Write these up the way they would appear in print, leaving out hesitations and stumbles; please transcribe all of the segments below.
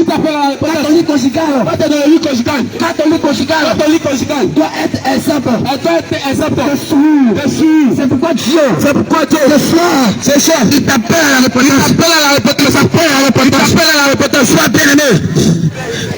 Si tu appelles à la repentance, catholique conjugale, va te donner une conjugale. catholique conjugale, Catholique conjugale. doit être exemple. Elle doit être exemple. De suivre. De suivre. C'est pourquoi Dieu, C'est pourquoi Dieu, ce soir, c'est cher. il t'appelle à la repentance. Il t'appelle à la repentance. Il t'appelle à la Il repentance. t'appelle à la repentance. Sois bien-aimé.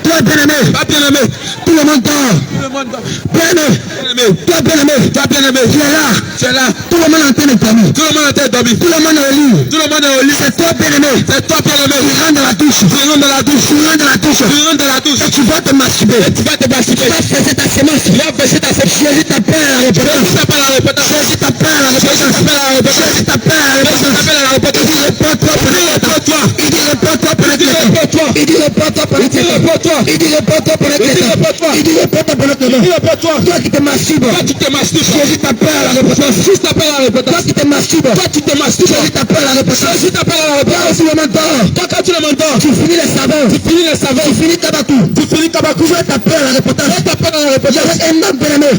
Toi bien-aimé. Toi bien-aimé. Tout le monde dort. Tout le monde dort. Bien-aimé. Bien-aimé. Toi bien-aimé. Toi bien-aimé. Tu es là. Tu es là. Tout le monde est en train de dormir. Tout le monde est en train de dormir. Tout le monde est au lit. Tout le monde est au lit. C'est toi bien-aimé. C'est toi bien-aimé. Tu rentres dans la douche. Tu rentres dans la douche. Tu rentres dans la douche. Tu rentres dans la douche. Et tu vas te masturber. Et tu vas te masturber. Tu vas faire ta sémence. Tu vas faire ta sémence. Jésus t'appelle à la repentance. Jésus t'appelle à la repentance. Jésus t'appelle à la repentance. Jésus t'appelle à la repentance. Jésus t'appelle à la repentance. Jésus t'appelle à la repentance. Il dit repends-toi pour notre Il dit repends-toi pour notre Il dit repends-toi pour notre Il dit repends-toi. Il dit repends-toi pour notre Il dit repends-toi. Il dit repends-toi pour notre Il dit repends-toi. Toi qui te masturbes. Toi tu te masturbes. Jésus t'appelle à la repentance. Jésus t'appelle à la repentance. Toi qui te masturbes. Toi tu te masturbes. Jésus t'appelle à la repentance. Jésus t'appelle à la repentance. Toi aussi le mentor. Toi quand tu le m'entends, Tu finis les savons. tu finis les savons. Tu finis tabakou. Tu finis tabakou. Je t'appelle à la repentance. Jésus t'appelle à la Il y repentance. avait un homme bien-aimé.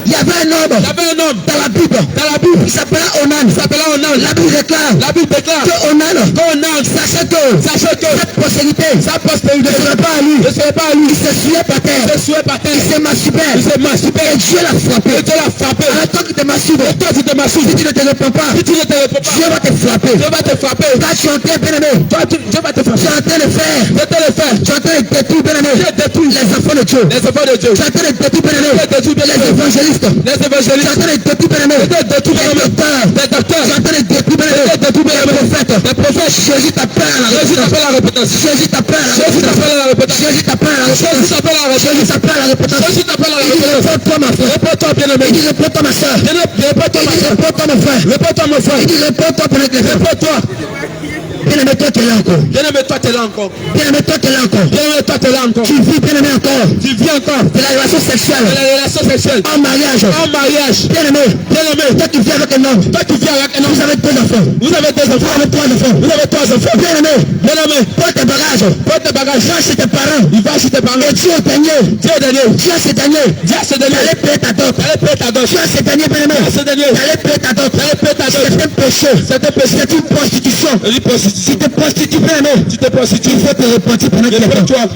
Il y avait un homme Il y avait un homme dans la Bible. dans la Bible. Il s'appelait Onan. Il s'appelait Onan. La Bible déclare La Bible déclare que Onan, qu'Onan, sachant que sachant que cette postérité sa postérité ne serait pas à lui, ne serait pas à lui, il se suait par terre. il se souhait par terre. Il s'est masturbé. Il s'est masturbé. Et Dieu l'a frappé. Et Dieu l'a frappé. Alors toi qui te masturbes, Et toi tu te masturbes. si tu ne te réponds pas, Si tu ne te réponds pas, Dieu va te frapper. Dieu va te frapper. Toi tu es en train, bien-aimé. Toi Dieu va te Tu es frapper. en train de faire. Je te le fais. Tu es en train de détruire, bien-aimé. Dieu détruit Les enfants de Dieu. les enfants de Dieu. Tu es en train de détruire, bien-aimé. Dieu détruit bien Les évangélistes. les Tu es en évangélistes. train de détruire, bien-aimé. Dieu détruit Les bien docteurs. les docteurs. Tu es en train de détruire, bien-aimé. Dieu détruit bien Les prophètes. les prophètes. Jésus t'appelle à la Jésus repentance. t'appelle à la repentance. Jésus t'appelle à la Jésus repentance. t'appelle à la repentance. Jésus t'appelle à la Jésus repentance. t'appelle à la repentance. Jésus t'appelle à la repentance. Jésus t'appelle à la Il dit repentance. réponds-toi ma frère. Réponds-toi bien-aimé. Il dit réponds-toi ma soeur. Réponds-toi ma Il dit soeur. réponds-toi mon frère. Réponds-toi mon frère. Il dit réponds-toi pour notre frère. Réponds-toi. Bien-aimé, toi tu es là encore. Bien-aimé, toi t'es là encore. Bien-aimé, toi tu es là encore. Bien-aimé, toi t'es là encore. Tu vis, bien-aimé, encore. Tu vis encore. De la relation sexuelle. De la relation sexuelle. En mariage. En mariage. Bien-aimé. Bien-aimé. Toi tu vis avec un homme. Toi tu vis avec un homme. Vous avez deux enfants. Vous avez deux Vous enfants. avez trois enfants. Vous avez trois enfants. Bien-aimé. Bien-aimé. Prends tes bagages. Prends tes bagages. Va chez tes parents. Il va chez tes parents. Et Dieu au dernier. Dieu est dernier. Dieu c'est dernier. Dieu c'est dernier. Allez payer ta dot. Allez payer ta dot. Dieu c'est dernier, bien-aimé. Dieu c'est dernier. Allez payer ta dot. Allez payer ta dot. C'est un péché. C'est un péché. C'est une prostitution. Et une prostitution. Si tu te prostitues, bien-aimé, Tu te prostitues. il faut te repentir pendant quelque temps. Réponds-toi.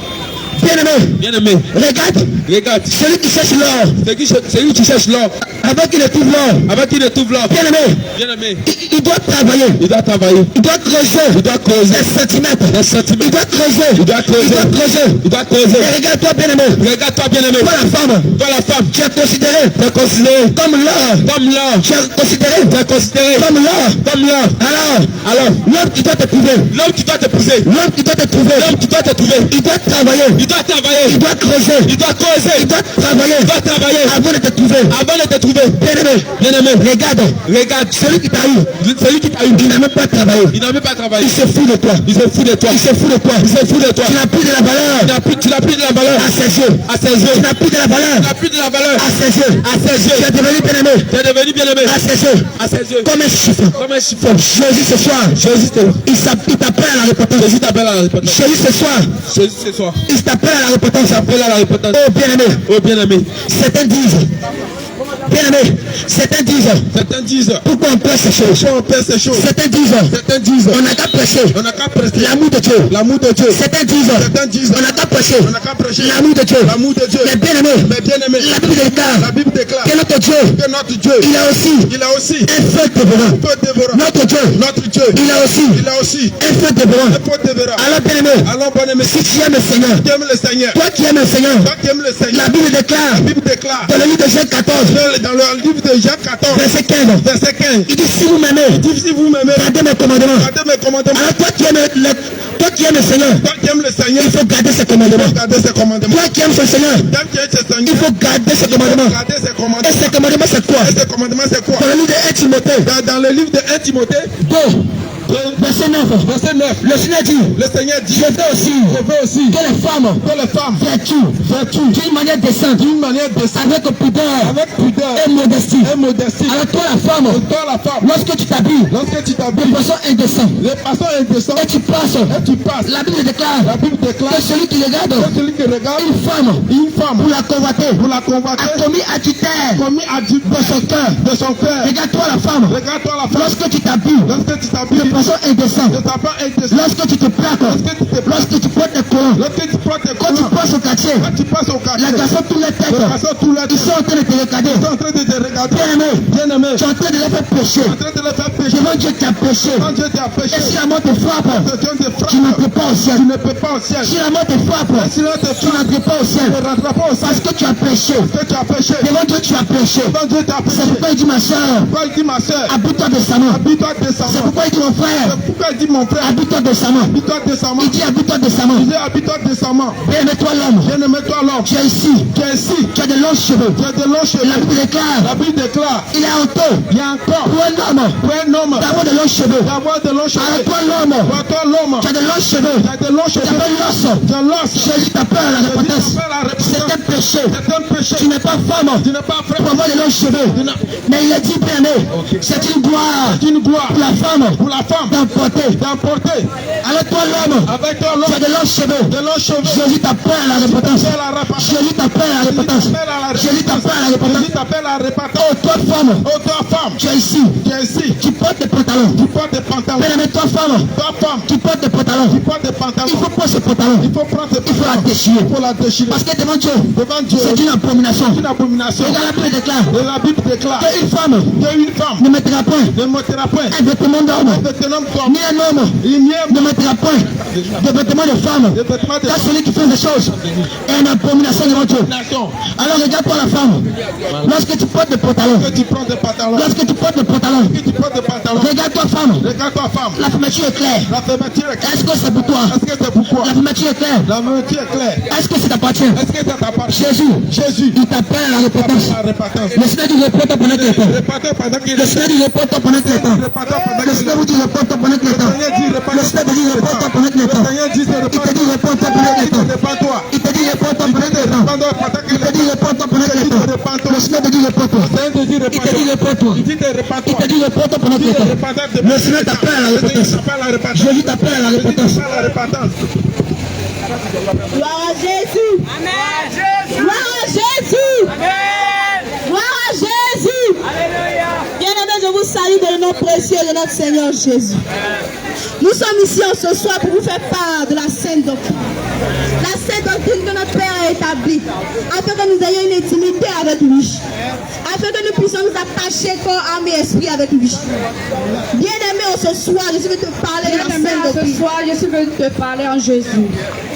Bien-aimé, Bien-aimé. regarde, Regarde. celui qui cherche l'or, C'est lui qui cherche l'or. avant qu'il ne trouve l'or, Avant qu'il ne trouve l'or. bien-aimé, Bien-aimé. il doit travailler, Il doit travailler. il doit creuser, Il doit creuser. des centimètres, Des centimètres. il doit creuser, Il doit creuser. il doit creuser. Et regarde-toi, bien-aimé, Regarde-toi bien-aimé. toi la femme, Toi la femme. tu es considéré Tu es considéré comme l'or, comme l'or. tu es considéré Tu es considéré comme l'or. comme l'or. Alors, Alors, l'homme qui doit te trouver, l'homme qui doit t'épouser. l'homme qui doit te trouver, L'homme qui doit te trouver. il doit travailler, Il doit travailler. il doit creuser, Il doit creuser. il doit travailler Il doit travailler. avant de te trouver. Avant de te trouver. Bien-aimé, Bien-aimé. regarde, Regarde. celui qui t'a eu, Celui qui t'a eu. il n'a même pas travaillé. Il n'a même pas travaillé. Il se fout de toi. Il se fout de toi. Il se fout de toi. Il se fout de toi. Tu n'as plus de la valeur Tu n'as plus de la valeur à ses yeux. à ses yeux. Tu n'as plus de la valeur Tu n'as plus de la valeur à ses yeux. à ses Tu yeux. es devenu bien-aimé Tu es devenu bien-aimé à ses yeux. à ses yeux. Comme un chiffon. Comme un chiffon. Jésus ce soir, Jésus il t'appelle à la repentance. Jésus t'appelle à la repentance. Jésus ce soir, Jésus ce soir. il t'appelle à la repentance. T'appelle à la repentance. Oh bien-aimé, Oh bien-aimé. certains disent, bien-aimé, certains disent, Certains disent. pourquoi on perd ces choses? Pourquoi on perd ces choses? Certains disent, Certains disent. on n'a qu'à prêcher On n'a qu'à prêcher l'amour de Dieu. l'amour de Dieu. Certains disent, Certains disent. on n'a qu'à prêcher On n'a qu'à prêcher l'amour de Dieu. l'amour de Dieu. Mais bien-aimé, Mais bien-aimé. la Bible déclare La Bible déclare que notre Dieu, que notre Dieu, il a aussi il a aussi un feu dévorant. un feu dévorant. Notre Dieu, Notre Dieu, il a aussi il a aussi un feu dévorant. un feu dévorant. Alors bien-aimé, Alors bien-aimé, si tu aimes le Seigneur, tu aimes le Seigneur. toi qui aimes le Seigneur, Toi qui aimes le Seigneur. la Bible déclare La Bible déclare dans le livre de Jean 14, dans le livre de Jean 14, verset 15, verset 15. il dit si vous m'aimez, Si vous m'aimez, gardez mes commandements. gardez mes commandements. Alors toi qui aimes le Seigneur, Toi qui aimes le Seigneur, il faut garder ses commandements. gardez ses commandements. Toi qui aimes son Seigneur, Toi qui aimes le il Seigneur, faut garder ses commandements. gardez ses Et commandements. ses commandements c'est quoi? Et ses commandements, c'est quoi? Dans le livre de 1 Timothée Dans le livre de 1 Timothée 2, verset 9, verset 9, le Seigneur dit, le Seigneur dit, je veux aussi que les femmes les femmes vertuent d'une manière décente, d'une manière décente, avec pudeur, avec pudeur, et modestie. et modestie. Alors toi la femme, Toi la femme, lorsque tu t'habilles lorsque tu de t'habilles, façon indécente les façons indécentes, et tu passes, et tu passes. la Bible déclare La Bible déclare que celui qui regarde que celui qui regarde une femme une femme pour la convoiter pour la convoiter a commis adultère commis de son cœur. de son cœur. Regarde-toi la femme, Regarde-toi la femme, lorsque tu t'habilles lorsque tu de t'habilles façon indécente, de ta part indécente, lorsque tu te plaques, lorsque tu te places, lorsque tu portes tes courants, lorsque tu prends tes quand tu couleurs, passes au quartier, quand tu passes au quartier, les garçons tous les têtes, les garçons tous les ils sont en train de te regarder. ils sont en train de te regarder. Bien aimé, Bien-aimé, tu es en train de les faire pécher. en train de les faire pécher. Devant Dieu tu as péché. Quand Dieu t'a péché, Et si la mort te frappe, que Dieu te tu frappe, n'entres pas au ciel. tu ne peux pas au ciel. Si la mort te frappe, Si là te tu frappe, n'entres pas au tu ciel. ne rentres pas au ciel. Parce que tu as péché. Que tu as péché. Devant Dieu tu as péché. Quand Dieu t'a péché, C'est pourquoi il dit ma soeur, pourquoi il dit ma soeur, habite-toi décemment. habite-toi C'est décemment. pourquoi il dit mon frère, C'est pourquoi il dit mon frère, habite-toi décemment. habite-toi décemment. Il dit habite-toi décemment. Il dit habite-toi décemment. Bien-aimé-toi l'homme. Bien-aimé toi l'homme, Tu es ici. tu es ici, Tu as de longs cheveux. tu as de longs cheveux. La Bible déclare, La Bible déclare, il est honteux il y a encore pour un homme pour un homme d'avoir de longs cheveux. d'avoir de longs Alors cheveux. toi l'homme, Pour toi l'homme, tu as de longs cheveux. tu as de longs Tu cheveux. as l'os. Tu as l'os. Jésus t'appelle à la repentance. Fais la C'est repentance. un péché. C'est un péché. Tu n'es pas femme Tu n'es pas frère. pour avoir de longs cheveux. Mais il a dit bien aimé, c'est une gloire C'est une gloire pour la femme pour la femme d'emporter. d'emporter Alors toi l'homme, avec toi tu as l'homme de longs cheveux. de longs cheveux. Jésus t'appelle à la repentance. Fais la repentance. Jésus t'appelle à la repentance. Jésus t'appelle à la repentance. Jésus t'appelle à la repentance. Oh toi femme, Oh toi femme, tu es ici. tu es ici, Tu portes des pantalons. tu portes des pantalons. Bien aimé, toi femme, Toi femme, tu portes des pantalons. tu portes des Il pantalons. faut prendre ce pantalon. Il faut prendre tes Il faut la pantalons. déchirer. Il faut la déchirer. Parce que devant Dieu, Devant Dieu, c'est une abomination. c'est une abomination. Regarde la Bible déclare Et la Bible déclare qu'une femme qu'une femme ne mettra point ne mettra point un vêtement d'homme, de tes noms ni un homme il n'y a ne mettra point de vêtements de femme. de vêtements de Car celui qui fait des choses est une abomination devant Dieu. nation. Alors regarde-toi la femme. Lorsque tu portes des pantalons, Que tu prends des pantalons. lorsque tu portes des pantalons, Que tu prends des pantalons. regarde-toi femme. Regarde-toi femme. La fermeture est claire. La fermeture est claire. Est-ce que c'est pour toi? Est-ce que c'est pourquoi? La fermeture est claire. La fermeture est claire. Est-ce que ça t'appartient? Est-ce que ça t'appartient? Jésus, Jésus, il t'appelle à la repentance. la repentance. Le Seigneur dit repentons pendant qu'il est temps. Répétez pendant qu'il Le est Seigneur dit repentons pendant qu'il est temps. Répétez pendant Le qu'il Seigneur est vous dit repentons pendant qu'il est temps. Le Seigneur te dit repentons pendant qu'il est temps. Il te dit repentons pendant qu'il est temps. Répands-toi. Il te dit repentons pendant qu'il est temps. Répands-toi pendant qu'il Il te est dit repentons pendant qu'il est temps. Le Seigneur te dit repentons. temps. Il te dit repentons. Il dit de Il répands-toi. te dit repentons pendant qu'il est temps. Le Seigneur t'appelle à la repentance. Jésus t'appelle à la repentance. Gloire à Jésus. Amen. Gloire à Jésus. Amen. Gloire à Jésus. Alléluia. Bien-aimés, je vous salue dans le nom précieux de notre Seigneur Jésus. Nous sommes ici ce soir pour vous faire part de la Sainte Doctrine. La Sainte Doctrine que notre Père a établie, afin que nous ayons une intimité avec lui, afin que nous puissions nous attacher corps, âme et esprit avec lui. Bien-aimé, ce soir, je suis venu te parler de la Sainte Doctrine. Ce soir, je suis venu te parler en Jésus.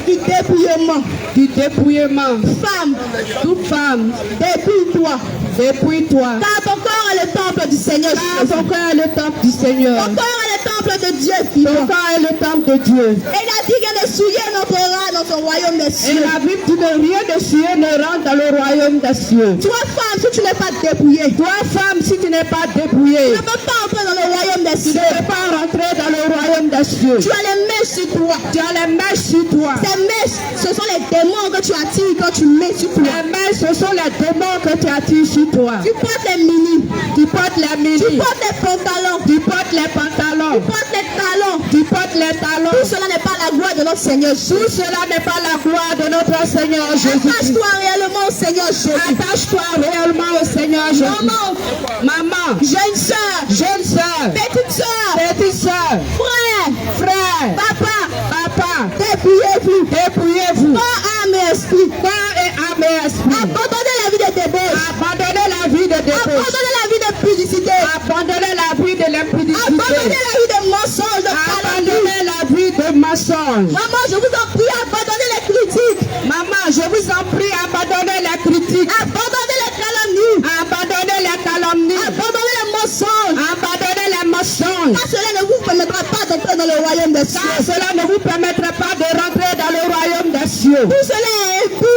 Du dépouillement. Du dépouillement. Femme, Toute femme, dépouille-toi. dépouille-toi. Car ton corps est le temple du Seigneur. Car ton corps est le temple du Seigneur. Ton corps est le temple de Dieu Ton vivant. corps est le temple de Dieu. Et il a dit qu'elle ne souillait n'entrera dans son royaume des Et cieux. la Bible dit que rien de cieux ne rentre dans le royaume des cieux. Toi, femme, si tu n'es pas dépouillée, Toi, femme, si tu n'es pas tu dépouillée, ne peux pas entrer dans le royaume des tu cieux. ne peux pas rentrer dans le royaume des cieux. Tu as les mèches sur toi. Tu as les mèches sur toi. Ces mèches, ce sont les démons que tu attires quand tu mets sur toi. Les mèches, ce sont les démons que tu attires sur toi. Tu portes les mini, Tu portes les tu mini, portes les pantalons, tu portes les pantalons, tu portes les talons. tu portes les talons. Tout cela n'est pas la gloire de notre Seigneur Jésus. Tout cela n'est pas la gloire de notre Seigneur Jésus. Attache-toi réellement au Seigneur Jésus. Attache-toi réellement au Seigneur Jésus. Maman, Maman, jeune soeur, jeune soeur, petite soeur, petite soeur, frère, frère, papa, papa, dépouillez-vous. dépouillez-vous. Corps, âme et esprit. Corps et âme et esprit. Abandonnez la vie de débauche. Abandonnez la vie de débauche. Abandonnez la vie de pudicité. Abandonnez la vie de l'impudicité. Abandonnez la vie de mensonge, de calomnie. Abandonnez la vie de mensonge. Maman, je vous en prie, abandonnez les critiques. Maman, je vous en prie, abandonnez la critique. Abandonnez les calomnies. Abandonnez la calomnie. Abandonnez les mensonges. Abandonnez les mensonges. Car cela ne vous permettra pas d'entrer dans le royaume des cieux. Car cela ne vous permettra pas de rentrer dans le royaume des cieux. Tout cela est impur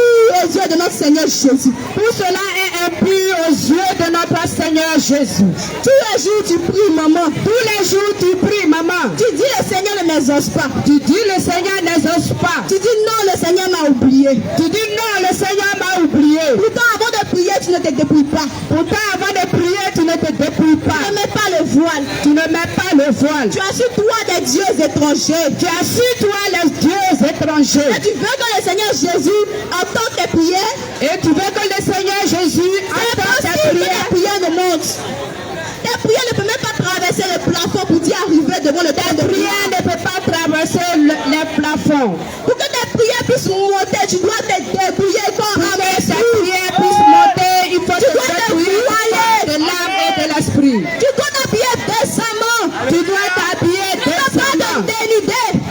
aux yeux de notre Seigneur Jésus. Tout cela est impur aux yeux de notre Seigneur Jésus. Tous les jours tu pries, maman. Tous les jours tu pries, maman. Tu dis le Seigneur ne m'exauce pas. Tu dis le Seigneur n'exauce pas. Tu dis non, le Seigneur m'a oublié. Tu dis non, le Seigneur m'a oublié. Pourtant, avant de prier, tu ne te dépouilles pas. Pourtant, étrangers. Tu as sur toi les dieux étrangers. Et tu veux que le Seigneur Jésus entende tes prières. Et tu veux que le Seigneur Jésus C'est entende tes possible que prières. tes prières ne montent. Tes prières ne peuvent même pas traverser le plafond pour y arriver devant le trône de Prière prière. ne peut pas traverser les plafonds. Pour que tes prières puissent monter, tu dois te débrouiller comme Pour un que ta esprit. prière puisse monter, il faut te dois débrouiller t'habiller. de l'âme et de l'esprit. Tu dois t'habiller décemment. Tu dois t'habiller Tu ne dois pas décemment. te dénuder.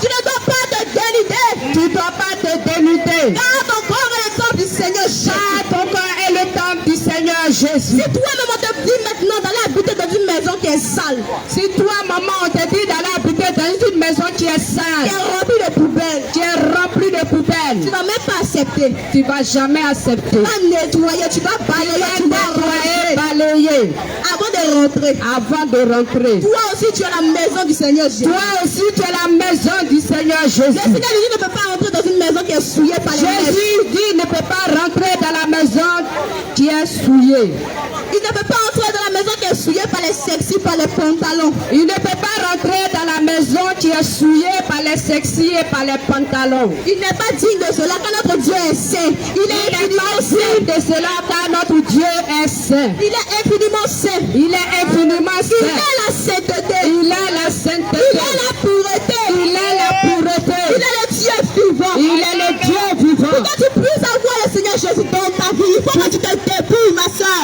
Tu ne dois pas te dénuder. Tu ne dois pas te dénuder. Car ton corps est le temple du Seigneur Jésus. Car ton corps est le temple du Seigneur Jésus. Si toi-même on te dit maintenant d'aller habiter dans une maison qui est sale, Si toi, maman, on te dit d'aller habiter dans une maison qui est qui sale, est remplie de poubelles, qui est remplie de tu poubelles, ne vas même pas accepter. tu ne vas jamais accepter. Tu vas nettoyer, tu vas Tu balayer, vas tu vas nettoyer, ranger balayer avant de rentrer. avant de rentrer. Toi aussi, tu es la maison du Seigneur Jésus. Toi aussi, tu es la maison du Seigneur Le Jésus. Seigneur Jésus ne peut pas rentrer dans une maison qui est souillée par les mèches. Jésus dit ne peut pas rentrer dans la maison qui est souillée. Il ne peut pas entrer dans la maison qui est souillée par les sexy, par les pantalons. Il ne peut pas rentrer dans la maison qui est souillée par les sexy et par les pantalons. Il n'est pas digne de cela car notre Dieu est saint. Il est Il n'est pas infiniment saint. digne de cela car notre Dieu est saint. Il est infiniment saint. Il est infiniment Il saint. est la sainteté. Il est la Il sainteté. est la pureté. Il est la Il pureté. est le Dieu vivant. Il est le Dieu vivant. Pour que tu puisses avoir le Seigneur Jésus dans ta vie, il faut que tu te débrouilles, ma soeur.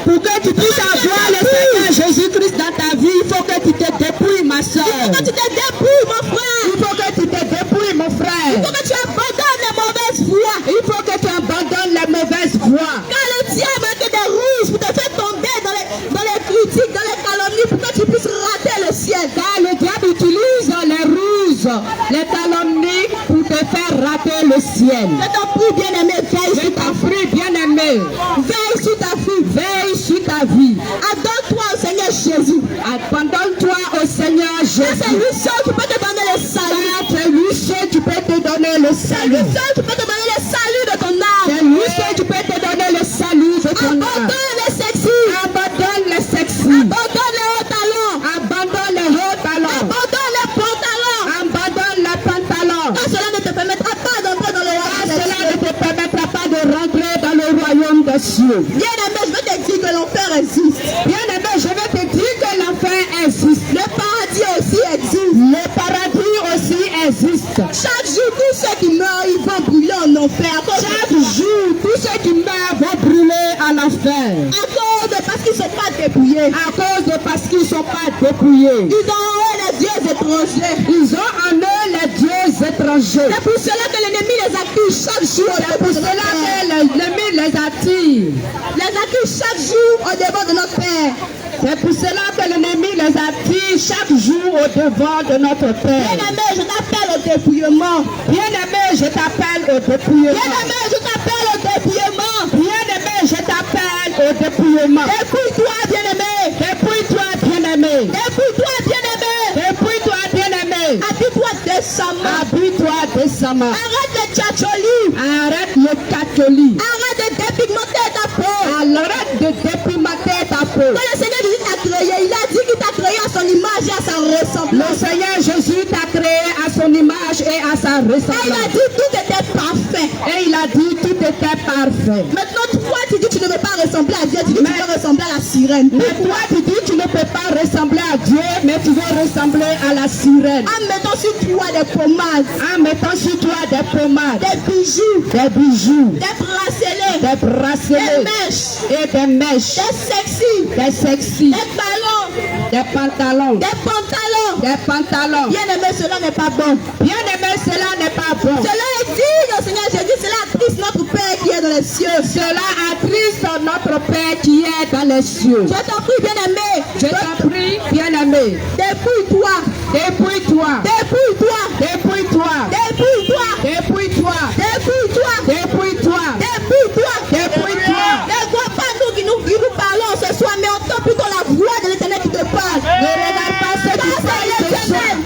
Pour que tu puisses avoir le Seigneur Jésus-Christ dans ta vie, il faut que tu te dépouilles, ma soeur. Il faut que tu te débrouilles, mon frère. Il faut que tu te dépouilles, mon Il frère. faut que tu abandonnes les mauvaises voies. Il faut que tu abandonnes les mauvaises voies. Car le diable a que des ruses pour te faire tomber dans les critiques, dans les calomnies, pour que tu puisses rater le ciel. Car le diable utilise les ruses, les calomnies pour te faire rater le ciel. Je t'en prie, bien-aimé, veille Je sur ta t'en vie. prie, bien-aimé, Veille sur ta vie. veille sur ta vie. Adonne-toi au Seigneur Jésus. Abandonne-toi au Seigneur Car c'est Jésus. lui seul qui peut te donner le salut. Car c'est lui seul qui peut te donner le C'est lui salut. seul qui peut te donner le salut de ton âme. C'est lui seul qui peut te donner le salut de ton âme. Abandonne les sexy. Abandonne les sexy. Abandonne les hauts talons. Abandonne les hauts talons. Abandonne les pantalons. Abandonne les pantalons. Car cela ne te permettra pas d'entrer dans le royaume des Cela ne cieux. te permettra pas de rentrer dans le royaume des cieux. Bien-aimé, je veux te dire que l'enfer existe. Bien-aimé, je vais te dire que l'enfer existe. Le paradis aussi existe. Le paradis aussi existe. Chaque jour, tous ceux qui meurent, ils vont brûler en enfer. Chaque jour, tous ceux qui meurent vont brûler en enfer. À cause de parce qu'ils ne sont pas dépouillés. À cause de parce qu'ils ne sont pas dépouillés. Ils ont eux les dieux étrangers. Ils ont en eux les dieux étrangers. C'est pour cela que l'ennemi les accuse chaque jour. C'est pour cela que l'ennemi les attire. Les accuse chaque jour au devant de notre Père. C'est pour cela que l'ennemi les attire chaque jour au devant de notre Père. Bien-aimé, je t'appelle au dépouillement. Bien-aimé, je t'appelle au dépouillement. Bien-aimé, je t'appelle au dépouillement. Bien-aimé, je t'appelle au dépouillement. Dépouille-toi, bien-aimé. Dépouille-toi, bien-aimé. Dépouille-toi, bien-aimé. Dépouille-toi, bien-aimé. Habille-toi décemment. Habille-toi décemment. Arrête le tchatcholi. Arrête le catholique. Arrête de dépigmenter ta peau. Arrête de dépigmenter ta peau. Quand le Seigneur Jésus t'a créé, il a dit qu'il t'a créé à son image et à sa Le ressemblance. Seigneur Jésus t'a créé à son image et à sa Et il a ressemblance. dit tout était parfait. Et il a dit tout était parfait. Maintenant, toi, tu dis que tu ne veux pas ressembler à Dieu, tu dis que tu veux ressembler à la sirène. Mais toi, tu dis tu ne peux pas ressembler à Dieu, mais tu veux ressembler à la sirène. En mettant sur toi des pommades, En mettant sur toi des pommades, des bijoux, des bijoux, des bracelets, des des bracelets mèches, et des mèches, des sexy, des sexy, des ballons, des pantalons, des pantalons. des pantalons. Bien aimé, cela n'est pas bon. Bien aimé, cela n'est pas bon. Cela est digne au Seigneur Jésus, cela attriste notre Père qui est dans les cieux. Cela attriste notre Père qui est dans les cieux. Je t'en prie, bien aimé, Je t'en prie, bien aimé, dépouille-toi, dépouille-toi, dépouille-toi, dépouille-toi, dépouille-toi, dépouille-toi, dépouille-toi, dépouille-toi, dépouille-toi, dépouille-toi. Ne vois pas nous qui nous parlons ce soir, mais entends plutôt la voix de l'Éternel qui te parle. Ne regarde pas ce qui Car c'est parle ce soir. l'Éternel.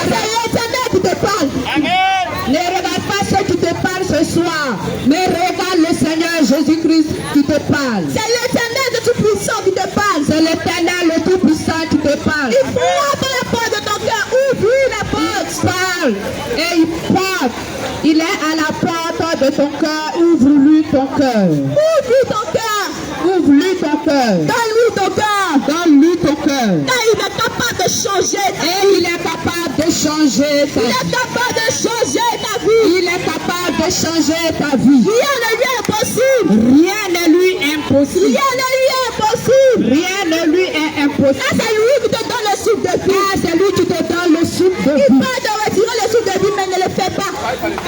C'est l'Éternel qui te parle. Ne regarde pas ce qui te parle ce soir, mais regarde le Seigneur Jésus-Christ qui te parle. C'est l'Éternel de Tout-Puissant qui te parle. C'est l'Éternel le Tout-Puissant qui te parle. Il frappe à la porte de ton cœur. Ouvre Il est à la porte de ton cœur. Ouvre-lui ton cœur. Ouvre-lui ton cœur. Ouvre-lui ton cœur. Donne-lui ton cœur. Donne-lui ton cœur. Car il est capable de changer ta Et vie. il est capable de changer ta Il vie. est capable de changer ta vie. Il est capable de changer ta vie. Rien ne lui est impossible. Rien ne lui est impossible. Rien ne lui est impossible. Rien ne lui est Car impossible. c'est lui qui te donne le souffle de vie. Ah, c'est lui qui te donne le souffle de Il vie. peut te retirer le souffle de vie, mais ne le fait pas.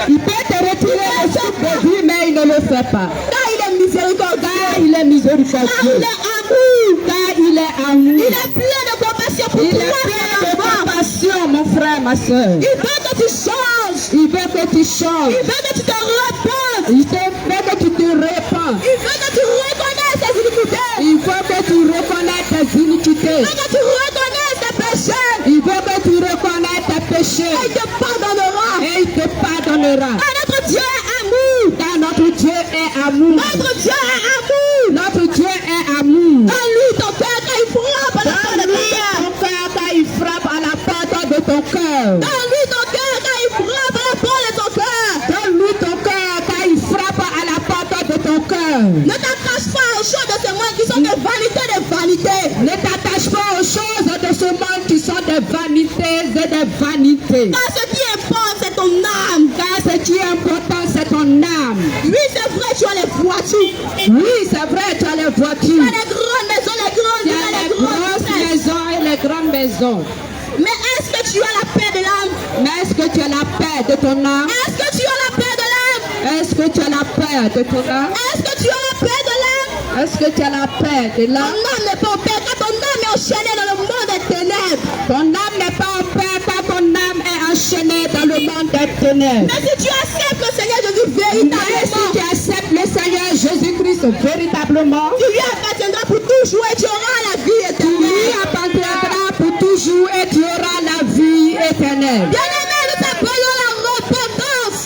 Il peut te retirer le souffle de vie, mais il ne le fait pas. Car il est miséricordieux. Car il est Car miséricordieux. il est amour. Car il est amour. Il est plein de compassion pour Il toi, est plein mon de enfant. compassion, mon frère, ma soeur. Il veut que tu changes. Il veut que tu changes. Il veut que tu te repentes. Il veut que tu te répands. Il veut que tu reconnaisses tes iniquités. Il faut que tu reconnaisses tes iniquités. Il veut que tu reconnaisses tes péchés. Il veut que tu reconnaisses tes péchés. Et il te pardonnera. Et il te pardonnera. Car notre Dieu est amour. Car notre Dieu est amour. Notre Dieu est amour. Notre Dieu est amour. Donne-lui ton cœur quand il frappe à la porte de ton Donne-lui cœur. ton cœur quand il frappe à la porte de ton cœur. Donne-lui ton cœur quand il frappe à la porte de ton cœur. Donne-lui ton cœur quand il frappe à la porte de ton cœur. Ne t'attache pas aux choses de ce monde qui sont des vanités des vanités. Ne t'attache pas aux choses de ce monde qui sont des vanités et des vanités. Car ce qui importe, c'est ton âme. Car ce qui est important, c'est ton âme. Oui, c'est vrai, tu as les voitures. Oui, c'est vrai, tu as les Tu voitures. as les grandes maisons, les grandes Tu villes, as les les grandes grosses maisons. maisons et les grandes maisons. Mais est-ce que tu as la paix de l'âme? Mais est-ce que tu as la paix de ton âme? Est-ce que tu as la paix de l'âme? Est-ce que tu as la paix de ton âme? Est-ce que tu as la paix de l'âme? Est-ce que tu as la paix de Ton l'âme? âme n'est pas en paix, car ton âme est enchaînée dans le monde des ténèbres. Ton âme n'est pas en paix car ton âme est enchaînée dans le monde des ténèbres. Mais si tu acceptes le Seigneur Jésus Mais si véritablement, tu acceptes le Seigneur Jésus-Christ véritablement, tu lui appartiendras pour toujours et tu auras la vie tu lui éternelle. appartiendras pour toujours et tu auras la vie éternelle. Bien-aimé, nous t'appelons la repentance.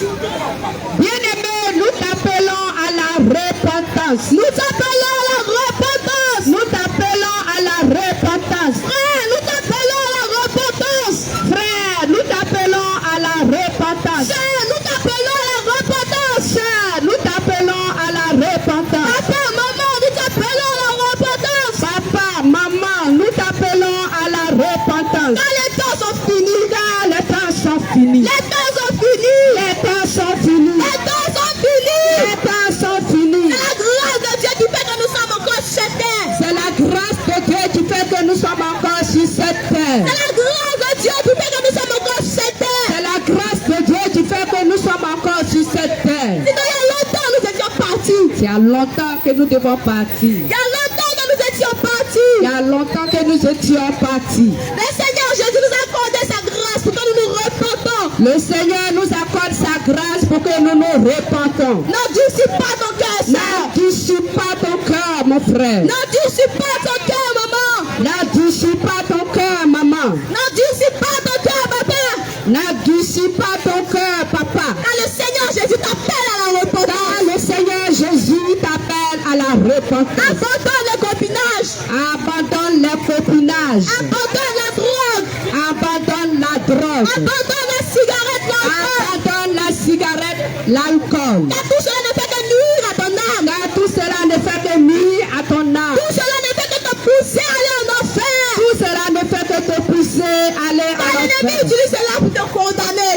Bien-aimé, nous t'appelons à la repentance. Nous t'appelons la repentance. Nous t'appelons à la repentance. Frère, nous t'appelons la repentance. Frère, nous t'appelons à la repentance. Sœur, nous t'appelons la repentance. Sœur, nous t'appelons à la repentance. Papa, maman, nous t'appelons la repentance. Papa, maman, nous t'appelons à la repentance. Car les temps sont finis. Car les temps sont finis. Les temps sont finis. Les temps sont finis. Les temps sont finis. Les temps sont finis. C'est la grâce de Dieu qui fait que nous sommes encore sur cette terre. C'est la grâce de Dieu qui fait que nous sommes encore sur cette terre. C'est la grâce de Dieu qui fait que nous sommes encore sur cette terre. C'est la grâce de Dieu qui fait que nous sommes encore sur cette terre. Sinon, il y a longtemps nous étions partis. Il y a longtemps que nous devons partir. Il y a longtemps que nous étions partis. Il y a longtemps que nous étions partis. Le Seigneur Jésus nous a accordé sa grâce pour que nous nous repentons. Le Seigneur nous accorde sa grâce pour que nous nous repentons. N'endurcis pas ton cœur, sœur. N'endurcis pas ton cœur, mon frère. N'endurcis pas ton cœur, maman. N'endurcis pas ton cœur, maman. N'endurcis pas ton cœur, papa. N'endurcis pas ton cœur, papa. Car le Seigneur Jésus t'appelle à la repentance. Car le Seigneur Jésus t'appelle à la repentance. Abandonne le copinage. Abandonne le copinage. Abandonne la drogue. Abandonne la drogue. Abandonne la cigarette, l'alcool. Abandonne la cigarette, l'alcool. Car tout cela ne fait que nuire à ton âme. Car tout cela ne fait que nuire à ton âme. Tout cela ne fait que te pousser à aller en enfer. Tout cela ne fait que te pousser à aller Car à l'ennemi l'enfer. utilise cela pour te condamner.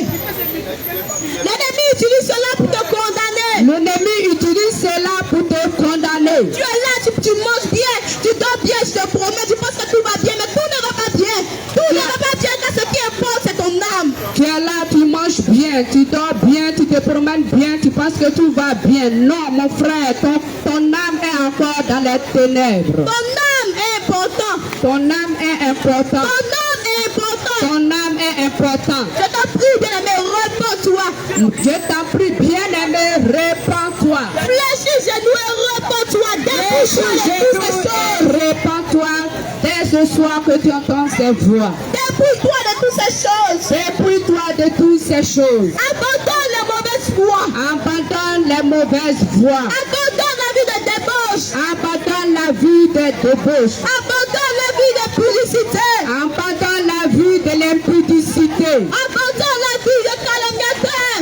L'ennemi utilise cela pour te condamner. L'ennemi utilise cela pour te condamner. Tu es là, tu manges bien, tu dors bien, je te promets, tu penses que tout va bien, mais tout ne va pas bien. Tout ne va pas bien, car ce qui importe, c'est ton âme. Tu es là, tu manges bien, tu dors bien, tu te promènes bien, tu penses que tout va bien. Non, mon frère, ton âme est encore dans les ténèbres. Ton âme est important. Ton âme est important. Ton âme est important. Ton âme est important. Je t'en prie, bien-aimé, repens-toi. Je t'en prie, bien-aimé, répands-toi. Fléchis genoux et repens-toi. Dépouille-toi de toutes ces choses. Répands-toi dès ce soir que tu entends ces voix. Dépouille-toi de toutes ces choses. Dépouille-toi de toutes ces choses. Abandonne les mauvaises voies. Abandonne les mauvaises voies. Abandonne la vie de débauche. Abandonne la vie de débauche. Abandonne la vie de publicité. Abandonne la vie de l'impudicité. Abandonne la vie de calomniateur.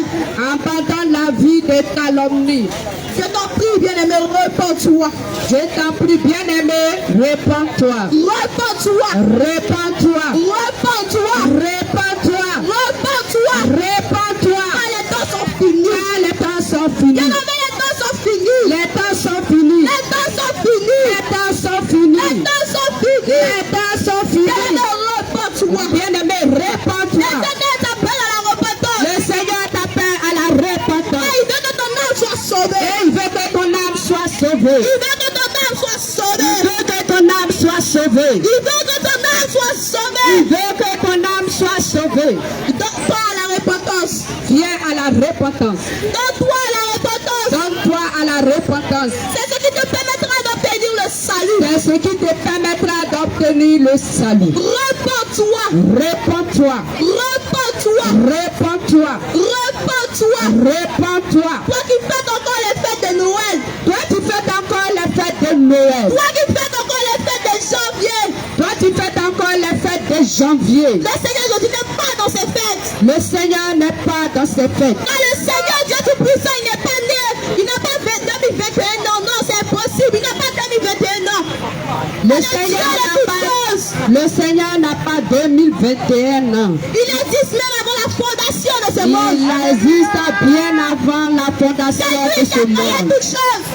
Abandonne la vie de calomnie. Je t'en prie, bien-aimé, répands-toi. Je t'en prie, bien-aimé, répands-toi. Répands-toi. Répands-toi. Répands-toi. Répands-toi. Répands-toi. Répands-toi. Ah, les temps sont finis. Ah, les temps sont finis. Bien-aimé, les temps sont finis. Les temps sont finis. Les temps sont finis. Les temps sont finis. Les temps sont finis. Les temps sont finis. Bien-aimé, répands-toi. Bien-aimé, Le répands-toi. Seigneur t'appelle à la repentance. Le Seigneur t'appelle à la repentance. Ah, il veut que ton âme soit sauvée. Et il veut que ton âme soit sauvée. Il veut que ton âme soit Il sauvée. veut que ton âme soit sauvée. Il veut que ton âme soit Il sauvée. veut que ton âme soit sauvée. Donne-toi à la repentance. Viens à la repentance. Donne-toi à la repentance. Donne-toi à la repentance. C'est ce qui te permettra d'obtenir le salut. C'est ce qui te permettra d'obtenir le salut. Repends-toi. Répands-toi. Repends-toi. Répands-toi. Repends-toi. Répands-toi. Toi qui fêtes encore les fêtes de Noël. Toi, tu fais encore les fêtes de Noël. Toi qui fêtes encore les fêtes de janvier. Toi, tu fais encore les fêtes de janvier. Le Seigneur Jésus n'est pas dans ces fêtes. Le Seigneur n'est pas dans ces fêtes. Car le Seigneur Dieu Tout-Puissant, il n'est pas né. Il n'a pas 2021 ans. Non, c'est impossible. Il n'a pas 2021 ans. Le Seigneur n'a pas 2021 ans. Il existe même avant la fondation de ce monde. Il existe bien avant la fondation de ce monde.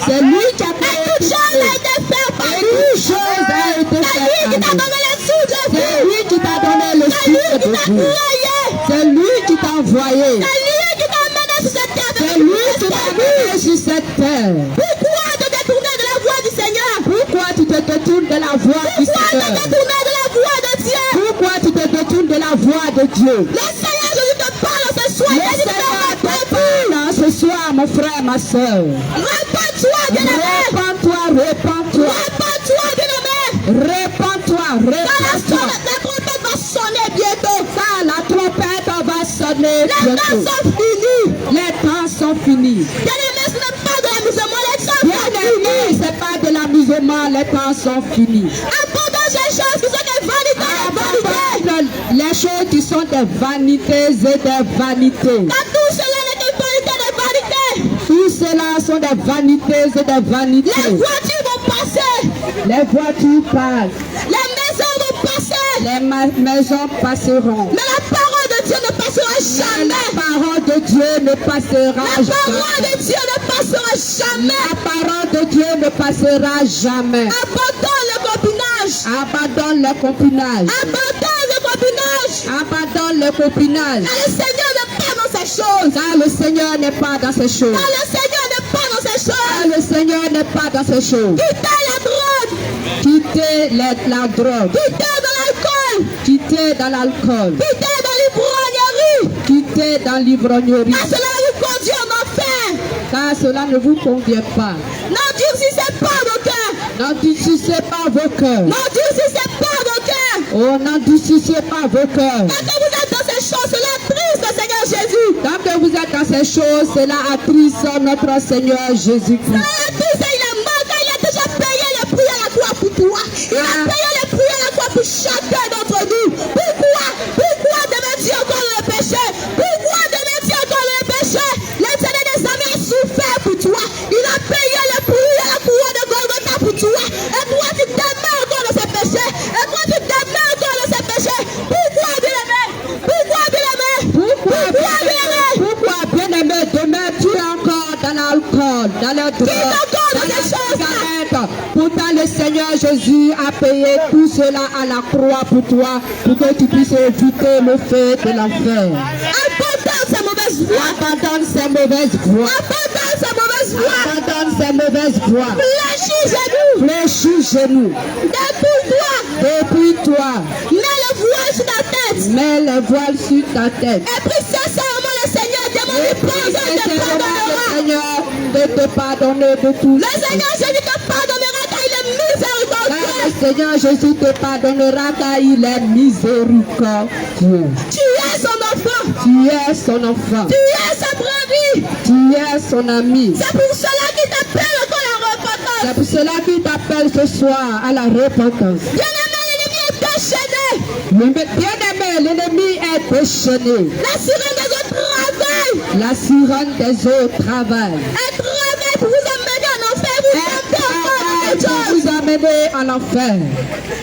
C'est lui qui a créé toute chose a été faite par lui. Toute chose a été C'est lui qui faite t'a par donné le souffle de vie. C'est lui qui t'a donné le C'est lui souffle qui de t'a vie. croyé. C'est lui qui t'a envoyé. C'est lui qui t'a amené sur cette terre. C'est lui qui t'a amené sur cette terre. Pourquoi te détourner de la voie du Seigneur? Pourquoi tu te détournes de la voie du Pourquoi te Seigneur? détourner de la voie de Dieu? Pourquoi tu te détournes de la voie de Dieu? Le Seigneur Jésus te parle ce soir. Le Il dit, Seigneur te parle ce soir, mon frère, ma soeur. Répands-toi, bien-aimé. Répands-toi, répands-toi. Répands-toi, bien-aimé. Répands-toi, Car répands-toi. la trompette va sonner bientôt. Car la trompette va sonner Les temps bientôt. sont finis. Les temps sont finis. Bien-aimé, ce n'est pas de l'amusement. Les temps sont Bien-aimé, finis. c'est pas de l'amusement, les temps sont finis. Abandonne ces choses qui sont des vanités, des vanités. Abandonne les choses qui sont des vanités et des vanités. Car tout cela n'est que vanité, des vanités. Tout cela sont des vanités et des vanités. Les voitures vont passer. Les voitures passent. Les maisons vont passer. Les maisons passeront. Mais la parole de Dieu ne passera jamais. La parole de Dieu ne passera La parole jamais. de Dieu ne passera jamais. La parole de Dieu ne passera jamais. Abandonne le copinage. Abandonne le copinage. Abandonne le copinage. Abandonne le copinage. Car le Seigneur n'est pas dans ces choses. Car le Seigneur n'est pas dans ces choses. Car le Seigneur n'est pas dans ces Car choses. le Seigneur n'est pas dans ces choses. Quittez la drogue. Quittez la drogue. Quittez dans l'alcool. Quittez dans l'alcool. Quittez dans l'ivrognerie. Quittez dans l'ivrognerie. Car cela vous conduit en enfer. Car cela ne vous convient pas. N'endurcissez pas vos cœurs. N'endurcissez pas vos cœurs. N'endurcissez pas vos cœurs. Oh, n'endurcissez pas vos cœurs. Quand vous êtes dans ces choses, cela triste le Seigneur Jésus. Tant que vous êtes dans ces choses, cela attriste notre Seigneur Jésus-Christ. Cela triste, il est mort car il a déjà payé le prix à la croix pour toi. Il a payé le prix à la croix pour chacun d'entre nous. Pourquoi devais-tu encore le péché? Pourquoi devais-tu encore le péché? L'Éternel des armées a souffert pour toi. Il a payé le prix à la croix de Golgotha pour toi. Et toi, tu t'aimes encore de ces péchés. Et toi, tu t'aimes encore de ces péchés. Pourquoi, bien-aimé? Pourquoi, bien-aimé? Pourquoi, bien-aimé? Pourquoi, bien-aimé, demain tu es encore dans l'alcool, dans la drogue, encore dans dans ces la choses-là. cigarette. Pourtant, le Seigneur Jésus a payé tout cela à la croix pour toi, pour que tu puisses éviter le feu de l'enfer. Abandonne ces mauvaises voies. Abandonne ces mauvaises voies. Abandonne ces mauvaises voies. Abandonne ces mauvaises voies. Fléchis genoux. Fléchis genoux. Dépouille-toi. Dépouille-toi. Mets le voile sur ta tête. Mets le voile sur ta tête. Et prie sincèrement le Seigneur. Demande pardon, il te pardonnera. Le Seigneur de te pardonner de tout. Le Seigneur Jésus te pardonnera car il est miséricordieux. Le Seigneur Jésus te pardonnera car il est miséricordieux. Tu es son enfant. Tu es son enfant. Tu es sa brebis. Tu es son ami. C'est pour cela qu'il t'appelle encore la repentance. C'est pour cela qu'il t'appelle ce soir à la repentance. Bien-aimé, l'ennemi est déchaîné. Bien-aimé, l'ennemi est déchaîné. La sirène des autres travaille. La sirène des eaux travaille. Elle travaille pour vous emmener en enfer. Vous Vous amener en enfer.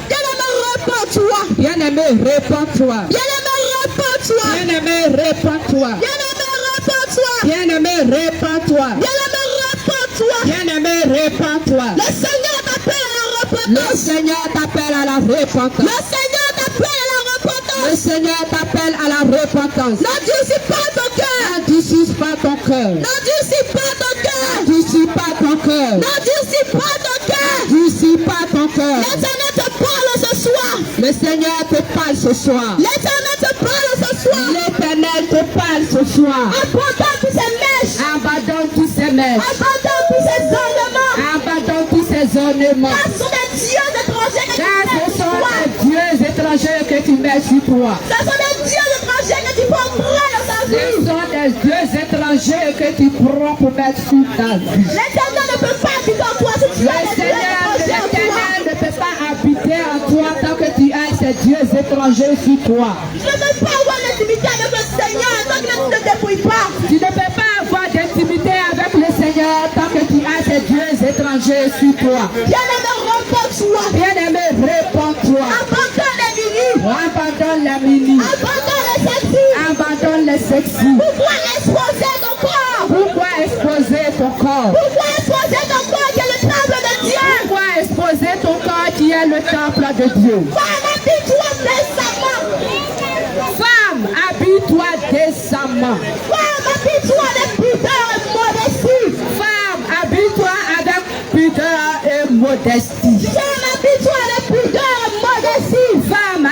Bien-aimé, répands-toi. Bien-aimé, répands-toi. Bien-aimé, répands-toi. Bien-aimé, répands-toi. Bien-aimé, répands-toi. Bien-aimé, répands-toi. Bien-aimé, répands-toi. Bien-aimé, répands-toi. Le Seigneur t'appelle à la repentance. Le Seigneur t'appelle à la repentance. Le Seigneur t'appelle à la repentance. Le Seigneur t'appelle à la repentance. N'endurcis pas ton cœur. N'endurcis pas ton cœur. N'endurcis pas ton cœur. N'endurcis pas ton cœur. N'endurcis pas ton cœur. N'endurcis pas ton cœur. L'Éternel te parle ce soir. Le Seigneur te parle ce soir. L'Éternel te parle ce soir. L'Éternel te parle ce soir. Abandonne tous ces mèches. Abandonne tous ces mèches. Abandonne tous ces ornements. Abandonne tous ces ornements. Ce sont des dieux étrangers que tu Car mets ce sur sont toi. des dieux étrangers que tu mets sur toi. Ce sont des dieux étrangers que tu peux prendre dans ta Ce vie. sont des dieux étrangers que tu prends pour mettre sur ta vie. L'Éternel ne peut pas habiter en toi si tu Le as des dieux Seigneur, étrangers en toi. l'Éternel ne peut pas habiter en toi tant que tu as ces dieux étrangers sur toi. Je ne peux pas avoir l'intimité avec le Seigneur tant que tu ne te débrouilles pas. Tu ne peux pas avoir d'intimité avec le Seigneur tant que tu as ces dieux étrangers sur toi. Bien-aimé, repose-toi. Bien-aimé, réponds-toi. Abandonne les mini. Abandonne la mini. Abandonne les sexy. Abandonne les sexy. Pourquoi exposer ton corps? Pourquoi exposer ton corps? Pourquoi exposer ton corps qui est le temple de Dieu? Pourquoi exposer ton corps qui est le temple de Dieu? Femme, habille-toi décemment. Femme, habille-toi décemment. Femme, habille-toi avec pudeur et modestie. Femme, habille-toi avec pudeur et modestie. Femme, habille-toi avec pudeur et modestie. Femme,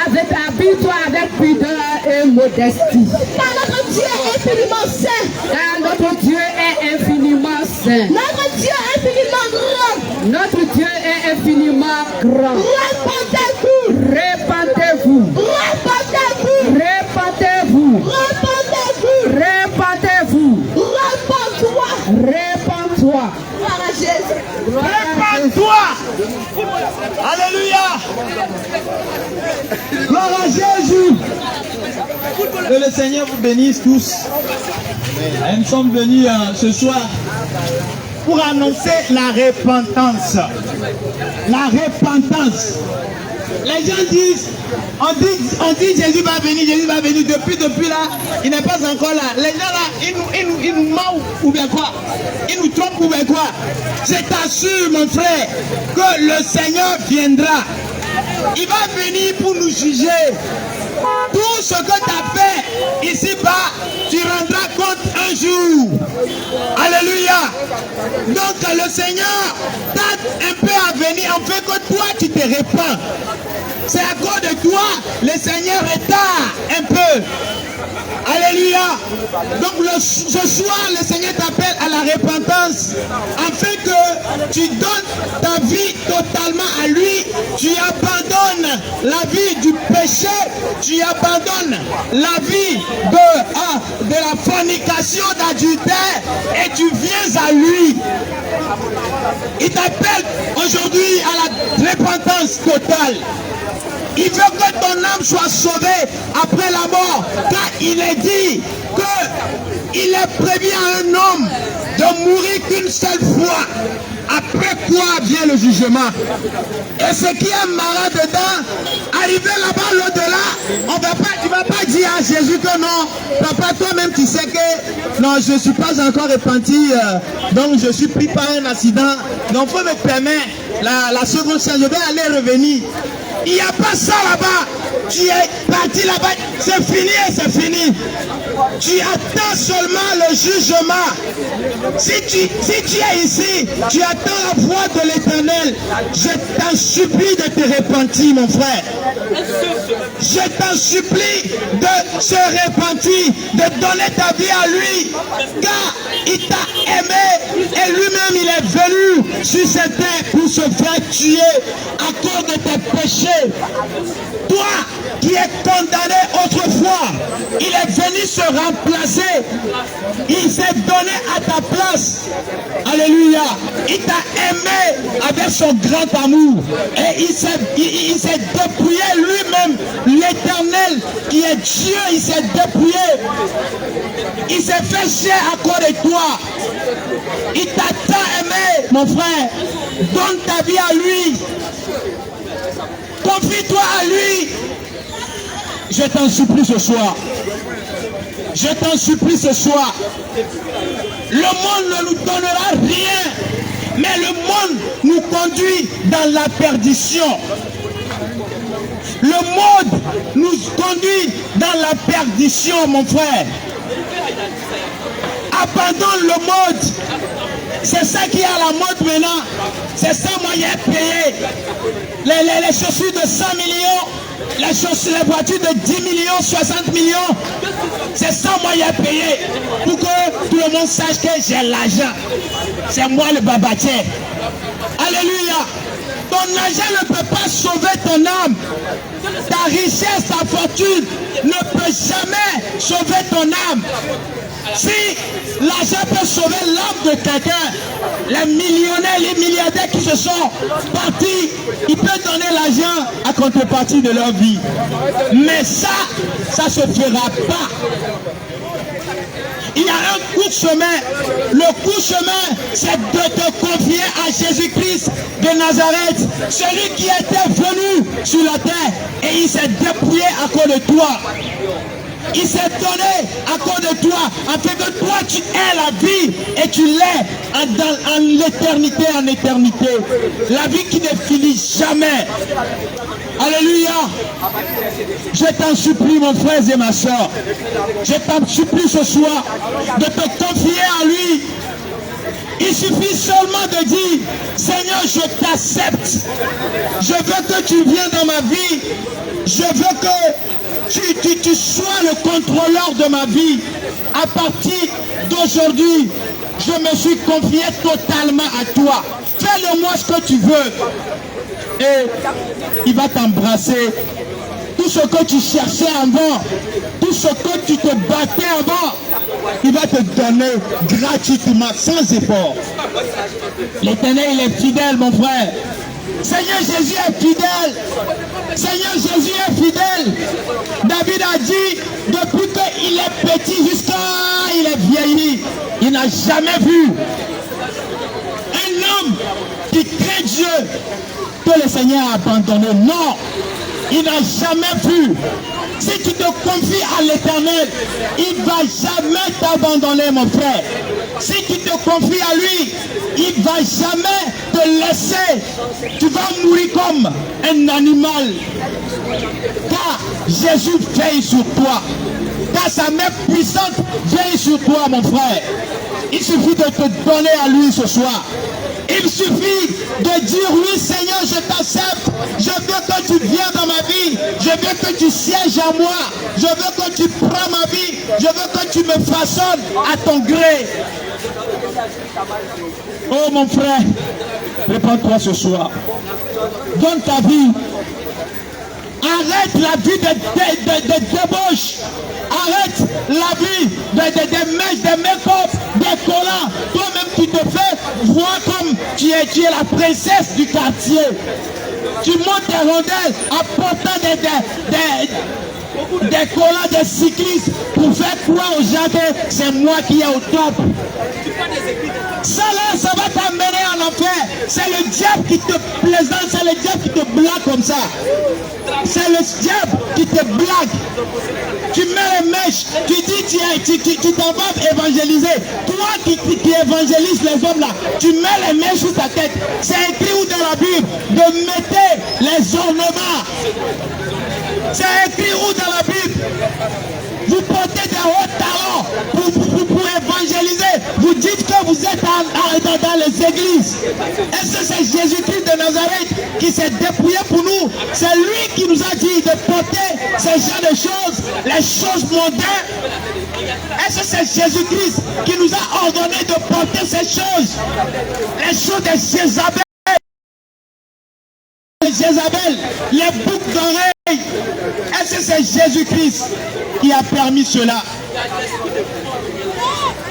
habille-toi avec pudeur et modestie. Car notre Dieu est infiniment saint. Car notre Dieu est infiniment saint. Notre Dieu est infiniment grand. Notre Dieu est infiniment grand. Repentez-vous. Répandez-vous. Repentez-vous. Répandez-vous. Repentez-vous. Répandez-vous. Repends-toi. Répands-toi. Gloire à Jésus. Répands-toi. Alléluia. Gloire à Jésus. Que le Seigneur vous bénisse tous. Et nous sommes venus ce soir pour annoncer la repentance. La repentance. Les gens disent, on dit Jésus va venir, Jésus va venir. Depuis là, il n'est pas encore là. Les gens là, ils nous mentent ou bien quoi? Ils nous trompent ou bien quoi? Je t'assure, mon frère, que le Seigneur viendra. Il va venir pour nous juger. Tout ce que tu as fait ici-bas, tu rendras compte un jour. Alléluia. Donc le Seigneur tarde un peu à venir, en fait que toi tu te répands. C'est à cause de toi, le Seigneur retarde un peu. Alléluia. Donc ce soir, le Seigneur t'appelle à la repentance afin que tu donnes ta vie totalement à lui. Tu abandonnes la vie du péché, tu abandonnes la vie de la fornication, d'adultère et tu viens à lui. Il t'appelle aujourd'hui à la repentance totale. Il veut que ton âme soit sauvée après la mort, car il est dit qu'il est prévu à un homme de mourir qu'une seule fois. Après quoi vient le jugement. Et ce qui est marrant dedans, arriver là-bas, l'au-delà, tu ne vas pas dire à Jésus que non, papa, toi-même tu sais que non, je ne suis pas encore repenti, donc je suis pris par un accident. Donc il faut me permettre la seconde chance, je vais aller revenir. Il n'y a pas ça là-bas. Tu es parti là-bas, c'est fini et c'est fini. Tu attends seulement le jugement. Si tu es ici, tu attends la voix de l'Éternel. Je t'en supplie de te repentir, mon frère. Je t'en supplie de se repentir, de donner ta vie à lui. Car il t'a aimé et lui-même il est venu sur cette terre pour se faire tuer à cause de tes péchés. Toi qui es condamné autrefois, il est venu se remplacer. Il s'est donné à ta place. Alléluia. Il t'a aimé avec son grand amour. Et il s'est dépouillé lui-même, l'Éternel qui est Dieu, il s'est dépouillé. Il s'est fait chier à cause de toi. Il t'a tant aimé, mon frère. Donne ta vie à lui. Confie-toi à lui. Je t'en supplie ce soir. Je t'en supplie ce soir. Le monde ne nous donnera rien, mais le monde nous conduit dans la perdition. Le monde nous conduit dans la perdition, mon frère. Abandonne le mode. C'est ça qui est à la mode maintenant. C'est ça moyen payé. Les chaussures de 100 millions, les voitures de 10 millions, 60 millions. C'est ça moyen payé. Pour que tout le monde sache que j'ai l'argent. C'est moi le babatier. Alléluia. Ton argent ne peut pas sauver ton âme. Ta richesse, ta fortune ne peut jamais sauver ton âme. Si l'argent peut sauver l'âme de quelqu'un, les millionnaires, les milliardaires qui se sont partis, ils peuvent donner l'argent à contrepartie de leur vie. Mais ça ne se fera pas. Il y a un court chemin. Le court chemin, c'est de te confier à Jésus-Christ de Nazareth, celui qui était venu sur la terre et il s'est dépouillé à cause de toi. Il s'est donné à cause de toi, afin que toi tu aies la vie et tu l'aies en l'éternité, en éternité. La vie qui ne finit jamais. Alléluia. Je t'en supplie, mon frère et ma soeur. Je t'en supplie ce soir de te confier à lui. Il suffit seulement de dire, Seigneur, je t'accepte. Je veux que tu viennes dans ma vie. Je veux que tu sois le contrôleur de ma vie. À partir d'aujourd'hui, je me suis confié totalement à toi. Fais-le-moi ce que tu veux. Et il va t'embrasser. Tout ce que tu cherchais avant, tout ce que tu te battais avant, il va te donner gratuitement, sans effort. L'Éternel, il est fidèle, mon frère. Seigneur Jésus est fidèle. Seigneur Jésus est fidèle. David a dit, depuis qu'il est petit jusqu'à il est vieilli, il n'a jamais vu un homme qui craint Dieu que le Seigneur a abandonné. Non, il n'a jamais vu. Si tu te confies à l'Éternel, il ne va jamais t'abandonner, mon frère. Si tu te confies à lui, il ne va jamais te laisser. Tu vas mourir comme un animal. Car Jésus veille sur toi. Car sa main puissante veille sur toi, mon frère. Il suffit de te donner à lui ce soir. Il suffit de dire, oui Seigneur, je t'accepte. Je veux que tu viennes dans ma vie. Je veux que tu sièges en moi. Je veux que tu prends ma vie. Je veux que tu me façonnes à ton gré. Oh mon frère, réponds-toi ce soir. Donne ta vie. Arrête la vie de débauche. Arrête la vie des mèches, des make-up, des collants. Toi-même, tu te fais voir comme tu es la princesse du quartier. Tu montes tes rondelles en portant des collants, des cyclistes pour faire croire aux gens que c'est moi qui est au top. Ça là, ça va t'amener en enfer. C'est le diable qui te plaisante, c'est le diable qui te blague comme ça. C'est le diable qui te blague. Tu mets les mèches, tu dis tu t'en vas évangéliser. Toi qui évangélises les hommes là, tu mets les mèches sur ta tête. C'est écrit où dans la Bible de mettre les ornements. C'est écrit où dans la Bible? Vous portez des hauts talons pour évangéliser. Vous dites que vous êtes dans dans les églises. Est-ce que c'est Jésus-Christ de Nazareth qui s'est dépouillé pour nous? C'est lui qui nous a dit de porter ce genre de choses, les choses mondaines. Est-ce que c'est Jésus-Christ qui nous a ordonné de porter ces choses, les choses de Jézabel? Jézabel, les boucles d'oreilles. Est-ce que c'est Jésus-Christ qui a permis cela?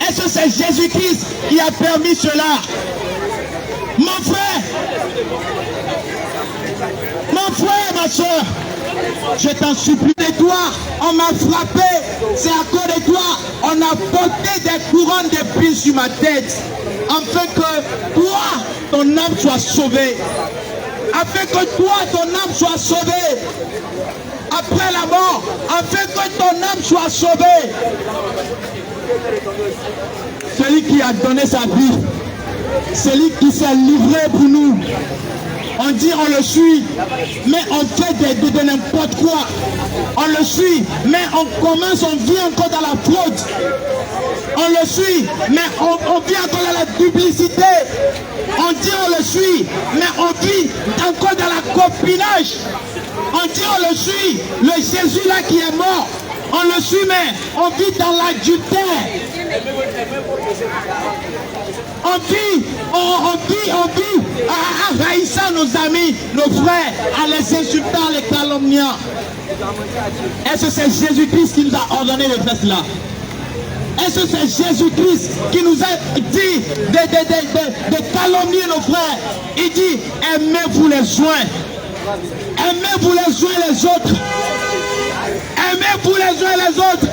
Est-ce que c'est Jésus-Christ qui a permis cela? Mon frère, ma soeur, je t'en supplie de toi, on m'a frappé, c'est à cause de toi, on a porté des couronnes d'épines sur ma tête, afin que toi, ton âme soit sauvée. Afin que toi, ton âme soit sauvée. Après la mort, afin que ton âme soit sauvée. Celui qui a donné sa vie, celui qui s'est livré pour nous. On dit on le suit, mais on fait de n'importe quoi. On le suit, mais on commence, on vit encore dans la fraude. On le suit, mais on vit encore dans la duplicité. On dit on le suit, mais on vit encore dans la copinage. On dit on le suit, le Jésus là qui est mort. On le suit, mais on vit dans l'adultère. On vit en haïssant nos amis, nos frères, en les insultant, les calomniant. Est-ce que c'est Jésus-Christ qui nous a ordonné de faire cela? Est-ce que c'est Jésus-Christ qui nous a dit de calomnier nos frères? Il dit, aimez-vous les uns. Aimez-vous les uns les autres. Aimez-vous les uns les autres.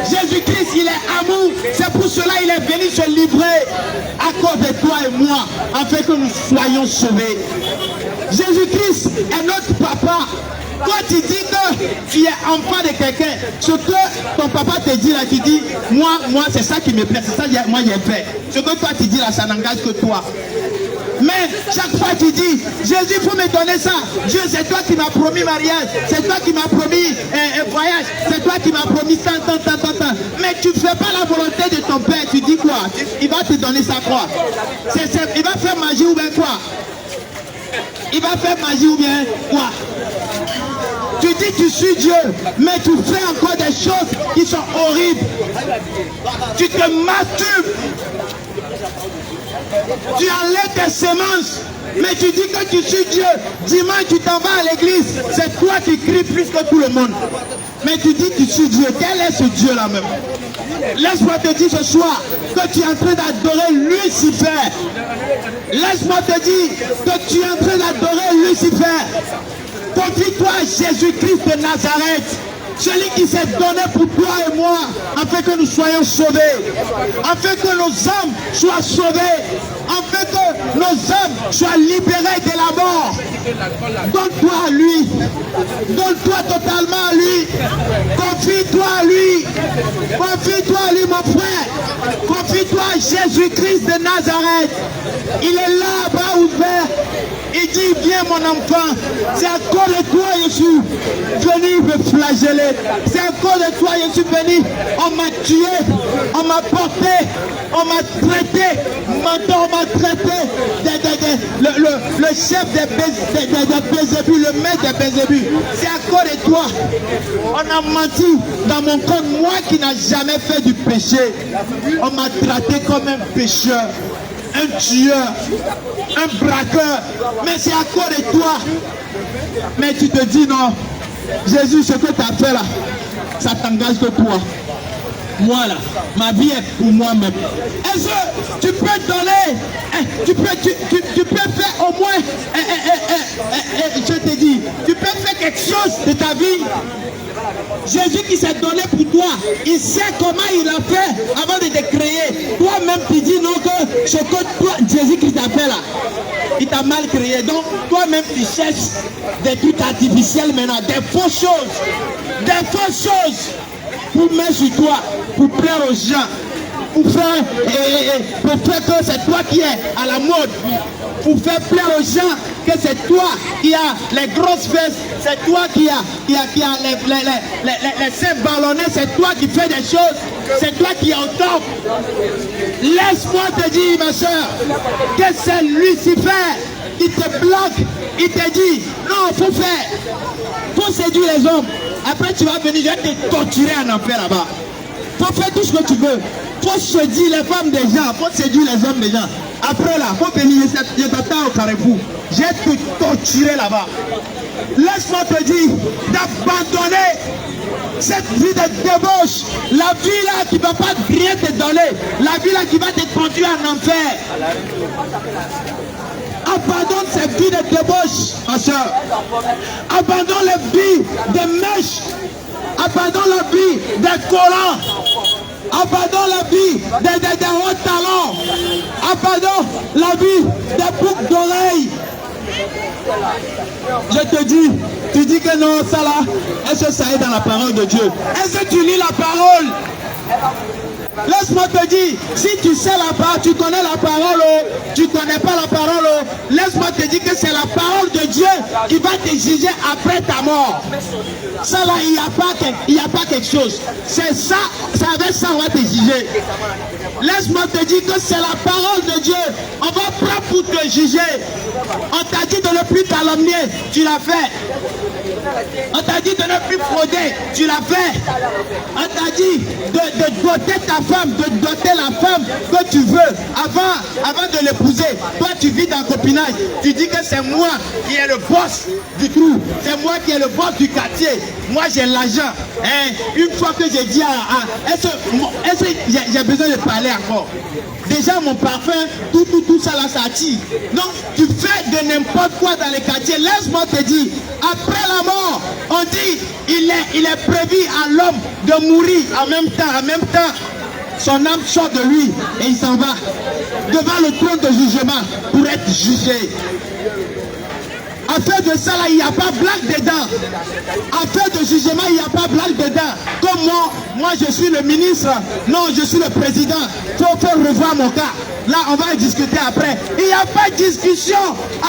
Jésus-Christ, il est amour. C'est pour cela qu'il est venu se livrer à cause de toi et moi, afin que nous soyons sauvés. Jésus-Christ est notre papa. Toi, tu dis que tu es enfant de quelqu'un. Ce que ton papa te dit là, tu dis, moi c'est ça qui me plaît, c'est ça que moi j'ai fait. Ce que toi tu dis là, ça n'engage que toi. Mais chaque fois tu dis, Jésus, il faut me donner ça. Dieu, c'est toi qui m'as promis mariage. C'est toi qui m'as promis un voyage. C'est toi qui m'as promis tant. Mais tu ne fais pas la volonté de ton père. Tu dis quoi? Il va te donner ça quoi? Il va faire magie ou bien quoi? Il va faire magie ou bien quoi? Tu dis tu suis Dieu, mais tu fais encore des choses qui sont horribles. Tu te masturbes. Tu enlèves tes semences, mais tu dis que tu suis Dieu. Dimanche, tu t'en vas à l'église. C'est toi qui cries plus que tout le monde. Mais tu dis que tu suis Dieu. Quel est ce Dieu-là même? Laisse-moi te dire ce soir que tu es en train d'adorer Lucifer. Laisse-moi te dire que tu es en train d'adorer Lucifer. Confie-toi à Jésus-Christ de Nazareth. Celui qui s'est donné pour toi et moi, afin que nous soyons sauvés, afin que nos âmes soient sauvées, afin que nos âmes soient libérées de la mort. Donne-toi à lui, donne-toi totalement à lui, confie-toi à lui, confie-toi à lui mon frère, confie-toi à Jésus-Christ de Nazareth. Il est là, bras ouverts. Il dit, viens mon enfant, c'est à cause de toi je suis venu me flageller. C'est à cause de toi je suis venu. On m'a tué, on m'a porté, on m'a traité, maintenant on m'a traité le chef des Bézébus, le maître des Bézébus. C'est à cause de toi. On a menti dans mon compte, moi qui n'ai jamais fait du péché. On m'a traité comme un pécheur, un tueur, un braqueur, mais c'est à cause de toi. Mais tu te dis non, Jésus, ce que tu as fait là, ça t'engage que toi. Moi là, ma vie est pour moi-même. Est-ce que tu peux donner, tu peux faire au moins, je te dis, tu peux faire quelque chose de ta vie. Jésus qui s'est donné pour toi, il sait comment il a fait avant de te créer. Toi-même tu dis non que ce que toi, Jésus qui t'a fait là, il t'a mal créé. Donc toi-même tu cherches des trucs artificiels maintenant, des fausses choses pour mettre sur toi, pour plaire aux gens, pour faire que c'est toi qui es à la mode, pour faire plaire aux gens que c'est toi qui as les grosses fesses, c'est toi qui as les seins ballonnés, c'est toi qui fais des choses, c'est toi qui es au top. Laisse Laisse-moi te dire, ma soeur, que c'est Lucifer qui te bloque. Il te dit, non, il faut faire. Il faut séduire les hommes. Après, tu vas venir, je vais te torturer en enfer là-bas. Il faut faire tout ce que tu veux. Il faut séduire les femmes des gens. Il faut séduire les hommes des gens. Après là, il faut venir, je t'attends au carrefour. Je vais te torturer là-bas. Laisse-moi te dire d'abandonner cette vie de débauche. La vie là qui ne va pas rien te donner. La vie là qui va te conduire en enfer. Abandonne cette vie de débauche, ma soeur. Abandonne la vie des mèches. Abandonne la vie des collants. Abandonne la vie des hauts talents. Abandonne la vie des boucles d'oreilles. Je te dis, tu dis que non, ça là, est-ce que ça est dans la parole de Dieu? Est-ce que tu lis la parole? Laisse-moi te dire, si tu sais la parole, tu connais la parole, tu ne connais pas la parole, laisse-moi te dire que c'est la parole de Dieu qui va te juger après ta mort. Ça là, il n'y a pas quelque chose. C'est ça, avec ça on va te juger. Laisse-moi te dire que c'est la parole de Dieu. On va prendre pour te juger. On t'a dit de ne plus calomnier, tu l'as fait. On t'a dit de ne plus frauder, tu l'as fait. On t'a dit de doter ta femme, de doter la femme que tu veux avant de l'épouser. Toi tu vis dans le copinage, tu dis que c'est moi qui est le boss du trou, c'est moi qui est le boss du quartier. Moi j'ai l'argent. Hein? Une fois que j'ai dit est-ce que j'ai besoin de parler encore? Déjà mon parfum, tout ça là, ça attire. Donc tu fais de n'importe quoi dans les quartiers. Laisse-moi te dire, après la mort, on dit il est prévu à l'homme de mourir en même temps. Son âme sort de lui et il s'en va devant le trône de jugement pour être jugé. Afin de ça là, il n'y a pas blague dedans. Afin de jugement, il n'y a pas blague dedans. Comme moi je suis le ministre, non, je suis le président. Il faut revoir mon cas. Là, on va discuter après. Il n'y a pas de discussion.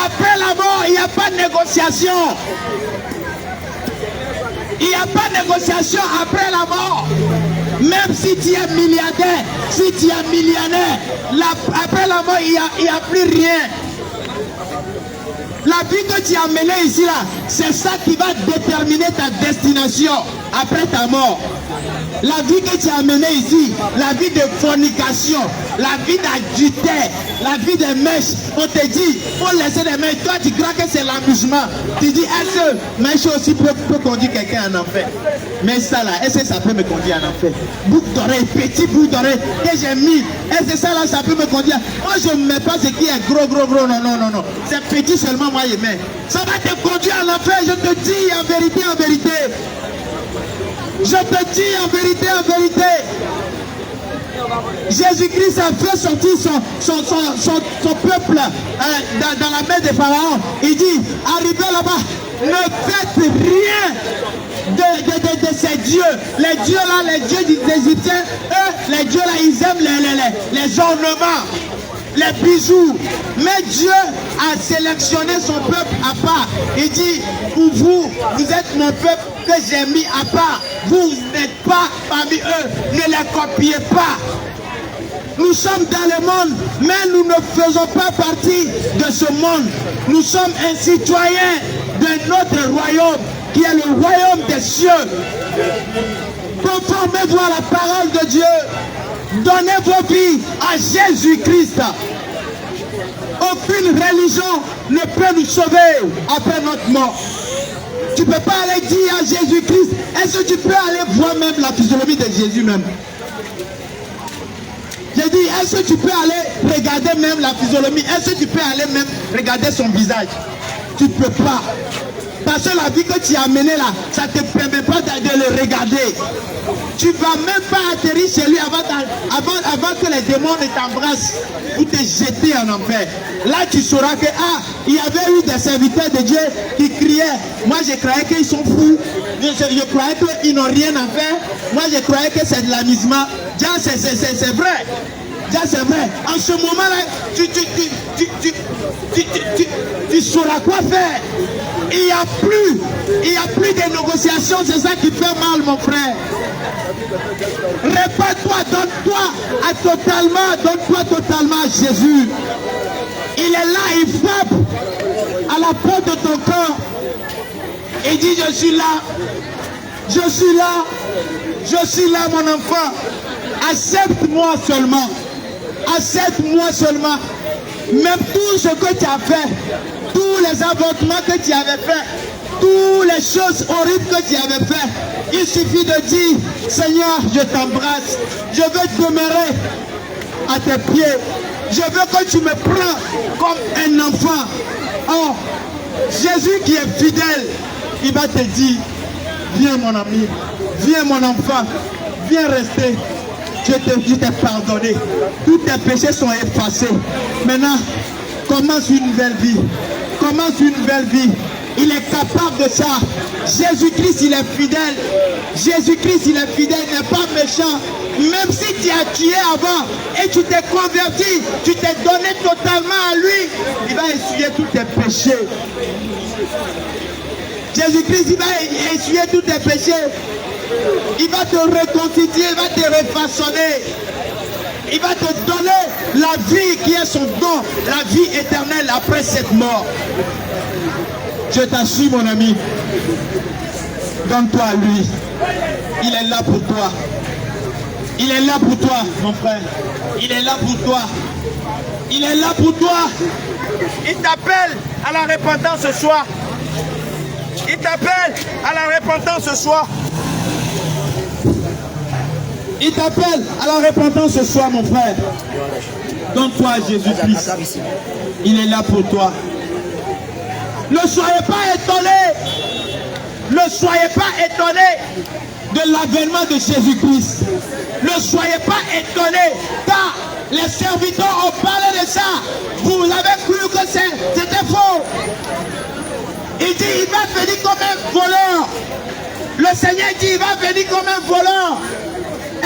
Après la mort, il n'y a pas de négociation. Il n'y a pas de négociation après la mort. Même si tu es milliardaire, si tu es millionnaire, après la mort, il n'y a plus rien. La vie que tu as menée ici, là, c'est ça qui va déterminer ta destination après ta mort. La vie que tu as menée ici, la vie de fornication, la vie d'adultère, la vie des mèches, on te dit, il faut laisser les mèches. Toi, tu crois que c'est l'amusement. Tu dis, est-ce que mèche aussi peut conduire quelqu'un en enfer? Mais ça là, est-ce que ça peut me conduire en enfer? Boucle d'oreille, petit bout d'oreille que j'ai mis, est-ce que ça là, ça peut me conduire? Moi, je ne mets pas ce qui est gros, non. C'est petit seulement, moi, je mets. Ça va te conduire en enfer, je te dis en vérité. Je te dis en vérité. Jésus-Christ a fait sortir son peuple dans la main des pharaons. Il dit, arrivez là-bas, ne faites rien de ces dieux. Les dieux là, les dieux des Égyptiens, eux, les dieux là, ils aiment les ornements, les bijoux. Mais Dieu a sélectionné son peuple à part. Il dit, pour vous, vous êtes mon peuple que j'ai mis à part. Vous n'êtes pas parmi eux. Ne les copiez pas. Nous sommes dans le monde, mais nous ne faisons pas partie de ce monde. Nous sommes un citoyen de notre royaume, qui est le royaume des cieux. Conformez-vous à la parole de Dieu. Donnez vos vies à Jésus-Christ. Aucune religion ne peut nous sauver après notre mort. Tu ne peux pas aller dire à Jésus-Christ, est-ce que tu peux aller voir même la physionomie de Jésus même? J'ai dit, est-ce que tu peux aller regarder même la physionomie? Est-ce que tu peux aller même regarder son visage? Tu ne peux pas. Parce que la vie que tu as menée là, ça ne te permet pas de le regarder. Tu ne vas même pas atterrir chez lui avant que les démons ne t'embrassent ou te jeter en enfer. Là, tu sauras que, il y avait eu des serviteurs de Dieu qui criaient. Moi, je croyais qu'ils sont fous. Je croyais qu'ils n'ont rien à faire. Moi, je croyais que c'est de l'amusement. C'est vrai. C'est vrai. En ce moment-là, tu sauras quoi faire. Il n'y a plus de négociations. C'est ça qui fait mal, mon frère. Répare-toi, donne-toi totalement Jésus. Il est là, il frappe à la porte de ton cœur. Il dit, je suis là, je suis là, je suis là mon enfant. Accepte-moi seulement. Accepte-moi seulement. Même tout ce que tu as fait, tous les avortements que tu avais fait, toutes les choses horribles que tu avais fait, il suffit de dire, Seigneur, je t'embrasse, je veux demeurer à tes pieds, je veux que tu me prends comme un enfant. Oh, Jésus qui est fidèle, il va te dire, viens mon ami, viens mon enfant, viens rester. Je t'ai pardonné. Tous tes péchés sont effacés. Maintenant, commence une nouvelle vie. Commence une nouvelle vie. Il est capable de ça. Jésus-Christ, il est fidèle. Jésus-Christ, il est fidèle, il n'est pas méchant. Même si tu as tué avant et tu t'es converti, tu t'es donné totalement à lui, il va essuyer tous tes péchés. Jésus-Christ, il va essuyer tous tes péchés. Il va te reconstituer, il va te refaçonner. Il va te donner la vie qui est son don, la vie éternelle après cette mort. Je t'assure mon ami, donne-toi à lui. Il est là pour toi. Il est là pour toi mon frère. Il est là pour toi. Il est là pour toi. Il t'appelle à la repentance ce soir. Il t'appelle à la repentance ce soir. Il t'appelle à la repentance ce soir, mon frère. Donne-toi à Jésus-Christ. Il est là pour toi. Ne soyez pas étonnés. Ne soyez pas étonnés de l'avènement de Jésus-Christ. Ne soyez pas étonnés, car les serviteurs ont parlé de ça. Vous avez cru que c'était faux. Il dit, il va venir comme un voleur. Le Seigneur dit, il va venir comme un voleur.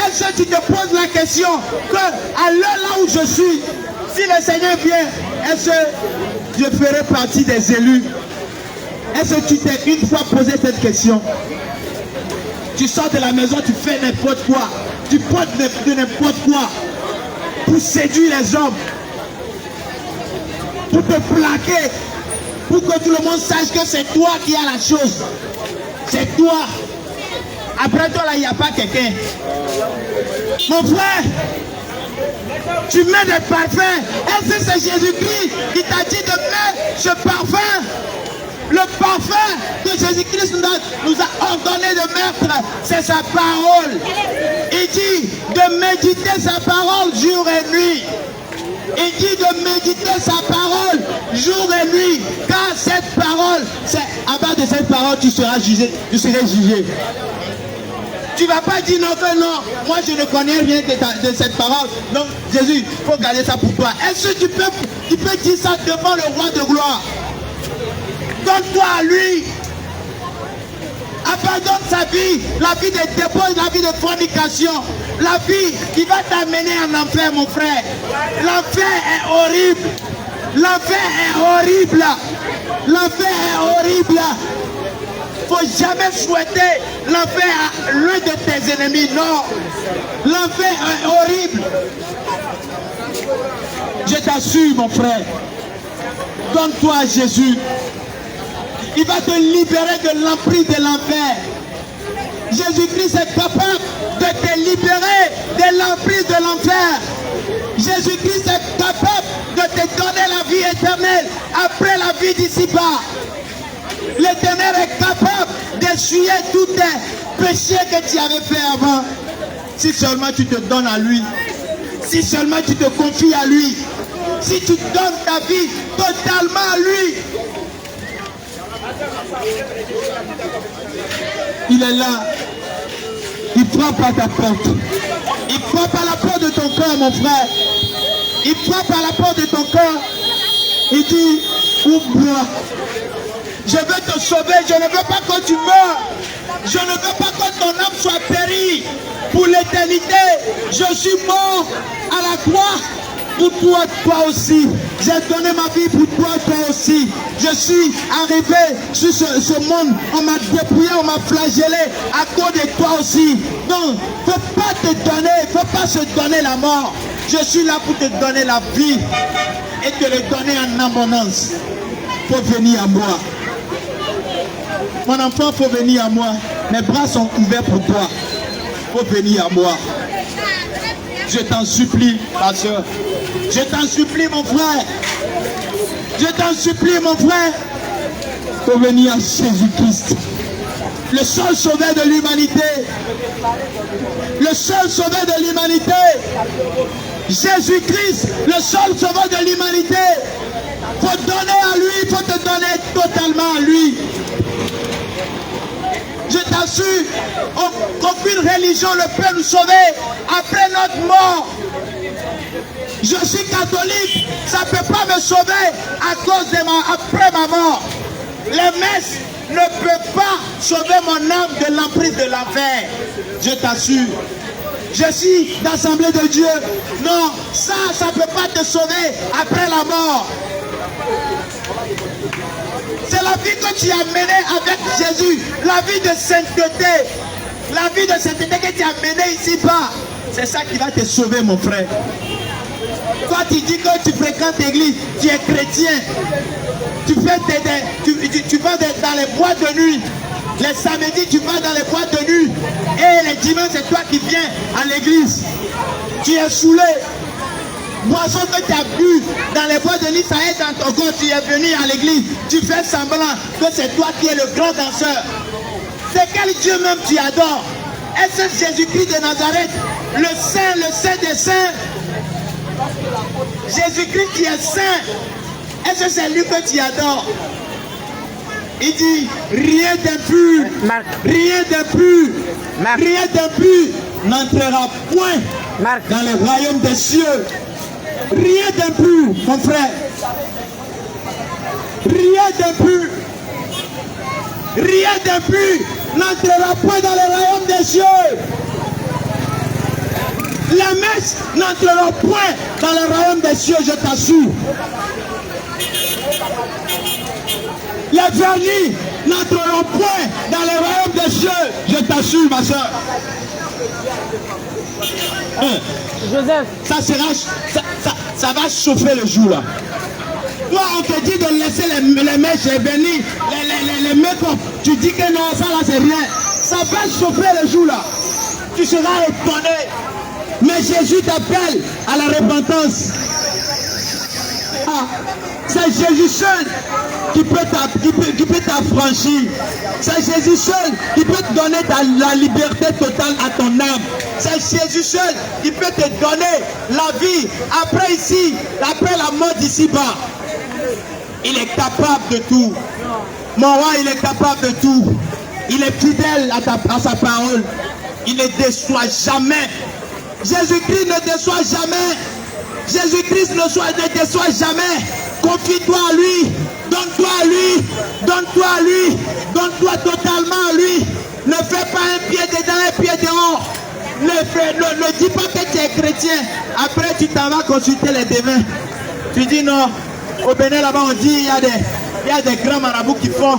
Est-ce que tu te poses la question que à l'heure là où je suis, si le Seigneur vient, est-ce que je ferai partie des élus? Est-ce que tu t'es une fois posé cette question? Tu sors de la maison, tu fais n'importe quoi, tu portes de n'importe quoi pour séduire les hommes, pour te plaquer, pour que tout le monde sache que c'est toi qui as la chose. C'est toi. Après toi là, il n'y a pas quelqu'un. Mon frère, tu mets des parfums. Est-ce que c'est Jésus-Christ qui t'a dit de mettre ce parfum? Le parfum que Jésus-Christ nous a ordonné de mettre, c'est sa parole. Il dit de méditer sa parole jour et nuit. Il dit de méditer sa parole jour et nuit. Car cette parole, c'est à base de cette parole tu seras jugé, tu seras jugé. Tu ne vas pas dire non que non, moi je ne connais rien de cette parole. Donc Jésus, il faut garder ça pour toi. Est-ce que tu peux dire ça devant le roi de gloire? Donne-toi à lui. Abandonne sa vie, la vie de dépôt, la vie de fornication, la vie qui va t'amener en enfer, mon frère. L'enfer est horrible. L'enfer est horrible. L'enfer est horrible. Il ne faut jamais souhaiter l'enfer à l'un de tes ennemis. Non. L'enfer est horrible. Je t'assure, mon frère. Donne-toi à Jésus. Il va te libérer de l'emprise de l'enfer. Jésus-Christ est capable de te libérer de l'emprise de l'enfer. Jésus-Christ est capable de te donner la vie éternelle après la vie d'ici-bas. L'Éternel est capable d'essuyer tous tes péchés que tu avais fait avant. Si seulement tu te donnes à lui. Si seulement tu te confies à lui. Si tu donnes ta vie totalement à lui. Il est là. Il frappe à ta porte. Il frappe à la porte de ton cœur, mon frère. Il frappe à la porte de ton cœur. Il dit, ouvre-moi. Je veux te sauver. Je ne veux pas que tu meurs. Je ne veux pas que ton âme soit périe pour l'éternité. Je suis mort à la croix. Pour toi, toi aussi. J'ai donné ma vie pour toi, toi aussi. Je suis arrivé sur ce monde. On m'a dépouillé, on m'a flagellé à cause de toi aussi. Donc, il ne faut pas te donner, il ne faut pas se donner la mort. Je suis là pour te donner la vie et te le donner en abondance. Faut venir à moi. Mon enfant, faut venir à moi. Mes bras sont ouverts pour toi. Faut venir à moi. Je t'en supplie, ma soeur. Je t'en supplie, mon frère. Je t'en supplie, mon frère. Faut venir à Jésus-Christ. Le seul sauveur de l'humanité. Le seul sauveur de l'humanité. Jésus-Christ, le seul sauveur de l'humanité. Faut donner à lui, il faut te donner totalement à lui. Je t'assure, aucune religion ne peut nous sauver après notre mort. Je suis catholique, ça ne peut pas me sauver à cause de après ma mort. Les messes ne peuvent pas sauver mon âme de l'emprise de l'enfer. Je t'assure. Je suis d'assemblée de Dieu. Non, ça ne peut pas te sauver après la mort. C'est la vie que tu as menée avec Jésus, la vie de sainteté. La vie de sainteté que tu as menée ici-bas. C'est ça qui va te sauver, mon frère. Toi, tu dis que tu fréquentes l'église, tu es chrétien. Tu vas dans les boîtes de nuit. Les samedis, tu vas dans les boîtes de nuit. Et les dimanches, c'est toi qui viens à l'église. Tu es saoulé. Boisson que tu as bu dans les boîtes de nuit, ça est dans ton corps. Tu es venu à l'église. Tu fais semblant que c'est toi qui es le grand danseur. C'est quel Dieu même tu adores? Est-ce Jésus-Christ de Nazareth, le saint des saints? Jésus-Christ qui est saint. Est-ce que c'est lui que tu adores? Il dit, rien d'impur, rien d'impur, rien d'impur n'entrera point dans le royaume des cieux. Rien d'impur, mon frère. Rien d'impur. Rien d'impur n'entrera point dans le royaume des cieux. Les messes n'entreront point dans le royaume des cieux, je t'assure. Les vernis n'entreront point dans le royaume des cieux, je t'assure, ma soeur. Joseph. Ça va chauffer le jour là. Toi, on te dit de laisser les mèches et venir, les make-up. Tu dis que non, ça là c'est rien. Ça va chauffer le jour là. Tu seras étonné. Mais Jésus t'appelle à la repentance. Ah, c'est Jésus seul qui peut t'affranchir. C'est Jésus seul qui peut te donner la liberté totale à ton âme. C'est Jésus seul qui peut te donner la vie après ici, après la mort d'ici-bas. Il est capable de tout. Mon roi, il est capable de tout. Il est fidèle à sa parole. Il ne déçoit jamais. Jésus-Christ ne déçoit jamais. Jésus-Christ ne déçoit jamais. Confie-toi à lui. Donne-toi à lui. Donne-toi à lui. Donne-toi totalement à lui. Ne fais pas un pied dedans, un pied dehors. Ne dis pas que tu es chrétien. Après, tu t'en vas consulter les devins. Tu dis non. Au Bénin, là-bas, on dit il y a des grands marabouts qui font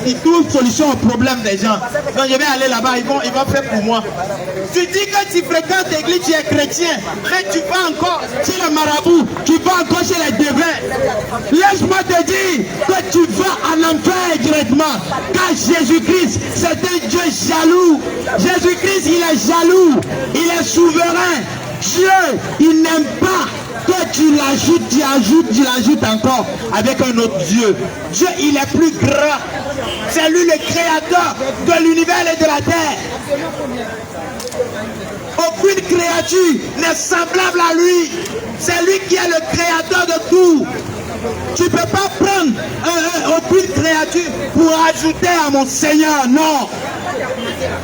qui trouvent solution au problème des gens. Donc je vais aller là-bas, ils vont faire pour moi. Tu dis que tu fréquentes l'église, tu es chrétien, mais tu vas encore chez le marabout, tu vas encore chez les devins. Laisse-moi te dire que tu vas en enfer directement. Car Jésus-Christ, c'est un Dieu jaloux. Jésus-Christ, il est jaloux, il est souverain. Dieu, il n'aime pas que tu l'ajoutes encore avec un autre Dieu. Dieu, il est plus grand. C'est lui le créateur de l'univers et de la terre. Aucune créature n'est semblable à lui. C'est lui qui est le créateur de tout. Tu ne peux pas prendre aucune créature pour ajouter à mon Seigneur. Non.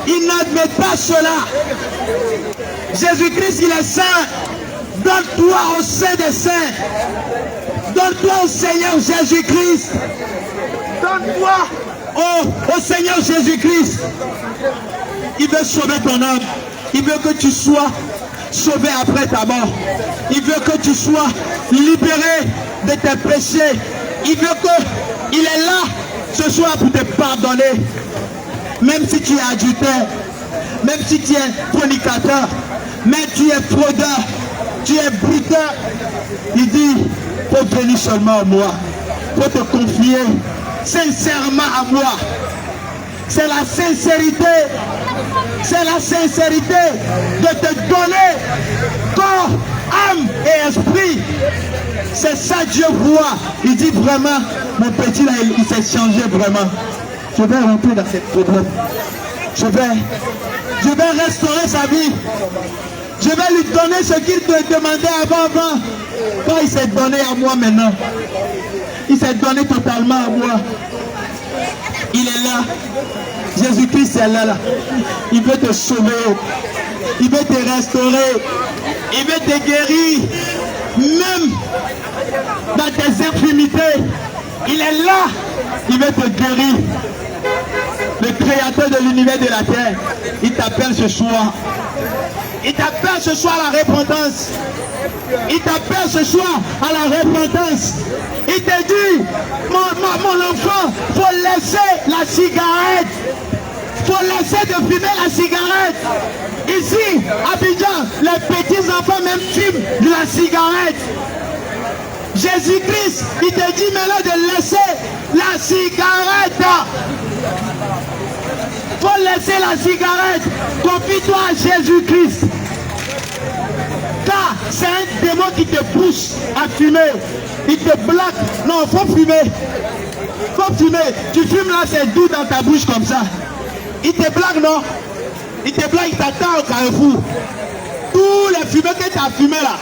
Il n'admet pas cela. Jésus-Christ, il est saint. Donne-toi au sein des saints. Donne-toi au Seigneur Jésus-Christ. Donne-toi au Seigneur Jésus-Christ. Il veut sauver ton âme. Il veut que tu sois sauvé après ta mort. Il veut que tu sois libéré de tes péchés. Il est là ce soir pour te pardonner. Même si tu es adultère, même si tu es fornicateur, mais tu es fraudeur, tu es bruteur. Il dit, faut venir seulement à moi, faut te confier sincèrement à moi. C'est la sincérité de te donner corps, âme et esprit. C'est ça Dieu voit. Il dit vraiment, mon petit là, il s'est changé vraiment. Je vais rentrer dans ces problèmes. Je vais restaurer sa vie. Je vais lui donner ce qu'il te demandait avant. Quand il s'est donné à moi maintenant. Il s'est donné totalement à moi. Il est là. Jésus-Christ est là. Il veut te sauver. Il veut te restaurer. Il veut te guérir. Même dans tes infirmités. Il est là. Il veut te guérir. Le créateur de l'univers de la terre. Il t'appelle ce soir. Il t'appelle ce soir à la repentance. Il t'appelle ce soir à la repentance. Il te dit, mon enfant, faut laisser la cigarette. Faut laisser de fumer la cigarette. Ici, à Abidjan, les petits enfants même fument de la cigarette. Jésus-Christ, il te dit maintenant de laisser la cigarette. Faut laisser la cigarette. Confie-toi à Jésus-Christ. Car c'est un démon qui te pousse à fumer. Il te bloque. Non, faut fumer. Faut fumer. Tu fumes là, c'est doux dans ta bouche comme ça. Il te bloque, non? Il te bloque, il t'attend au carrefour. Tous les fumées que tu as fumé là,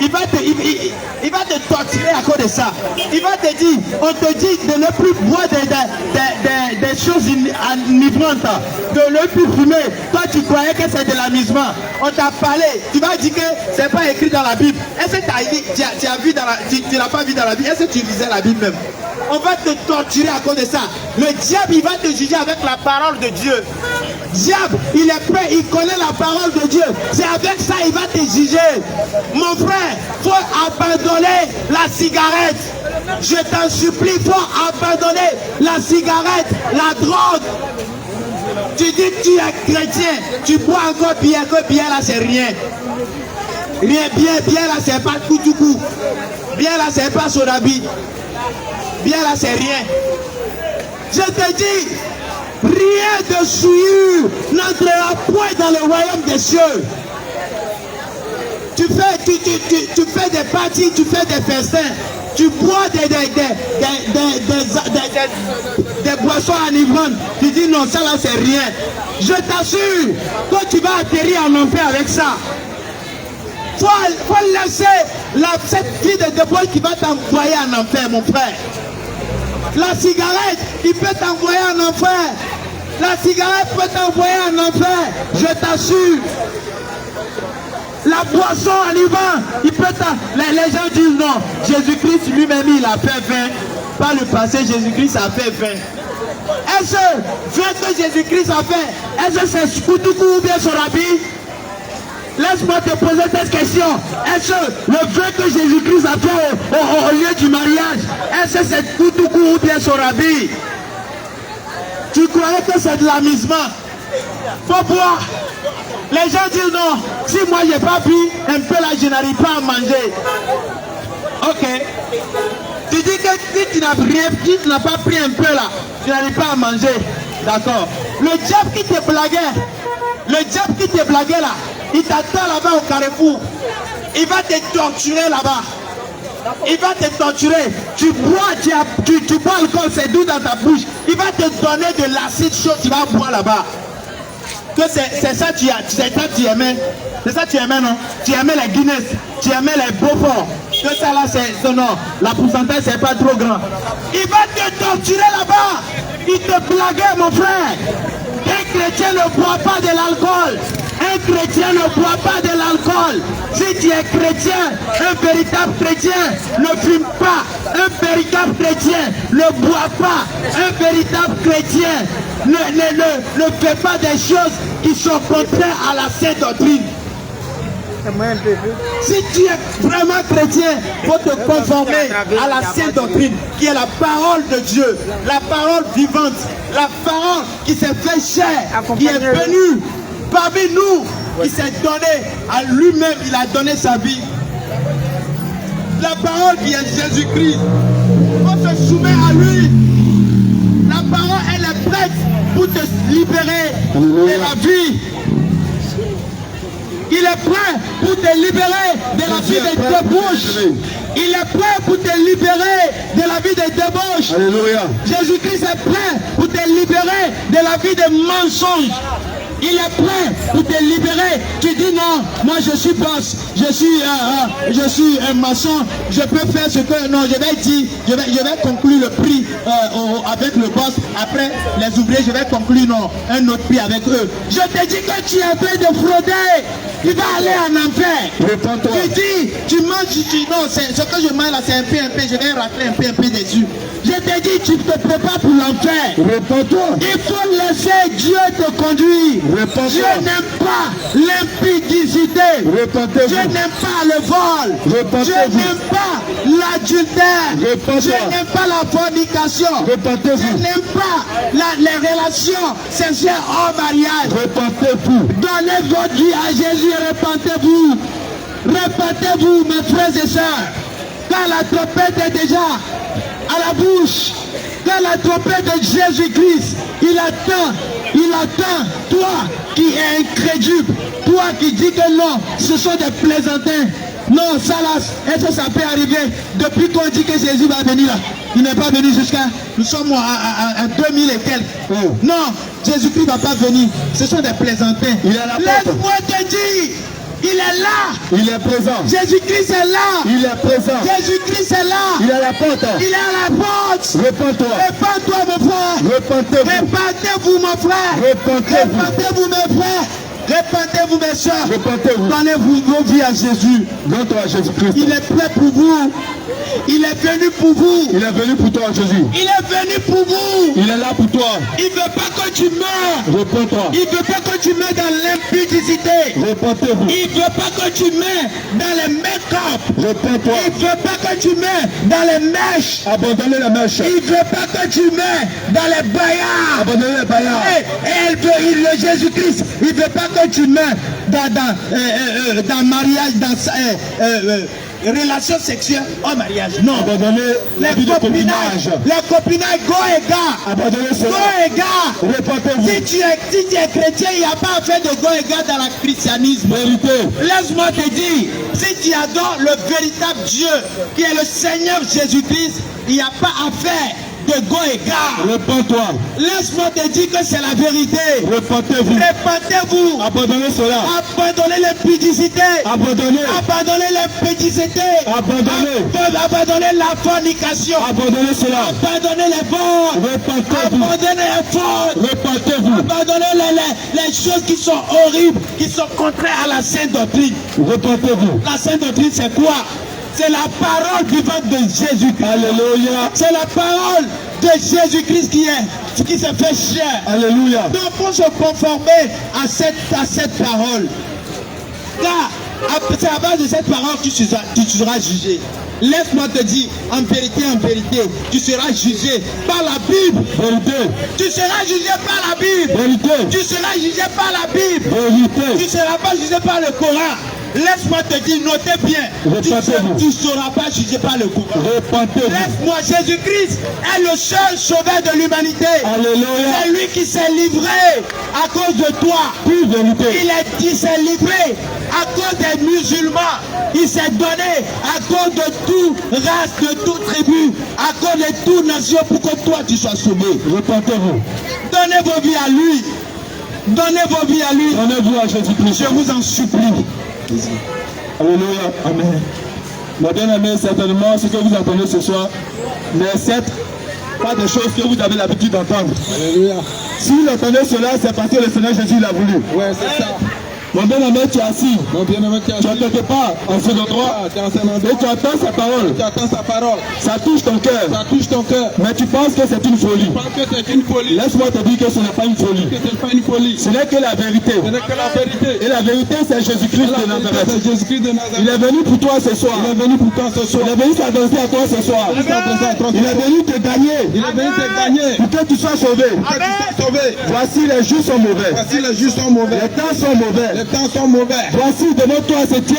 il va te torturer à cause de ça. Il va te dire, on te dit de ne plus boire des choses enivrantes, de ne plus fumer. Toi tu croyais que c'est de l'amusement. On t'a parlé, tu vas dire que c'est pas écrit dans la Bible. Est-ce que tu n'as pas vu dans la Bible? Est-ce que tu lisais la Bible même? On va te torturer à cause de ça. Le diable, il va te juger avec la parole de Dieu. Diable, il est prêt, il connaît la parole de Dieu. C'est avec ça il va te juger. Mon frère, il faut abandonner la cigarette. Je t'en supplie, il faut abandonner la cigarette, la drogue. Tu dis que tu es chrétien, tu bois encore bien, que bien là c'est rien. Rien, bien là c'est pas tout coup. Bien là c'est pas sodabi. Bien là c'est rien. Je te dis, rien de souillure n'entrera point dans le royaume des cieux. Tu fais des parties, tu fais des festins, tu bois des boissons enivrantes. Tu dis non, ça là c'est rien. Je t'assure que tu vas atterrir en enfer avec ça. Faut laisser cette vie de débauche qui va t'envoyer en enfer, mon frère. La cigarette, il peut t'envoyer en enfer. La cigarette peut t'envoyer en enfer. Je t'assure. La boisson enivrante, il peut les gens disent non. Jésus-Christ lui-même, il a fait vin. Par le passé, Jésus-Christ a fait vin. Est-ce que vin que Jésus-Christ a fait, est-ce que c'est Skoutoukou ou bien Sorabi? Laisse-moi te poser cette question. Est-ce que le vin que Jésus-Christ a fait au lieu du mariage, est-ce que c'est Skoutoukou ou bien Sorabi? Tu croyais que c'est de l'amusement? Faut boire. Les gens disent non, si moi j'ai pas pris un peu là, je n'arrive pas à manger. Ok. Tu dis que si tu n'as pas pris un peu là, tu n'arrives pas à manger. D'accord. Le diable qui te blaguait, là, il t'attend là-bas au carrefour. Il va te torturer là-bas. Il va te torturer. Tu bois l'alcool, c'est doux dans ta bouche. Il va te donner de l'acide chaud, tu vas boire là-bas. Que c'est ça tu aimais. C'est ça tu aimais, non? Tu aimais les Guinness, tu aimais les Beaufort. Que ça là, c'est non. La pourcentage, c'est pas trop grand. Il va te torturer là-bas. Il te blaguait, mon frère. Un chrétien ne boit pas de l'alcool. Un chrétien ne boit pas de l'alcool. Si tu es chrétien, un véritable chrétien ne fume pas. Un véritable chrétien ne boit pas. Un véritable chrétien ne fait pas des choses qui sont contraires à la sainte doctrine. Si tu es vraiment chrétien, il faut te conformer à la sainte doctrine, qui est la parole de Dieu, la parole vivante, la parole qui s'est fait chair, qui est venue parmi nous il s'est donné à lui-même, il a donné sa vie. La parole qui est Jésus-Christ, on se soumet à lui. La parole, elle est prête pour te libérer de la vie. Il est prêt pour te libérer de la vie des débauches. Il est prêt pour te libérer de la vie des débauches. Alléluia. Jésus-Christ est prêt pour te libérer de la vie des mensonges. Il est prêt pour te libérer. Tu dis non, moi je suis boss, je suis un maçon, je peux faire ce que... Non, je vais dire, je vais conclure le prix avec le boss. Après, les ouvriers, je vais conclure un autre prix avec eux. Je te dis que tu es en train de frauder. Tu vas aller en enfer. Réponds-toi. Tu dis, tu manges, non, ce que je mange là, c'est un peu, je vais racler un peu dessus. Je te dis, tu te prépares pour l'enfer. Réponds-toi. Il faut laisser Dieu te conduire. Réponds-toi. Dieu n'aime pas l'impudicité. Répentez-vous. Dieu n'aime pas le vol. Répentez-vous. Dieu n'aime pas l'adultère. Répentez-vous. Dieu n'aime pas la fornication. Répentez-vous. Dieu n'aime pas les relations sincères hors mariage. Répentez-vous. Donnez votre vie à Jésus et répentez-vous. Répentez-vous, mes frères et sœurs. Quand la trompette est déjà à la bouche, quand la trompette de Jésus-Christ, il attend, toi qui es incrédule, toi qui dis que non, ce sont des plaisantins. Non, ça là, est-ce que ça peut arriver? Depuis qu'on dit que Jésus va venir là, il n'est pas venu jusqu'à, nous sommes à 2000 et quelques. Oh. Non, Jésus-Christ ne va pas venir, ce sont des plaisantins. Il est à la porte. Laisse-moi te dire, il est là. Il est présent. Jésus-Christ est là. Il est présent. Jésus-Christ est là. Il est à la porte. Il est à la porte. Réponds-toi. Répands-toi, mon frère. Repentez-vous. Répentez-vous, mon frère. Repentez-vous. Répentez-vous, mes frères. Répentez-vous, mes soeurs. Repentez-vous. Donnez-vous vos vies à Jésus. Donne-toi à Jésus-Christ. Il est prêt pour vous. Il est venu pour vous. Il est venu pour toi, Jésus. Il est venu pour vous. Il est là pour toi. Il ne veut pas que tu meurs. Repends-toi. Il ne veut pas que tu meurs dans l'impudicité. Repentez-vous. Il ne veut pas que tu meurs dans les make-up. Repends-toi. Il ne veut pas que tu meurs dans les mèches. Abandonnez la mèche. Il ne veut pas que tu meurs dans les baillards. Abandonnez les baillards. Et elle veut, le Jésus-Christ, il ne veut pas que tu meurs dans mariage, dans relation sexuelle au mariage. Non. Abandonnez la vie de copinage. Les copinages, go et gars. Abandonnez cela. Go et gars. Repentez-vous. Si tu es chrétien, il n'y a pas à faire de go et gars dans le christianisme. Vérité. Laisse-moi te dire, si tu adores le véritable Dieu, qui est le Seigneur Jésus-Christ, il n'y a pas à faire de go et gars. Repends-toi. Laisse-moi te dire que c'est la vérité. Repentez-vous. Répentez-vous. Abandonnez cela. Abandonnez l'impudicité. Abandonnez. Abandonnez l'impudicité. Abandonnez. Abandonnez la fornication. Abandonnez cela. Abandonnez les vols. Repentez-vous. Abandonnez les vols. Repentez-vous. Abandonnez les choses qui sont horribles, qui sont contraires à la sainte doctrine. Repentez-vous. La sainte doctrine, c'est quoi? C'est la parole vivante de Jésus-Christ. Alléluia. C'est la parole de Jésus-Christ qui se fait chair. Alléluia. Donc il faut se conformer à cette parole. Car c'est à base de cette parole que tu seras jugé. Laisse-moi te dire, en vérité, tu seras jugé par la Bible. Vérité. Tu seras jugé par la Bible. Vérité. Tu seras jugé par la Bible. Vérité. Tu ne seras pas jugé par le Coran. Laisse-moi te dire, notez bien. Tu ne seras pas jugé par le Coran. Repentez-vous. Laisse-moi, Jésus-Christ est le seul sauveur de l'humanité. Alléluia. C'est lui qui s'est livré à cause de toi. Plus vérité. Il s'est livré à cause des musulmans. Il s'est donné à cause de toute race, de toute tribu, à cause de toute nation pour que toi tu sois sauvé. Repentez-vous. Donnez vos vies à lui. Donnez vos vies à lui. Donnez-vous à Jésus-Christ. Je vous en supplie. Alléluia. Amen. Ma bien-aimée, certainement, ce que vous entendez ce soir, mais c'est pas des choses que vous avez l'habitude d'entendre. Alléluia. Si vous entendez cela, c'est parce que le Seigneur Jésus l'a voulu. Ouais, c'est ça. Mon bien-aimé, tu es assis. Mon bien-aimé, tu es Tu assis. n'entends pas en ce endroit. Tu es en ce endroit. Et tu attends sa parole. Tu attends sa parole. Ça touche ton cœur. Ça touche ton cœur. Mais tu penses que c'est une folie. Tu penses que c'est une folie. Laisse-moi te dire que ce n'est pas une folie. Que ce n'est pas une folie. Ce n'est que la vérité. Ce n'est que la vérité. Et la vérité, c'est Jésus-Christ de Nazareth. C'est Jésus-Christ de Nazareth. Il est venu pour toi ce soir. Il est venu pour toi ce soir. Il est venu s'adresser à toi ce soir. Il est adressé à toi ce Il est soir. venu te gagner. Il est venu te gagner. Pour que tu sois sauvé. Que tu sois sauvé. Voici les justes sont mauvais. Voici les justes sont mauvais. Les temps sont mauvais. Les temps sont mauvais. Voici devant toi se tient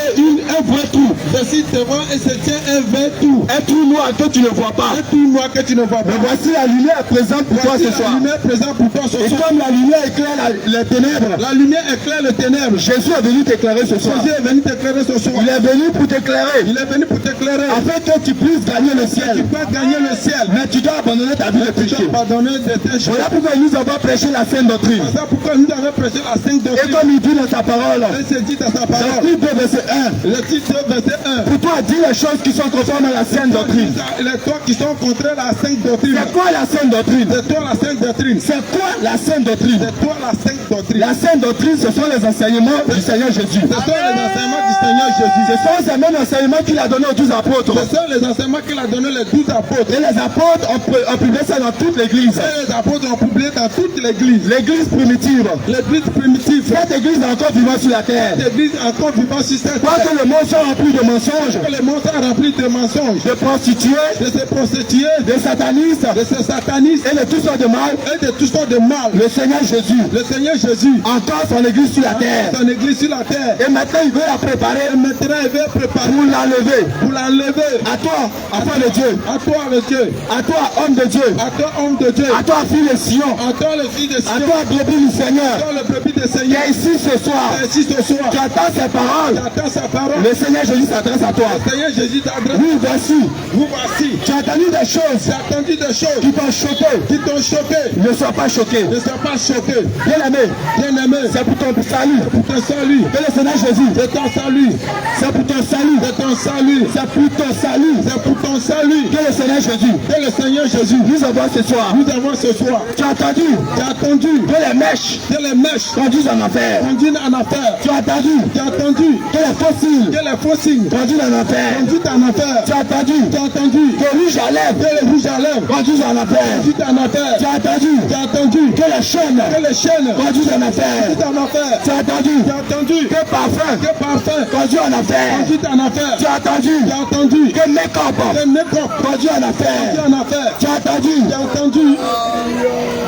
un vrai trou. Voici devant et se tient un vrai trou. Un trou noir que tu ne vois pas. Un trou noir que tu ne vois pas. Mais voici la lumière présente pour toi ce soir. La lumière présente pour toi ce Et soir. comme la lumière éclaire les ténèbres, La lumière éclaire les ténèbres. Jésus est venu t'éclairer ce soir. Jésus est venu t'éclairer ce soir. Il est venu pour t'éclairer. Il est venu pour t'éclairer. Afin que tu puisses gagner le Tu ciel. peux gagner le ciel. Mais tu dois abandonner ta vie de Tu péché. dois pardonner de tes choses. Voilà pourquoi nous avons prêché la sainte doctrine. C'est ça pourquoi nous avons prêché la sainte Et doctrine. comme il dit dans sa parole, Et c'est dit dans sa parole. chapitre 2, verset 1, Le titre verset 1. pour toi, dis les choses qui sont conformes à la sainte doctrine. Les toi qui sont contraires à la sainte doctrine. C'est quoi la sainte doctrine? C'est toi la sainte doctrine. C'est quoi la sainte doctrine? C'est toi la sainte doctrine. La sainte doctrine, ce sont les enseignements du Seigneur Jésus. Ce sont les enseignements du Seigneur Jésus. Ce sont ces mêmes enseignements qu'il a donnés aux 12 apôtres. Ce sont les enseignements qu'il a donnés les 12 apôtres. Et les apôtres ont publié ça dans toute l'église. Et les apôtres ont publié dans toute l'église. L'église primitive. L'église primitive. Cette église est encore vivante sur la terre. L'église encore vivant sur cette Parce terre. que le monde soit rempli de mensonges, Que le monde est rempli de mensonges, de prostituées, de ces prostituées, de satanistes de ces satanistes et de toutes sortes de mal. et de toutes sortes de mal. Le Seigneur Jésus Le Seigneur Jésus encore son église sur la terre. son église sur la terre. Et maintenant il veut la préparer Et maintenant il veut préparer pour l'enlever. pour l'enlever. À toi, enfant de Dieu. À toi le Dieu. À toi, homme de Dieu. À toi homme de Dieu. À toi, fille de Sion. À toi le fils de À Sion. toi, brebis du À Seigneur. toi le brebis de Qui Seigneur. est ici ce soir. Ainsi ce soir. Tu attends ses paroles. J'attends sa parole. Le Seigneur Jésus s'adresse à toi. Le Seigneur Jésus t'adresse. Oui, voici. Vous voici. Tu as entendu des choses J'ai entendu des choses qui t'ont choqué. qui t'ont choqué. Ne sois pas choqué. Ne sois pas choqué. Bien aimé, Bien aimé. c'est pour ton salut. Pour ton salut. Que le Seigneur Jésus, C'est ton salut. c'est pour ton salut. C'est ton salut. C'est pour ton salut. C'est pour ton salut. Que le Seigneur Jésus, Que le Seigneur Jésus nous avons ce soir. nous avons ce soir. Tu as entendu Tu as entendu que les mèches que les mèches conduisent en enfer. conduisent en enfer. Tu as entendu Tu as entendu que les fossiles que les faux signes conduisent en enfer. conduisent en enfer. Tu as entendu Tu as entendu que le rouge à lèvres que les rouges à lèvres conduisent en enfer. conduisent en enfer. Tu as entendu Tu as entendu que les chaînes que les chaînes conduisent en enfer. conduisent en enfer. Tu as entendu Tu as entendu que parfum que parfum conduit en enfer. conduit en enfer. Tu as entendu Tu as entendu que make-up que make-up conduit en enfer. conduit en enfer. Tu as entendu, Tu as entendu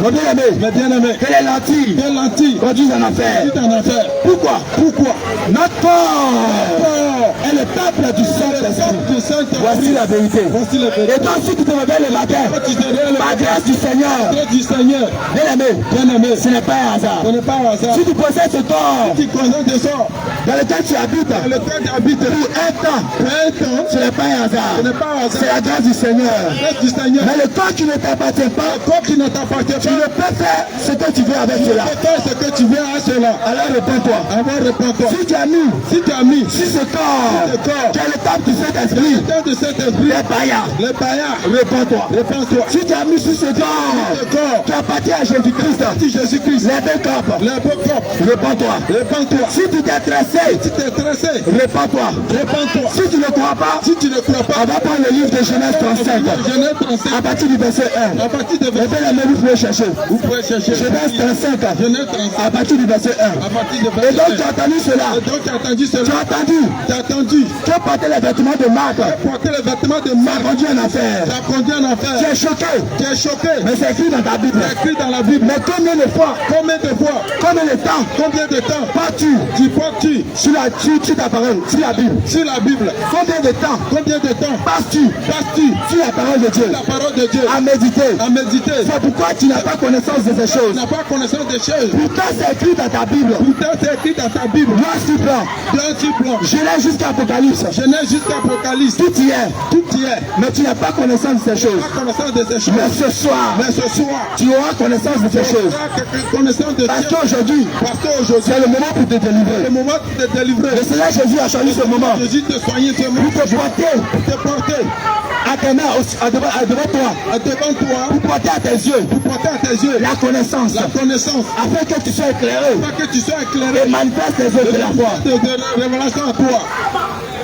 mon bien-aimé, mes bien-aimés que les lentilles que lentilles conduisent en enfer. conduisent en enfer. Pourquoi? Pourquoi? Notre corps Oh, est le temple du le Saint-Esprit. temple du Saint-Esprit. Voici la vérité. Voici le vérité. Et toi aussi qui te réveilles le matin, Quand tu te réveilles par grâce du Seigneur, le du Seigneur, bien-aimé, bien-aimé, ce n'est pas un hasard. ce n'est pas un hasard. Si tu possèdes ce corps Tu connais tes sorts. dans lequel tu habites Dans le temps d'habiter pour un temps, pour un temps, ce n'est pas un hasard. ce n'est pas un C'est hasard. la grâce du Seigneur. Grâce du Seigneur. Mais le corps qui ne t'appartient pas, Toi qui ne t'appartient tu pas, ne peux faire ce que tu veux avec cela. fais ce que tu viens à cela. Alors réponds-toi. Avant, réponds-toi. Si tu as mis Si tu as mis sur ce corps, ce corps, qui est le temple du Saint-Esprit, le temps de cet esprit, les païens, les païens, réponds-toi. réponds-toi. Si tu as mis sur ce corps, Ce corps, qui appartient à Jésus-Christ, si Jésus-Christ, les deux corps, les beaux corps, réponds-toi. réponds-toi. Si tu t'es tressé, Si tu es tressé, réponds-toi. réponds-toi. Si tu ne crois pas, Si tu ne crois pas, on va prendre le livre de Genèse 35, Genèse 35, à partir du verset 1. à partir de Et bien aimé, vous pouvez chercher. vous pouvez chercher Genèse 35, Genèse 35, à partir du verset 1. à partir de Et donc tu verset as entendu cela. 1. Et donc tu as entendu Tu as cela, entendu tu as entendu, que porter les vêtements de marque, porter les vêtements de ça marque, conduit en enfer. ça conduit en Tu enfer. es choqué, Tu es choqué, mais c'est écrit dans ta Bible. c'est écrit dans la Bible. Mais combien de fois, Combien de fois, combien de temps combien de temps pas-tu tu portes-tu sur ta parole, sur la Bible? sur la Bible? Combien de temps Combien de temps passes-tu passes-tu sur la parole de Dieu la parole de Dieu à méditer? à méditer? C'est pourquoi tu n'as pas connaissance de ces Tu choses. n'as pas connaissance des choses. Pourtant c'est écrit dans ta Bible. Pourtant, c'est écrit dans ta Bible. Noir sur blanc. Blanc sur blanc. Genèse jusqu'à Apocalypse. Genèse jusqu'à Apocalypse. Tout y est. Tout y est. Mais tu n'as pas connaissance de ces choses. Pas connaissance de ces choses. Mais ce soir, Mais ce soir, tu auras connaissance de ces tu choses. auras connaissance de Parce Dieu. qu'aujourd'hui, Parce qu'aujourd'hui, c'est le moment pour te c'est délivrer. le moment de te délivrer. Le Seigneur Jésus a choisi ce moment Jésus te soigner ce moment. pour te porter Te porter à tes mains, devant toi, devant toi. pour porter à tes yeux Pour porter à tes yeux la connaissance, la connaissance. afin que tu sois éclairé Afin que tu sois éclairé. et manifeste les œuvres de la foi. De révélation à toi.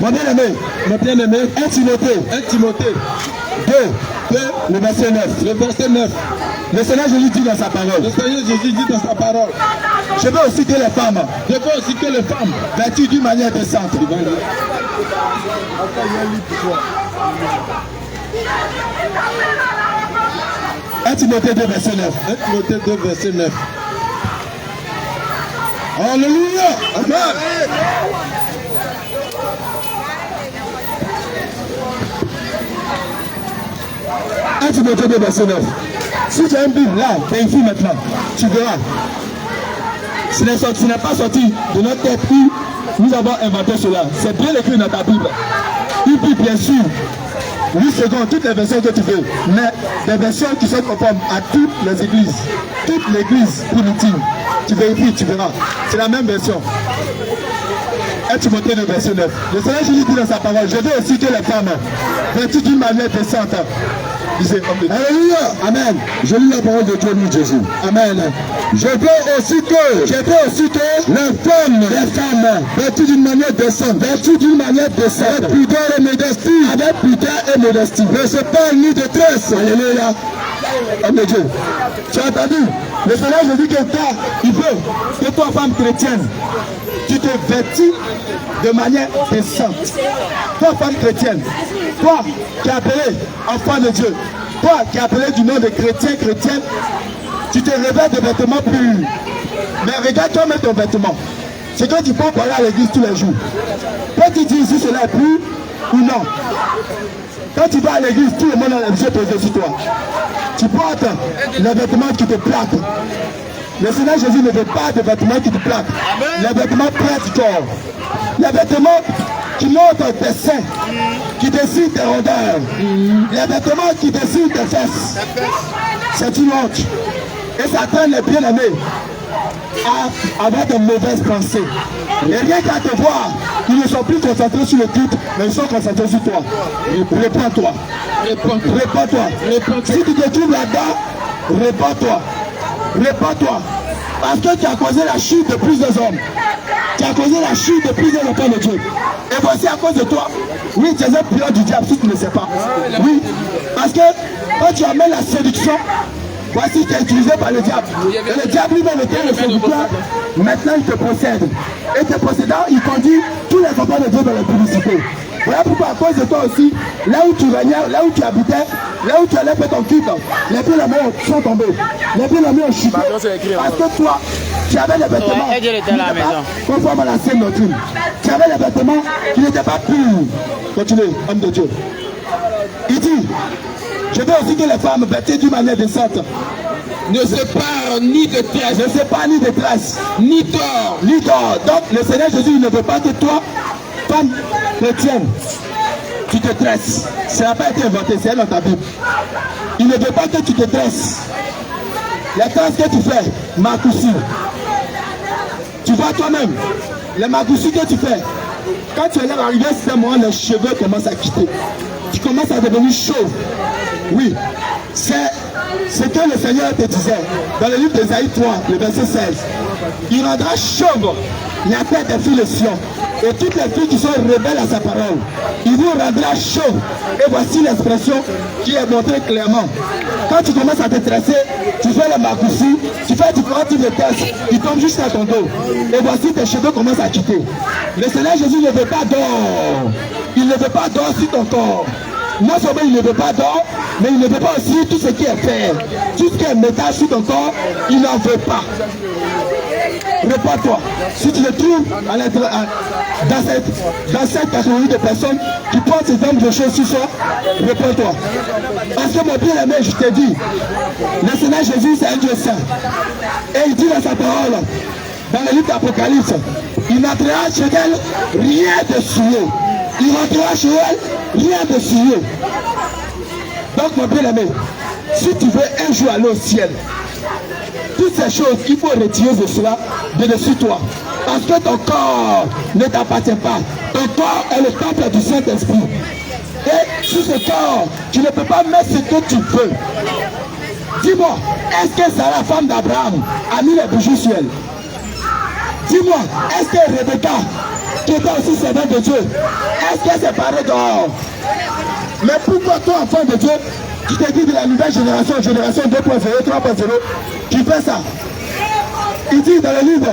Mon bien-aimé, Mon bien-aimé, 1 Timothée 1 Timothée 2, 2, le verset 9. le verset 9. Le Seigneur Jésus dit dans sa parole, Le Seigneur Jésus dit dans sa parole, je veux aussi que les femmes je veux aussi que les femmes vêtues d'une manière décente. 1 Timothée 2, verset 9. 1 Timothée 2, verset 9. Alléluia. Amen. Un Timothée 2, verset 9. Si tu as une Bible là, vérifie maintenant, tu verras. Ce n'est pas sorti de notre tête où nous avons inventé cela. C'est bien écrit dans ta Bible. Une Bible, bien sûr. 8 secondes, toutes les versions que tu veux, mais des versions qui sont conformes à toutes les églises, toute l'église primitive. Tu vérifies, tu verras. C'est la même version. 1 Timothée 2, verset 9. Le Seigneur Jésus dit dans sa parole, je veux aussi que les femmes, vêtues d'une manière décente, alléluia, amen. Je lis la parole de Dieu, nous Jésus. Amen. Je veux aussi que les femmes vêtues d'une manière décente, avec pudeur et modestie, ne se parlent ni de tresse. Alléluia. Homme de Dieu. Tu as entendu? Le Seigneur Jésus que toi, il veut que toi, femme chrétienne, tu te vêtis de manière décente. Toi, femme chrétienne, toi qui es appelé enfant de Dieu, toi qui es appelé du nom de chrétien, chrétienne, tu te revêts de vêtements purs. Mais regarde toi-même ton vêtement. C'est quand tu peux aller à l'église tous les jours. Quand tu dis si cela est pur ou non. Quand tu vas à l'église, tout le monde a les yeux posés sur toi. Tu portes les vêtements qui te plaquent. Le Seigneur Jésus ne veut pas de vêtements qui te plaquent. Les vêtements près du corps. Les vêtements qui montrent tes seins, qui dessinent tes rondeurs. Les vêtements qui dessinent tes fesses. C'est une honte. Et ça traîne les bien-aimés à avoir de mauvaises pensées. Et rien qu'à te voir, ils ne sont plus concentrés sur le culte, mais ils sont concentrés sur toi. Répands-toi. Répands-toi. Si tu te trouves là-bas, répands-toi. Répands-toi. Parce que tu as causé la chute de plusieurs hommes. Tu as causé la chute de plusieurs enfants de Dieu. Et voici à cause de toi. Oui, tu es un pilote du diable si tu ne le sais pas. Oui. Parce que quand tu amènes la séduction, voici tu es utilisé par le diable. Et le diable lui-même était le séducteur. Maintenant il te possède. Et te possédant, il conduit tous les enfants de Dieu dans la publicité. Voilà pourquoi à cause de toi aussi, là où tu régnais, là où tu habitais, là où tu allais faire ton culte, les pieds la main sont tombés. Les pieds la main ont chuté. Parce que toi, tu avais les vêtements conformes à l'ancienne doctrine. Tu avais les vêtements qui n'étaient pas purs. Continuez, homme de Dieu. Il dit, je veux aussi que les femmes vêtues d'une manière décente ne séparent ni de tresse, ne séparent ni de tresse, ni d'or. ni d'or. Donc le Seigneur Jésus ne veut pas que toi, femme chrétienne, tu te tresses. Ça n'a pas été inventé, c'est dans ta Bible. Il ne veut pas que tu te tresses. Les tresses que tu fais, macoussi. Tu vois toi-même, les macoussis que tu fais, quand tu es arrivé à ce moment, les cheveux commencent à quitter. Tu commences à devenir chauve. Oui, c'est ce que le Seigneur te disait dans le livre d'Ésaïe 3, le verset 16. Il rendra chauve la tête des filles de Sion et toutes les filles qui sont rebelles à sa parole. Il vous rendra chauve. Et voici l'expression qui est montrée clairement. Quand tu commences à te tresser, tu fais le macoussi, tu fais différents types de tests, il tombe juste à ton dos. Et voici tes cheveux commencent à quitter. Le Seigneur Jésus ne veut pas d'or. Il ne veut pas d'or sur ton corps. Non seulement il ne veut pas d'or, mais il ne veut pas aussi tout ce qui est fer. Tout ce qui est métal sur ton corps, il n'en veut pas. Répands-toi. Si tu te trouves dans cette catégorie de personnes qui portent ces hommes de choses sur soi, répands-toi. Parce que mon bien-aimé, je te dis, le Seigneur Jésus, c'est un Dieu saint. Et il dit dans sa parole, dans le livre d'Apocalypse, il n'entrera chez elle rien de souillé. Il rentrera chez elle rien de souillé. Donc mon bien-aimé, si tu veux un jour aller au ciel, toutes ces choses, il faut retirer de cela de dessus toi. Parce que ton corps ne t'appartient pas. Ton corps est le temple du Saint-Esprit. Et sur ce corps, tu ne peux pas mettre ce que tu veux. Dis-moi, est-ce que Sarah, femme d'Abraham, a mis les bougies sur elle? Dis-moi, est-ce que Rebecca, qui était aussi servante de Dieu, est-ce qu'elle s'est parée dehors? Mais pourquoi toi, enfant de Dieu, tu te dis de la nouvelle génération, génération 2.0, 3.0, tu fais ça? Il dit dans le livre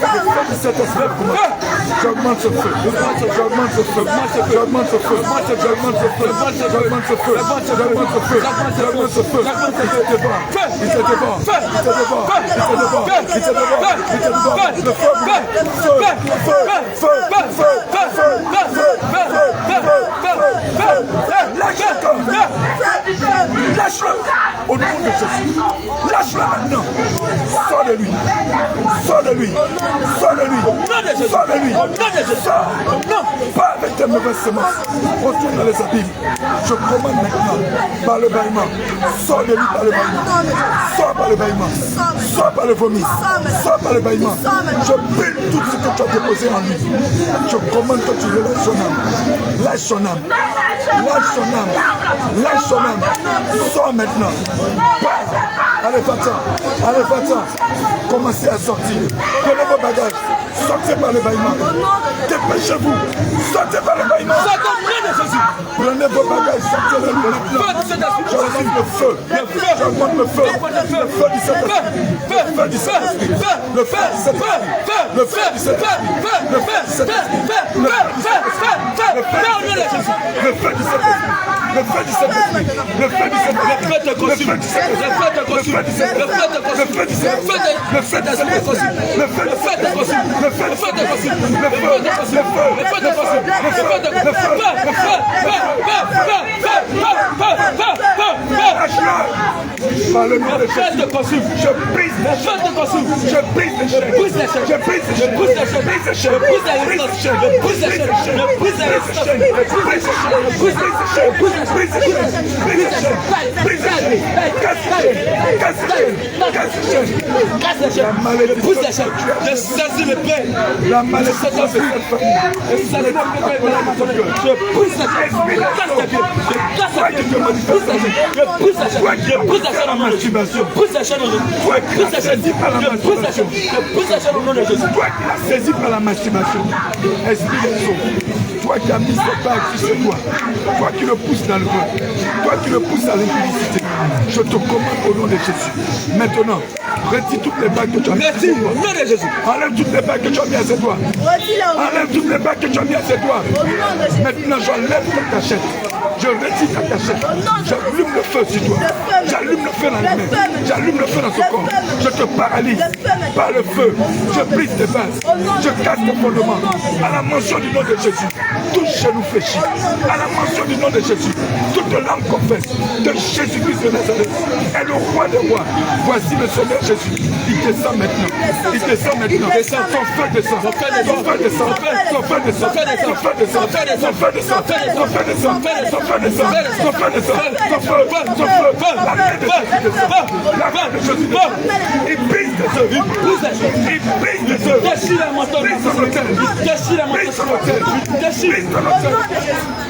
du Saint-Esprit commence. J'augmente ce feu. J'augmente ce feu. J'augmente ce feu. J'augmente ce feu. J'augmente ce feu. J'augmente ce feu. J'augmente ce feu. Il était devant. Il était devant. Il était devant. Il était devant. Il était devant. Il était devant. Le feu. Lâche-le au nom de Jésus. Lâche-le maintenant. Sors de lui. Sors de lui. Sors de lui. Sors de lui. Sors. Pas avec tes mauvaises semences. Retourne dans les abîmes. Je commande maintenant par le bâillement. Sors de lui par le bâillement. Sors par le bâillement. Sors par le vomi. Sors par le bâillement. Je brûle tout ce que tu as déposé en lui. Je commande que tu relâches son âme. Lâche son âme. Lâche son âme. Lâche son âme. Sors maintenant. Allez, va-t'en. Allez, va-t'en. Commencez à sortir. Prenez vos bagages. Sortez par le bâillement. Dépêchez-vous. Sortez par le bâillement. Prenez vos bagages. Sortez le maintenant. J'augmente le feu. J'augmente le feu. Le feu du Saint-Esprit. Le feu du Saint-Esprit. Le feu du Saint-Esprit. Le feu du Saint-Esprit. Le feu du Saint-Esprit. Le feu du Saint-Esprit. Le feu du Saint-Esprit. Le feu du Saint-Esprit. Le feu te consume. Le feu te consume. Le feu te consume. Le feu te consume. Le feu te consume. Le feu te consume. Le feu te consume. Le feu te consume. Le feu te consume. Le feu te consume. Le feu. Par le nom de Jésus. Je brise les chaînes. Je brise les chaînes. Je brise les chaînes. Je brise les chaînes. Je brise les chaînes. Je brise les chaînes. Je brise les chaînes. Je brise les chaînes. Je brise les chaînes. Je brise les chaînes. Brise les chaînes. Brise les chaînes. Brise les chaînes. Casse les chaînes. Casse les chaînes. Casse les chaînes. Casse les chaînes. Brise les chaînes. Je saisis le paix. La malédiction de cette famille. Je saisis le paix. Je brise les chaînes. Je casse les pieds. Je casse les pieds. Je brise les chaînes. Je brise les chaînes. Je brise les chaînes au nom de Jésus. Je brise les chaînes au nom de Jésus. Je brise les chaînes. Je brise les chaînes. Je brise les chaînes au nom de Jésus. Toi qui l'as saisi par la masturbation. Esprit de son. Toi qui as mis ce bague sur toi. Toi qui le pousses dans le vent. Toi qui le pousses à l'impudicité. Je te commande au nom de Jésus. Maintenant, retire toutes les bagues que tu as mis à ses doigts. Au nom de Jésus. Enlève toutes les bagues que tu as mis à ses doigts. Enlève toutes les bagues que tu as mis à ses doigts. Maintenant, j'enlève ta cachette. Je retire ta cachette. J'allume le feu sur toi. J'allume le feu dans les mains. J'allume le feu dans son corps. Je te paralyse par le feu. Je brise tes bases. Je casse tes fondements. À la mention du nom de Jésus, tout genou fléchit. À la mention du nom de Jésus, toute langue confesse que Jésus-Christ de Nazareth est le roi des rois. Voici le Seigneur Jésus. Il descend maintenant. Il descend maintenant. Son feu descend. Son feu descend. Son feu descend. Son feu descend. Son feu descend. Son feu descend. Son feu descend. Son feu descend. Son feu descend. Son feu. Son feu. La main de Jésus descend. La main de Jésus descend. Il brise des œufs. Il brise des œufs. Il brise des œufs. Déchire la montagne. Déchire la montagne. Déchire ton hôtel.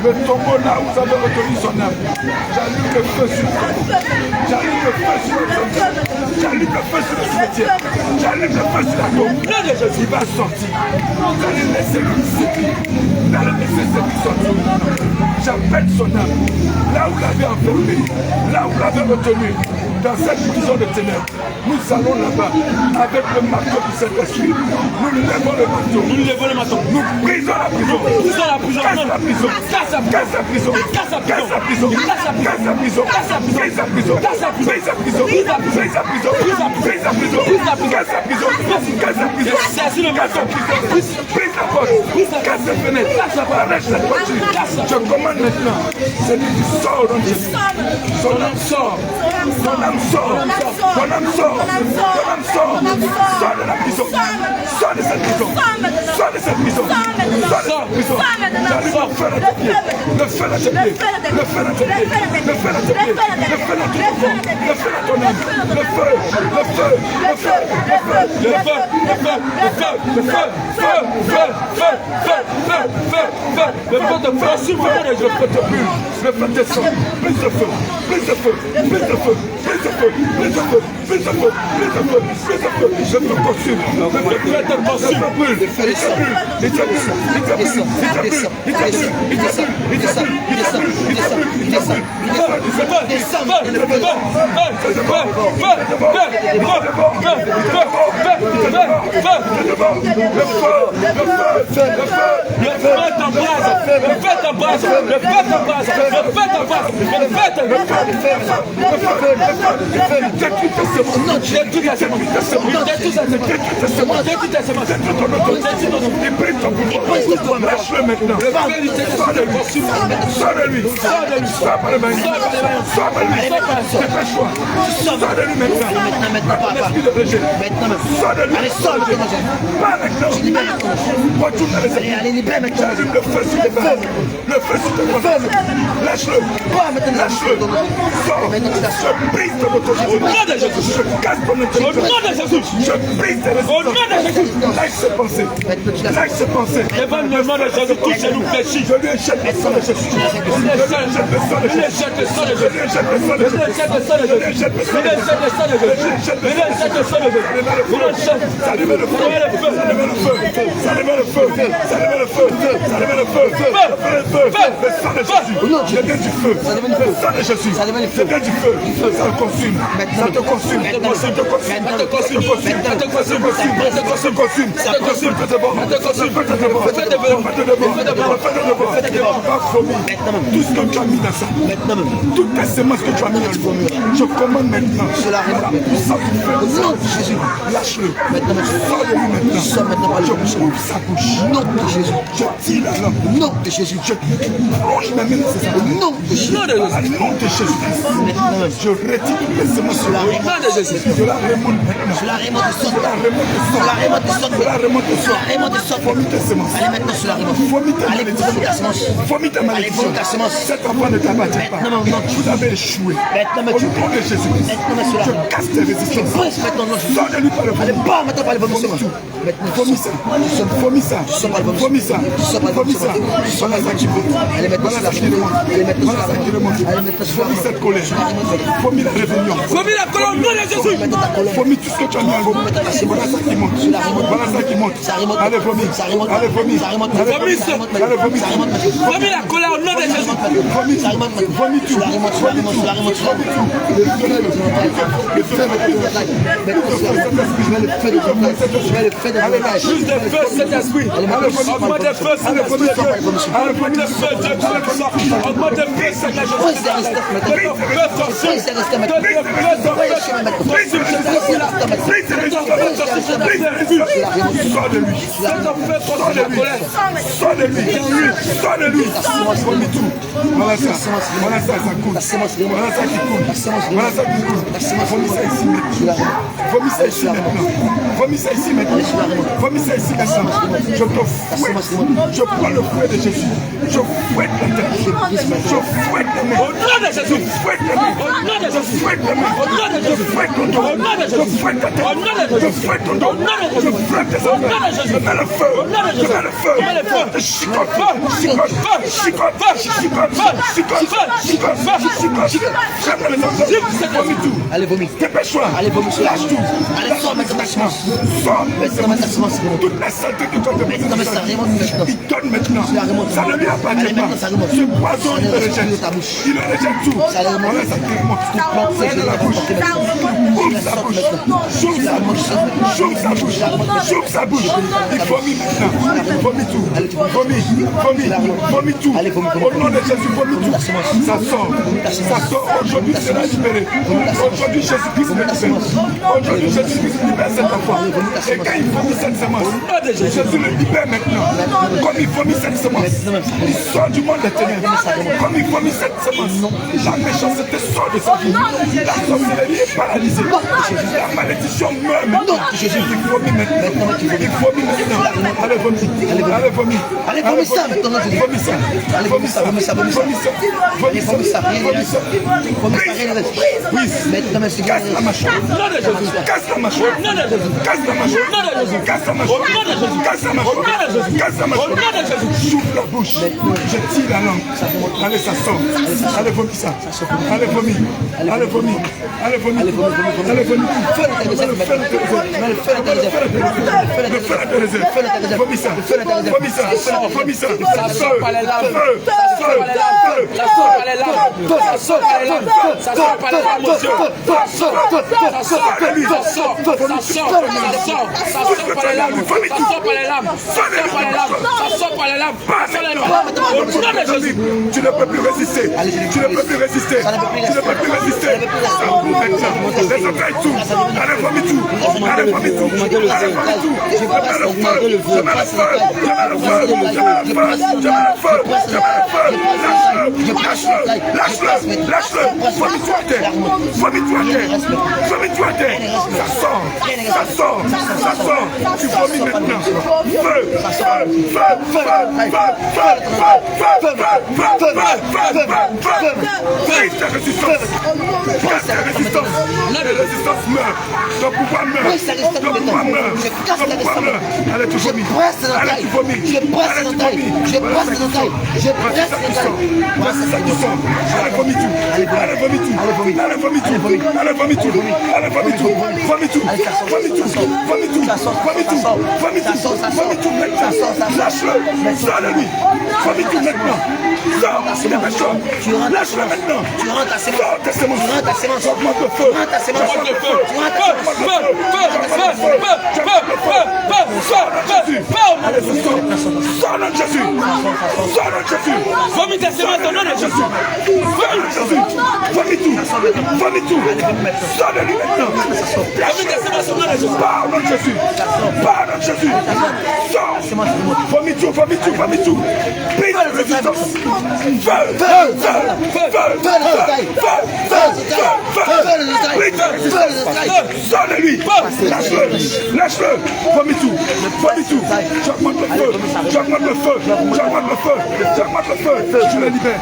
Le tombeau là où vous avez retenu son âme. J'allume le feu sur le tombeau. J'allume le feu sur le cimetière. J'allume le feu sur le cimetière. J'allume le feu sur la tombe. Il va sortir. Vous allez laisser lui sortir. Vous allez laisser celui sortir. J'appelle son âme. Là où vous l'avez enfermé. Là où vous l'avez retenu. Dans cette prison de ténèbres. Nous allons là-bas avec le marteau du Saint-Esprit. Nous lèvons le marteau. Nous lèvons le marteau. Nous brisons la prison. Nous brisons la prison. Casse la prison. Casse la prison. Casse la prison. Casse la prison. Casse la prison. Casse la prison. Casse la prison. Casse la prison. Casse la prison. Casse la prison. Casse la prison. Casse la prison. Casse la prison. Saisis le marteau. Brise la porte. Casse la fenêtre. Arrache la voiture. Je commande maintenant. C'est lui qui sort dans Jésus. Son âme sort. Son âme sort. Son âme sort. Son âme sort. Sors de la prison. Sors de cette prison. Sors de cette prison. Sors de cette prison. J'allume le feu dans tes pieds. Le feu dans tes pieds. Le feu dans tes pieds. Le feu dans tes pieds. Le feu dans ton corps. Le feu dans ton âme. Le feu. Le feu. Le feu. Le feu. Le feu. Le feu. Le feu. Le feu. Feu. Feu. Feu. Feu. Feu. Feu. Feu. Le feu te brûle. Le feu te brûle. Le feu descend. Plus de feu. Plus de feu. Plus de feu. Plus Je te consume. Lâche-le maintenant. Sors de lui. Dépêche-toi. Sors de lui maintenant. L'esprit de rejet. Sors de lui. Pas maintenant. Retourne à les amis. J'allume le feu sur tes bras. Le feu sur tes bras. Lâche-le. Lâche-le. Sors. Je brise ton autorité. Je casse ton autorité. Je brise tes résistances. Lâche ses pensées. Lâche ses pensées. L'événement de Jésus touche nous péchis. Je lui échappe le sang de Jésus. Je lui échappe le sang de Jésus. Je lui échappe le sang de Jésus. Je lui échappe le sang de Jésus. Je lui échappe le sang de Jésus. Ça allume le feu. Ça allume le feu. Ça allume le feu. Ça allume le feu. Ça allume le feu. Le sang de Jésus. Je viens du feu. Le sang de Jésus. Je viens du feu. Ça te consume. Ça te consume. Ça te consume. Ça te consume. Ça te consume. Ça te consume. Ça te consume. Ça te consume. Tout ce que tu as mis dans ça, toutes les semences que tu as mis dans le je commande maintenant. Jésus, lâche-le. Sors de lui maintenant. Je ouvre sa bouche. Je tire la lampe. Nom de Jésus. Je plonge ma main dans ses épaules. Nom de Jésus. Nom de Jésus. Je retire toutes les semences. Je la remonte maintenant. Je la remonte de soi. Vomit tes semences. Vomit ta malédiction. Cet enfant ne t'appartient pas. Vous avez échoué. Au nom de Jésus. Je casse tes résistances. Sors de lui par le vomissement. Vomis ça. Vomis ça. Vomis ça. Vomis ça. Voilà ça qui monte. Voilà ça qui remonte. Voilà ça qui remonte. Vomis cette colère. Vomis la rébellion. Vomis la colère au nom de Jésus. Vomis tout ce que tu as mis en vomi. Voilà ça qui monte. Voilà ça qui monte. Allez, vomis. Allez, vomis. Allez, vomis. Vomis la colère au nom de Jésus. Vomis tout. Juste de feu, cet esprit. Augmente de feu, cet esprit. Augmente de feu, Dieu, augmente de feu, cet Sors de lui. Sors de lui. Sors de lui. Vomis tout. Voilà ça. Voilà ça, ça coule. Voilà ça qui coule. Voilà ça qui coule. Vomis ça ici maintenant. Vomis ça ici maintenant. Vomis ça ici maintenant. Vomis ça ici maintenant. Je te fouette. Je prends le fouet de Jésus. Je fouette la tête. Je fouette les mains. Au nom de Jésus. Je fouette les mains. Au nom de Jésus. Je fouette les mains. Au nom de Jésus. Je fouette ton dos. Au nom de Jésus. Je fouette ta tête. Au nom de Jésus. Je fouette ton dos. Au nom de Jésus. Je fouette tes affaires. Je mets le feu. Je mets le feu. Je mets le feu. Chicote. Chicote. Chicote. Chicote. J'aime les enfants. Vomis tout. Allez, vomis. Dépêche-toi. Allez, vomis. Lâche tout. Allez, sors maintenant. Sors. Toute la saleté que tu as fait. Il donne maintenant. Ça ne lui appartient pas. Ce poison, il le rejette. Il le rejette tout. Voilà, ça te remonte. Ouvre la bouche. Ouvre sa bouche. J'ouvre sa bouche. J'ouvre sa bouche. J'ouvre sa bouche. Il vomit maintenant. Vomit tout. Vomit tout. Au nom de Jésus, vomit tout. Ça sort. Ça sort. Aujourd'hui, c'est la libéré. Aujourd'hui, Jésus-Christ me libère. Aujourd'hui, Jésus-Christ libère cet enfant. Et quand il vomit cette semence, Jésus le libère maintenant. Comme il vomit cette semence, il sort du monde des ténèbres. Comme il vomit cette semence, la méchanceté sort de sa vie. La sorcellerie est paralysée. La malédiction résistance meurt maintenant. Jésus, il vomit maintenant. Il vomit maintenant. Allez, vomis. Allez, vomis. Allez, vomis ça maintenant. Vomis ça. Allez, vomis ça. Vomis ça. Oui, maintenant, monsieur, casse la mâchoire. Casse la mâchoire. Casse la mâchoire. Casse la mâchoire. Casse la mâchoire. Casse la mâchoire. J'ouvre la bouche. Je tire la langue. Allez, ça sort. Allez, vomis ça. Allez, vomis. Allez, vomis. Allez, vomis. Allez, vomis. Vomis ça. Vomis ça. Vomis ça. Ça sort par les larmes. Ça sort par les larmes. Ça sort par les larmes. Ça sort par les larmes. Ça sort par les larmes. Ça sort par les larmes. Tu ne peux plus résister. Tu ne peux plus résister. Tu ne peux plus résister. Les oreilles tout. Allez, vomis tout. Allez, vomis tout. Allez, vomis tout. Je mets le feu. Je mets le feu. Je mets le feu. Je mets le feu. Je mets le feu. Lâche-le. Lâche-le. Vomis-toi à terre. Vomis-toi à terre. Vomis-toi à terre. Ça sort. Ça sort. Ça sort. Tu vomis maintenant. Feu. Brise ta résistance. Casse ta résistance. La résistance meurt. Ton pouvoir meurt. Ton pouvoir meurt. Ton pouvoir meurt. Allez, tu vomis. Allez, tu vomis. Allez, tu vomis. Voici ça qui sort. Allez, vomis tout. Allez, vomis tout. Allez, vomis tout. Allez, vomis tout. Allez, vomis tout. Vomis tout. Vomis tout. Vomis tout. Vomis tout. Vomis tout. Vomis tout maintenant. Lâche-le. Sors-le-lui. Vomis tout maintenant. Sors. Lâche-le maintenant. Sors ta sémence. Augmente le feu. Augmente le feu. Allez, sors dans Jésus. Sors dans Jésus. Vomis ta sémence au nom de Jésus. Vomis Jésus. Vomis tout. Vomis tout. Sors de lui maintenant. Vomis ta sémence au nom de Jésus. Pardonne Jésus. Pardonne Jésus. Sors. Vomis tout. Vomis tout. Vomis tout. Brise la résistance. Feu. Sors de lui. Lâche-le. Lâche-le. Vomis tout. Vomis tout. J'augmente le feu. J'augmente le feu. J'augmente le feu. J'augmente le feu. Je le libère.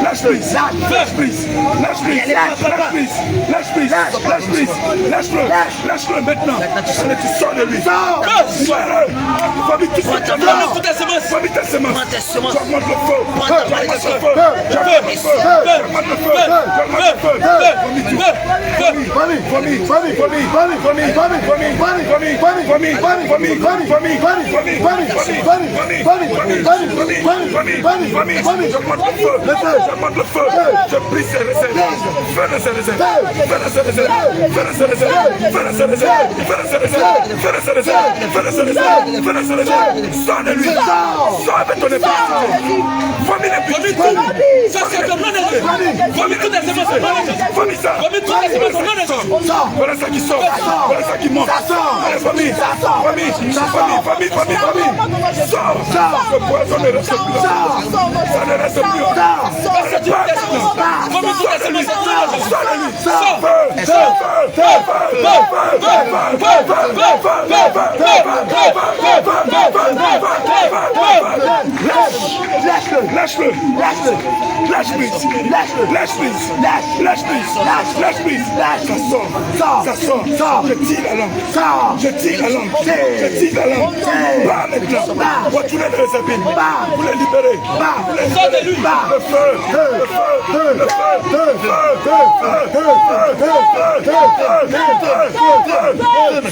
Lâche prise. Lâche prise. Lâche prise. Lâche prise. Lâche prise. Lâche prise. Lâche prise. Lâche-le. Lâche-le maintenant. Allez, tu sors de lui. Sors-le. Vomis tout. Vomis ta sémence. J'augmente le feu. J'augmente le feu. J'augmente le feu. J'augmente le feu. J'augmente le feu. Vomis tout. Vomis. J'augmente le feu. Je brise ses réserves. Fais de ses réserves. Sors de lui. Sors avec ton épée. Vomis les petits. Ça c'est comme l'un des deux. Vomis toutes les sémences. Vomis ça. Vomis toutes les sémences. Voilà ça qui sort. Voilà ça qui monte. Allez, vomis. Vomis. Sors. Ce poison ne reste plus. Ça ne reste plus. Vomis toutes les sémences. Lâche-le. Lâche prise. Ça sort. Je tire la langue. Bas maintenant. Retournez dans les épines. Vous les libérez. Sortez lui. Le feu.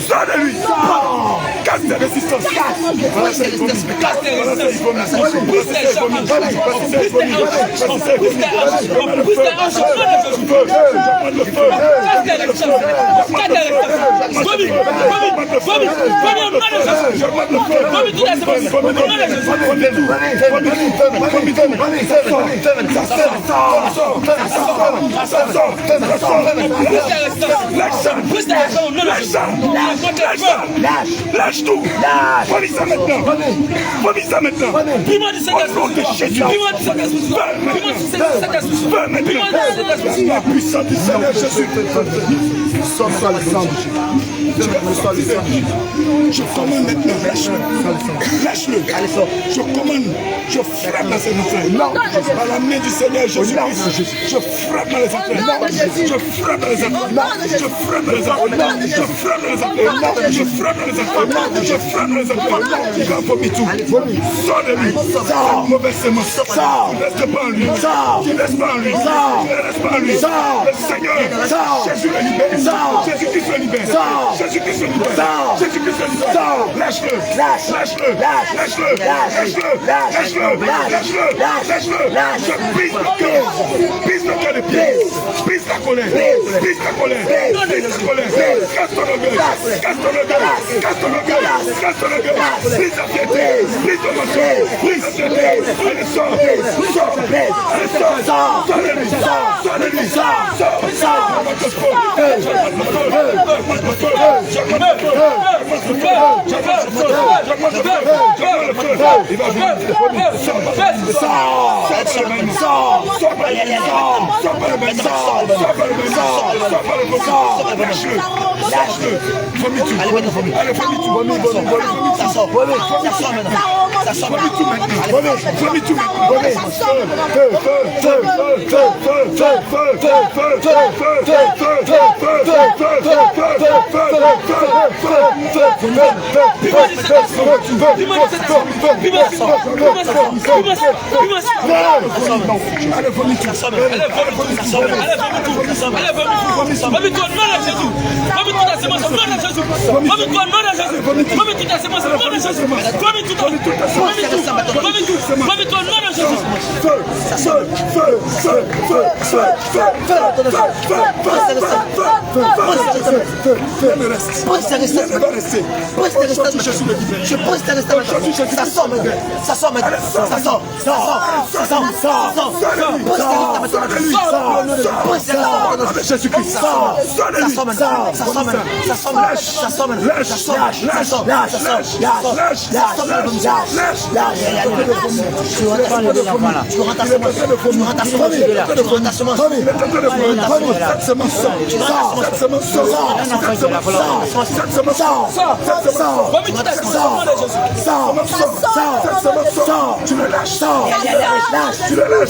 Sors de lui. Casse tes résistances. Lâche ça. Lâche tout. Vomis ça maintenant. Vomis ça maintenant. Dis-moi du Saint-Esprit. Dis-moi du Saint-Esprit. Dis-moi du Saint-Esprit. La puissance du Seigneur Jésus. Je commande maintenant, lâche-le. Je commande, je frappe dans ses entrailles. Par la main du Seigneur Jésus-Christ, je frappe dans les entrailles. Je frappe dans les entrailles. Je frappe dans les entrailles. Je frappe dans les entrailles. Je frappe dans les entrailles. Je frappe dans les entrailles. Il va vomir tout. Sors de lui. Mauvais sémence. Reste pas en lui. Tu laisses pas en lui. Tu laisses pas en lui. Le Seigneur, Jésus le libère. Jésus-Christ le libère. Jésus-Christ le libère. Jésus-Christ le libère. Lâche-le. Lâche-le. Lâche-le. Lâche-le. Lâche-le. Lâche-le. Je brise le cœur. Brise le cœur de pied. Brise la colère. Brise la colère. Brise la colère. Casse ton orgueil. Casse ton orgueil. Casse ton orgueil. Casse ton orgueil. Brise la fierté. Brise le mensonge. Brise la fierté. Allez, sors. Sors. Allez, sors. Sors de lui. Sors de lui. Sors. Je pose ta reste maintenant. Ça sort maintenant. Ça sort maintenant. Ça sort. Ça sort. Jésus-Christ. Ça sort maintenant. Ça sort maintenant. Ça sort maintenant. Ça sort maintenant. Ça sort tu le lâches, tu le lâches,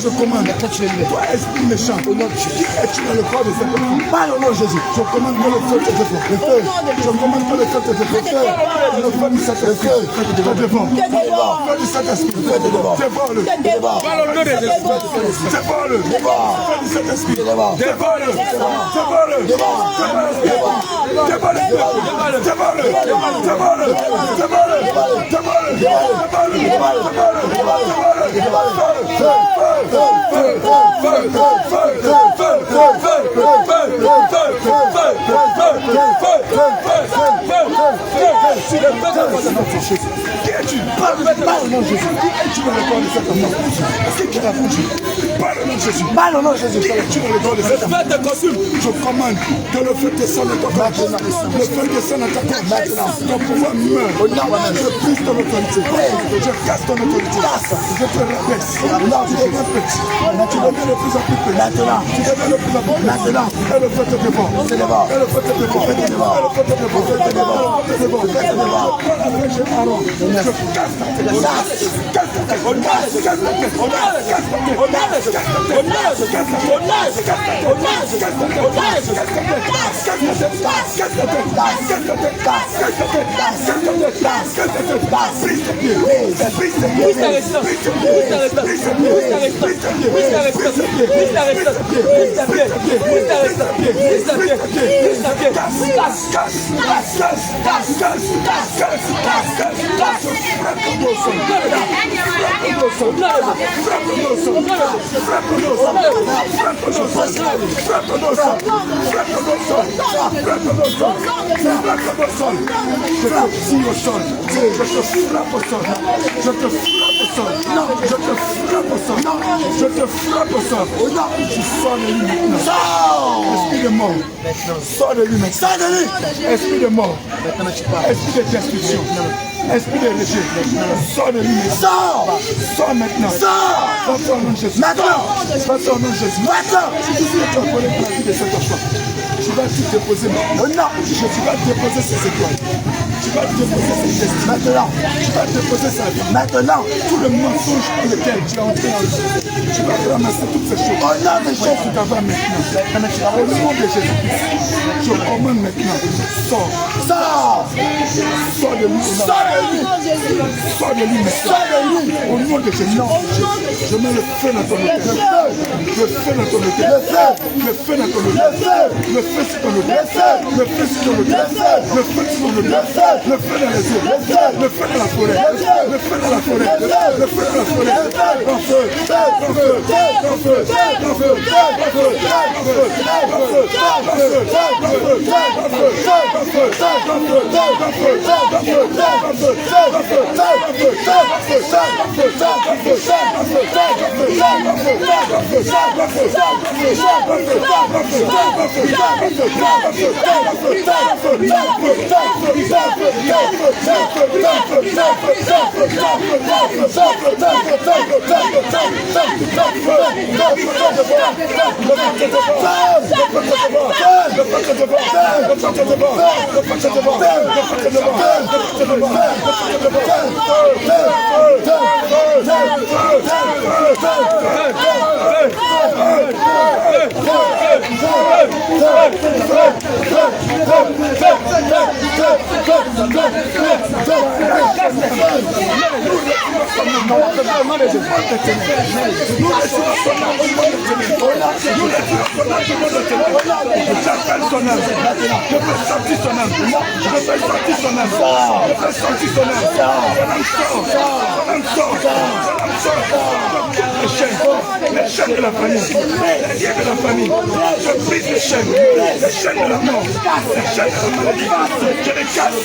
je commande, toi esprit méchant, qui es-tu dans le corps de cette femme? Parle au nom de Jésus. Je commande que le feu te défend. Le feu. Je commande que le feu te défend. Le feu du Saint-Esprit te défend. Le feu du Saint-Esprit te défend. Dévore-le. Parle au nom de Jésus. Dévore-le. Le feu du Saint-Esprit. Dévore-le. Dévore-le. Dévore-le. nom de Jésus. Tu veux le corps de cet enfant. Est-ce qu'il a foutu? Par le nom de Jésus. Par le nom de Jésus. Tu veux le corps de cet enfant. Je commande que le feu descende dans ta corps. Le feu descende dans ta corps maintenant. Ton pouvoir meurt. Je brise ton autorité. Je casse ton autorité. Je te rabaisse. Tu deviens petit. Tu deviens de plus en plus petit. Maintenant. Tu deviens de plus en plus petit. Maintenant. Et le feu te dévore. Et le feu te dévore. Et le feu te dévore. Et le feu te dévore. Je casse ta tête. Casse ta tête. Casse ta tête. Je te frappe au sol. Tu sors de lui maintenant. Esprit de mort. Sors de lui maintenant. Sors de lui. Esprit de mort. Esprit de destruction. Esprit de rejet. Sors de lui maintenant. Sors maintenant. Sors au nom de Jésus. Maintenant. Sors au nom de Jésus. Maintenant. Si tu veux contrôler la vie de cet enfant, tu vas te déposer maintenant. Tu vas déposer ses étoiles. Tu vas déposer ses gestes. Maintenant. Tu vas déposer sa vie. Maintenant. Tout le mensonge pour lequel tu es entré en jeu. Tu vas ramasser toutes ces choses. Oh non, des choses que tu vas maintenant. Au nom de Jésus-Christ. Je commande maintenant. Sors. Sors. Sors de lui. Sors de lui. Sors de lui maintenant. Sors de lui. Au nom de Jésus. Je mets le feu dans ton hôtel. Le feu dans ton hôtel. Le feu dans ton hôtel. Le feu sur ton hôtel. Le feu sur ton hôtel. Le feu sur ton hôtel. Le feu dans les eaux. Le feu dans la forêt. Le feu dans la forêt. Le feu dans la forêt. En feu. En feu. En feu. En feu. Les chaînes de la famille, les liens de la famille, je brise les chaînes de la mort, les chaînes de la maladie, je les casse,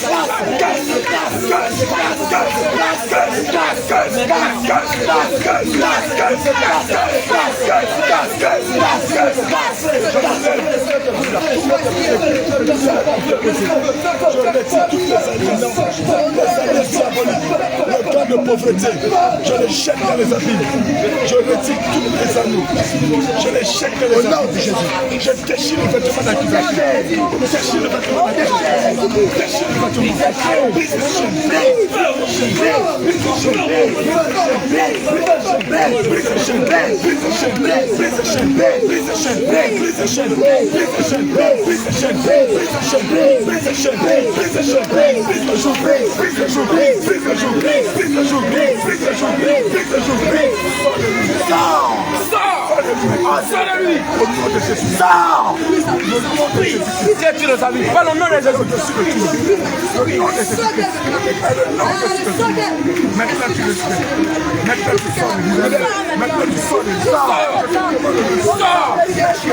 le temps de pauvreté, je les jette dans les abîmes, je retire tous les anneaux, je les jette dans les abîmes, je déchire le vêtement d'accusation, déchire le vêtement d'accusation, déchire le vêtement, brise les chaînes, maintenant tu le sais, maintenant tu sors de lui, maintenant tu sors de lui,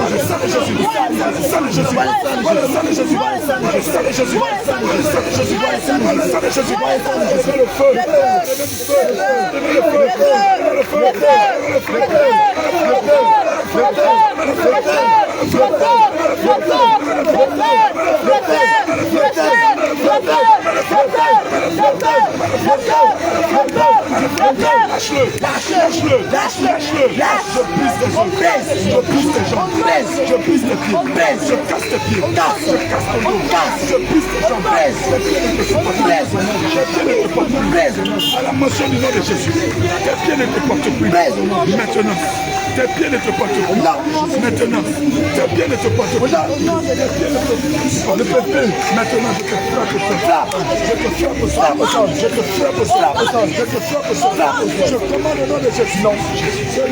Le Lâche-le. Lâche-le. Lâche-le. Je prise tes jambes. Je prise tes jambes. Je prise tes pieds. Je casse tes pieds. Je casse ton dos. Je prise tes jambes. Tes pieds ne te supportent plus. Tes pieds ne te portent plus. À la mention du nom de Jésus. Tes pieds ne te portent plus. Maintenant. Tes pieds ne te portent plus. Maintenant. Tes pieds ne te portent plus. On ne peut plus. Maintenant, je te frappe au sol. Je te frappe au sol. Je te frappe au sol. Je te frappe au sol. Je commande au nom de Jésus. Je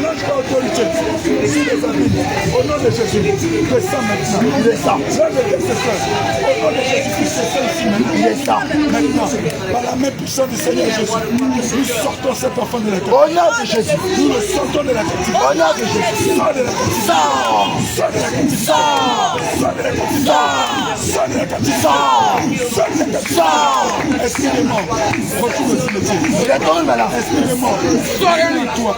lance ta autorité sur les amis. Au nom de Jésus. Descends maintenant. Descends. Lève tes frères. Au nom de Jésus, descends ici maintenant. Descends. Maintenant, par la main puissante du Seigneur Jésus, nous sortons cet enfant de la terre. Au nom de Jésus. Nous le sortons de la captivité. Au nom de Jésus. Sors de la captivité. Sors de la captivité. Sors de la captivité. Sors de la captivité. Sors de la captivité. Esprit de mort. Retourne au cimetière. Esprit de mort. Sors de toi.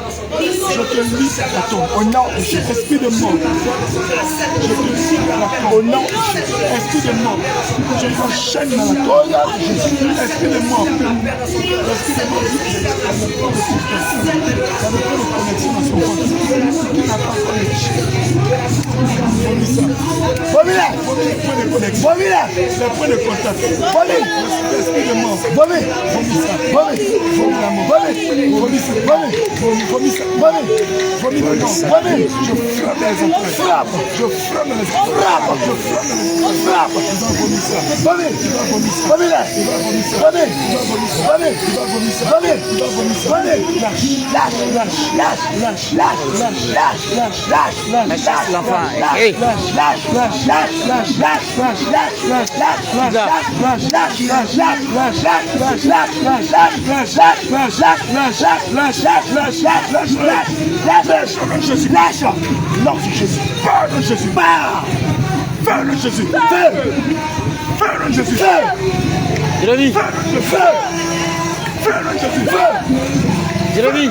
Je te lis à ton. Au nom de Jésus. Esprit de mort. Je te lis à la tombe. Au nom de Jésus. Esprit de mort. Je t'enchaîne dans la tombe. Au nom de Jésus. Esprit de mort. Esprit de mort. Ça ne peut de connexion à son ventre. Qui n'a pas connexion. Vomis-la. Les points de connexion. Vomis-la. Les points de contact. Vomis. Esprit de mort. Vomis. Vomis ça. Vomis. Vomis la mort. Vomis. Vomis ça. Vomis. Vomis ça. Vomis. Vomis le nom. Vomis. Je frappe les entrailles. Frappe. Je frappe les entrailles. Frappe. Je frappe les entrailles. Frappe. Tu vas vomir ça. Vomis. Tu vas vomir ça. Vomis là. Tu vas vomir ça. Vomis. Tu vas vomir ça. Vomis. Tu vas vomir ça. Vomis. Tu vas vomir ça. Vomis. Lâche. Lâche. Lâche. Lâche. Lâche. Lâche. Lâche. Lâche. Lâche. Lâche. Lâche l'enfant. Lâche. Lâche. Lâche. Lâche. Lâche. Lâche. Lâche. Lâche. Lâche. Lâche. Lâche. Lâche. Lâche. Lâche. Non, Jésus. Fais Jésus. Fais Jésus. Fais Jésus. Jérémie. Fais Jésus. Jérémie.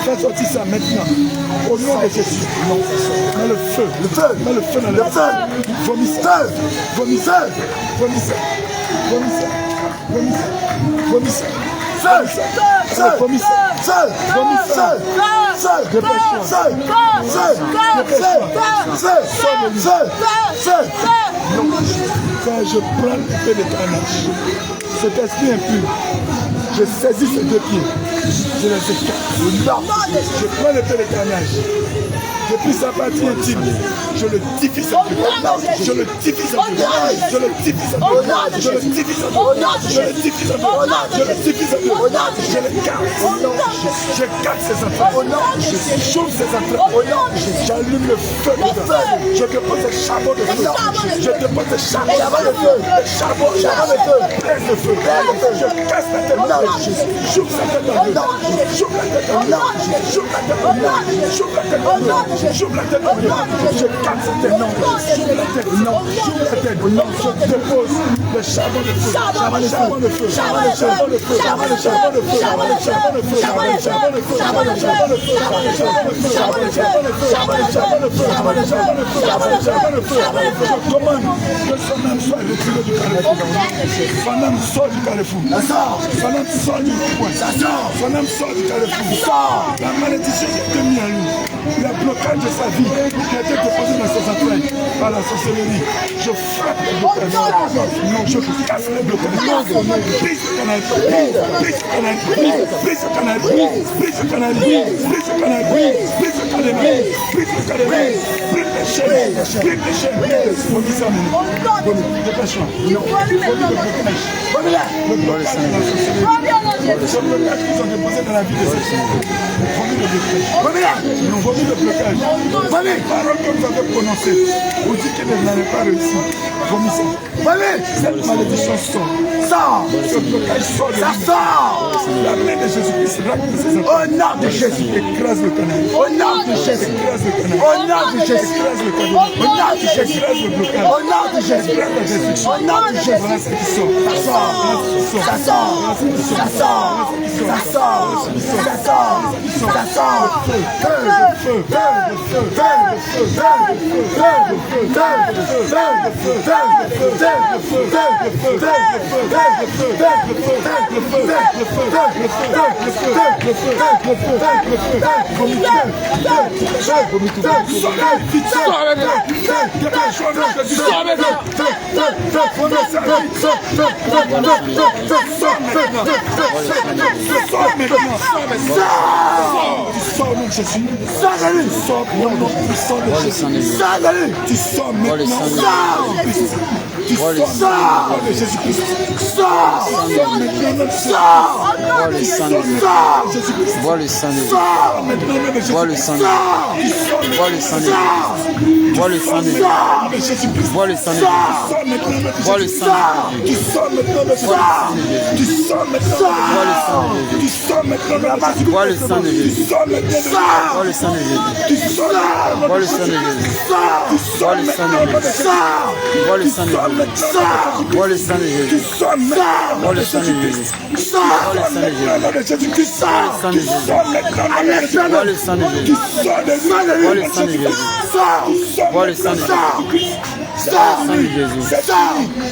Fais sortir ça maintenant. Au nom de Jésus. Mets le feu. Mets le feu dans le feu. Vomis ça. Vomis ça. Vomis ça. Vomis ça. Vomis ça. Vomis ça. Vomis ça. Vomis ça. Dépêche-toi. Quand je prends l'épée de carnage, cet esprit impur, je saisis ses deux pieds, je les écarte. Je prends l'épée de carnage. Depuis sa partie intime, je le diffuse en deux. Je le diffuse en deux. Je le diffuse en deux. Je le diffuse en deux. Je le diffuse en deux. Je le diffuse en deux. Je le garde. Je garde ses entrailles. Je chauffe ses entrailles. J'allume le feu dedans. Je dépose le charbon de feu. Je dépose le charbon de feu. Le charbon de feu. Plein de feu. Je casse la tête en deux. J'ouvre sa tête en deux. J'ouvre la tête en deux. J'ouvre la tête en deux. J'ouvre la tête en deux. J'ouvre la tête, je casse cette tête, j'ouvre la tête, j'ouvre la tête, je dépose le charbon de feu, charbon de feu, charbon de feu, charbon de feu, charbon de feu, charbon de feu, charbon de feu, charbon de feu, charbon de feu, charbon de feu, charbon de feu, charbon de feu, charbon de feu, je commande que son âme soit retirée du carrefour, son âme sort du carrefour, son âme sort du point, son âme sort du carrefour, la malédiction qui est mise à lui. Le blocage de sa vie qui a été déposé dans ses entrailles par la sorcellerie. Je frappe le blocage. Non, je casse le blocage. Brise le canal. Brise le canal. Brise le canal. Brise le canal. Brise le canal. Brise le canal. Brise le canal. Brise les chaînes. Brise les chaînes. Vomis ça, mon dépêche-moi. Le blocage de la sorcellerie. Ce blocage qu'ils ont déposé dans la vie de cette fille. Vomis le blocage. Vomis le blocage. Vomis les paroles que vous avez prononcées. Vous dites que vous n'avez pas réussi. Vomis ça. Vomis. Cette malédiction sort. Sort. Ce blocage sort. Ça sort. La main de Jésus-Christ racle ses enfants. Au nom de Jésus. Écrase le canal. Au nom de Jésus. Écrase le canal. Au nom de Jésus. Écrase le canal. Au nom de Jésus. Écrase le blocage. Au nom de Jésus. Écrase la destruction. Au nom de Jésus. Voilà ce qui sort. Ça sort. Ça sort. Ça sort. Ça sort. Ça sort. Ça sort. Feu.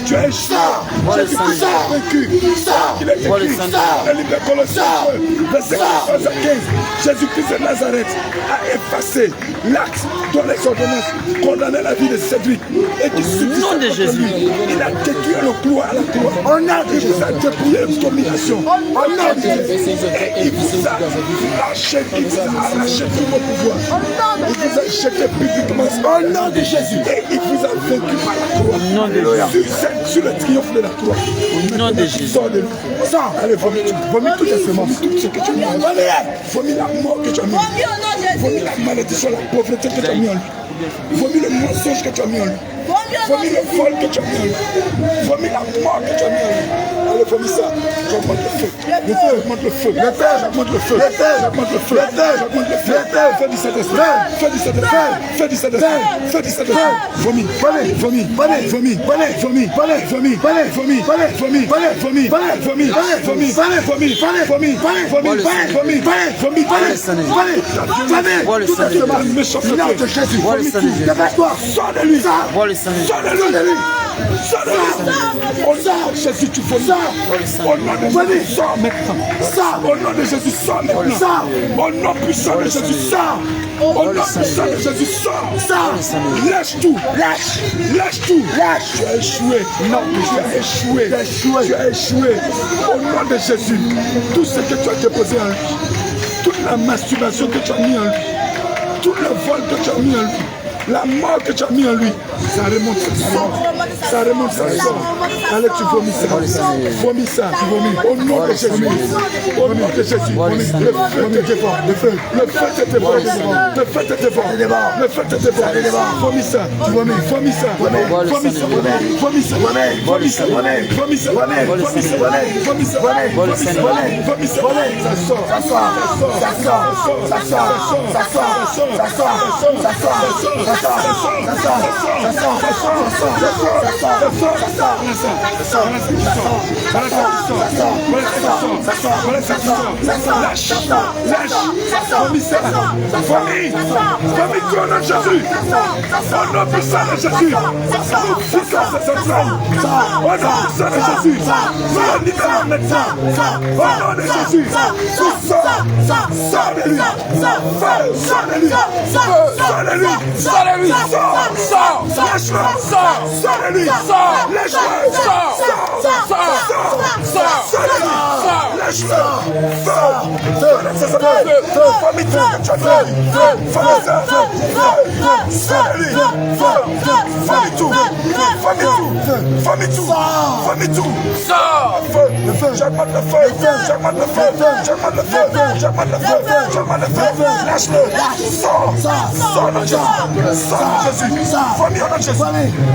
Tu es sort. Jésus-Christ est vaincu. Il est écrit dans le livre de Colossiens 2, verset 14 à 15. Jésus-Christ de Nazareth a effacé l'acte dont les ordonnances condamnaient la vie de Cédric et qui subissait contre lui. Il a détruit le clou à la croix. On a dépouillé l'extermination. On a et il vous a arraché tout vos pouvoirs. Il vous a jeté publiquement au nom de Jésus. Et il vous a vaincu par la croix. Au nom de Jésus. Sur le triomphe de la croix. Au nom de Jésus. Sors de lui. Sors. Allez, vomis tout simplement. Vomis tout ce que tu as mis en lui. Vomis la mort que tu as mis en lui. Vomis la malédiction, la pauvreté que tu as mis en lui. Vomis le mensonge que tu as mis en lui. Vomis le vol que tu as mis en lui. Vomis la mort que tu as mis en lui. Allez, vomis ça. J'augmente le feu. Le feu, j'augmente le feu. Le feu, j'augmente le feu. Le feu, j'augmente le feu. Le feu, j'augmente le feu. Fais du Saint-Esprit. Fais du Saint-Esprit. Fais du Saint-Esprit. Fais du Saint-Esprit. Vomis. Vomis. Vomis. Vomis. Vomis. Vomis. Vomis. Vomis. Vomis. Vomis. Vomis. Vomis. Vomis. Vomis. Vomis. Vomis. Vomis. Vomis. Tout simplement, méchant feu. Nom de Jésus. Vomis tout. Dépêche-toi. Sors de lui. Sors de lui. Sors de lui. Sors de lui. Au nom de Jésus, tu vomis. Au nom de Jésus, sors maintenant. Sors. Au nom de Jésus, sors maintenant. Sors. Au nom puissant de Jésus, sors. Au nom puissant de Jésus, sors. Sors. Lâche tout. Lâche tout. Tu as échoué. Non, tu as échoué. Tu as échoué. Au nom de Jésus, tout ce que tu as déposé en lui, toute la masturbation que tu as mis en lui, tout le vol que tu as mis en lui, la mort que tu as mis en lui, ça remonte, ça remonte, ça sort. Allez, tu vomis ça. Vomis ça, tu vomis. Au nom de Jésus. Au nom de Jésus. Le feu te dévore. Le feu te dévore. Le feu te dévore. Le feu te dévore. Vomis ça, tu vomis. Vomis ça. Vomis ça. Vomis ça. Vomis ça. Vomis ça. Vomis ça. Vomis ça. Vomis ça. Ça sort. Ça sort. Ça sort. Ça sort. Ça sort. Ça sort. Ça sort. Le j'augmente le feu, j'augmente le feu, j'augmente le feu, j'augmente le feu, j'augmente le feu, lâche-le, sors dans Jésus, sors dans Jésus, vomis au nom de Jésus,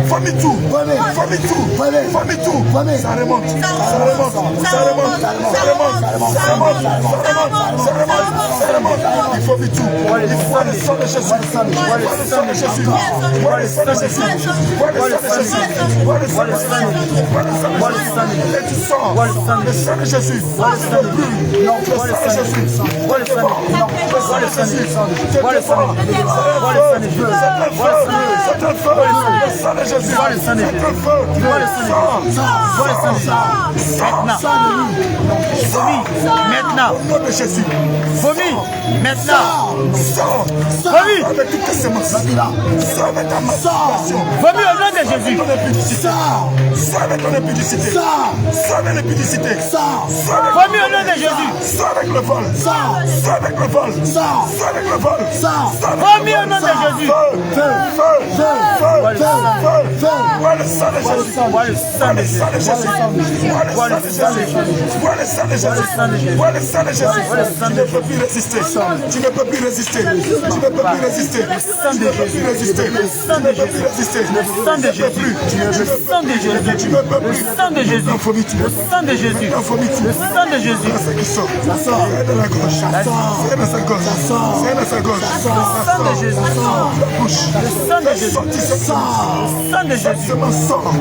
vomis tout, vomis tout, vomis tout, ça remonte, ça remonte, ça remonte, ça remonte, ça remonte, ça remonte, il faut vite tout, il faut le sang de Jésus, il faut le sang de Jésus, il faut le sang de Jésus, il faut le sang de Jésus, il faut le sang de Jésus, et tu sors, le sang de Jésus, le sang de Jésus, maintenant, vomis, maintenant, vomis, avec toutes tes semences, avec ta masturbation, vomis au nom de Jésus, sors avec ton impudicité, sors avec l'impudicité, vomis au nom de Jésus, sors avec le vol, sors avec le vol, sors avec le vol, vomis au nom de Jésus, vois le sang de Jésus, vois le sang de Jésus, vois le sang de Jésus, vois le sang de Jésus, vois le sang de Jésus, tu ne peux plus résister, tu ne peux plus résister, tu ne peux plus résister, tu ne peux plus résister, tu ne peux plus résister, le sang de Jésus, le sang de Jésus, tu ne peux plus, le sang de Jésus, le sang de Jésus, le sang de Jésus, c'est qui sort, c'est dans la gorge, c'est dans sa gorge, c'est dans sa gorge, le sang de Jésus, la bouche, le sang de Jésus, le sang de Jésus, sort,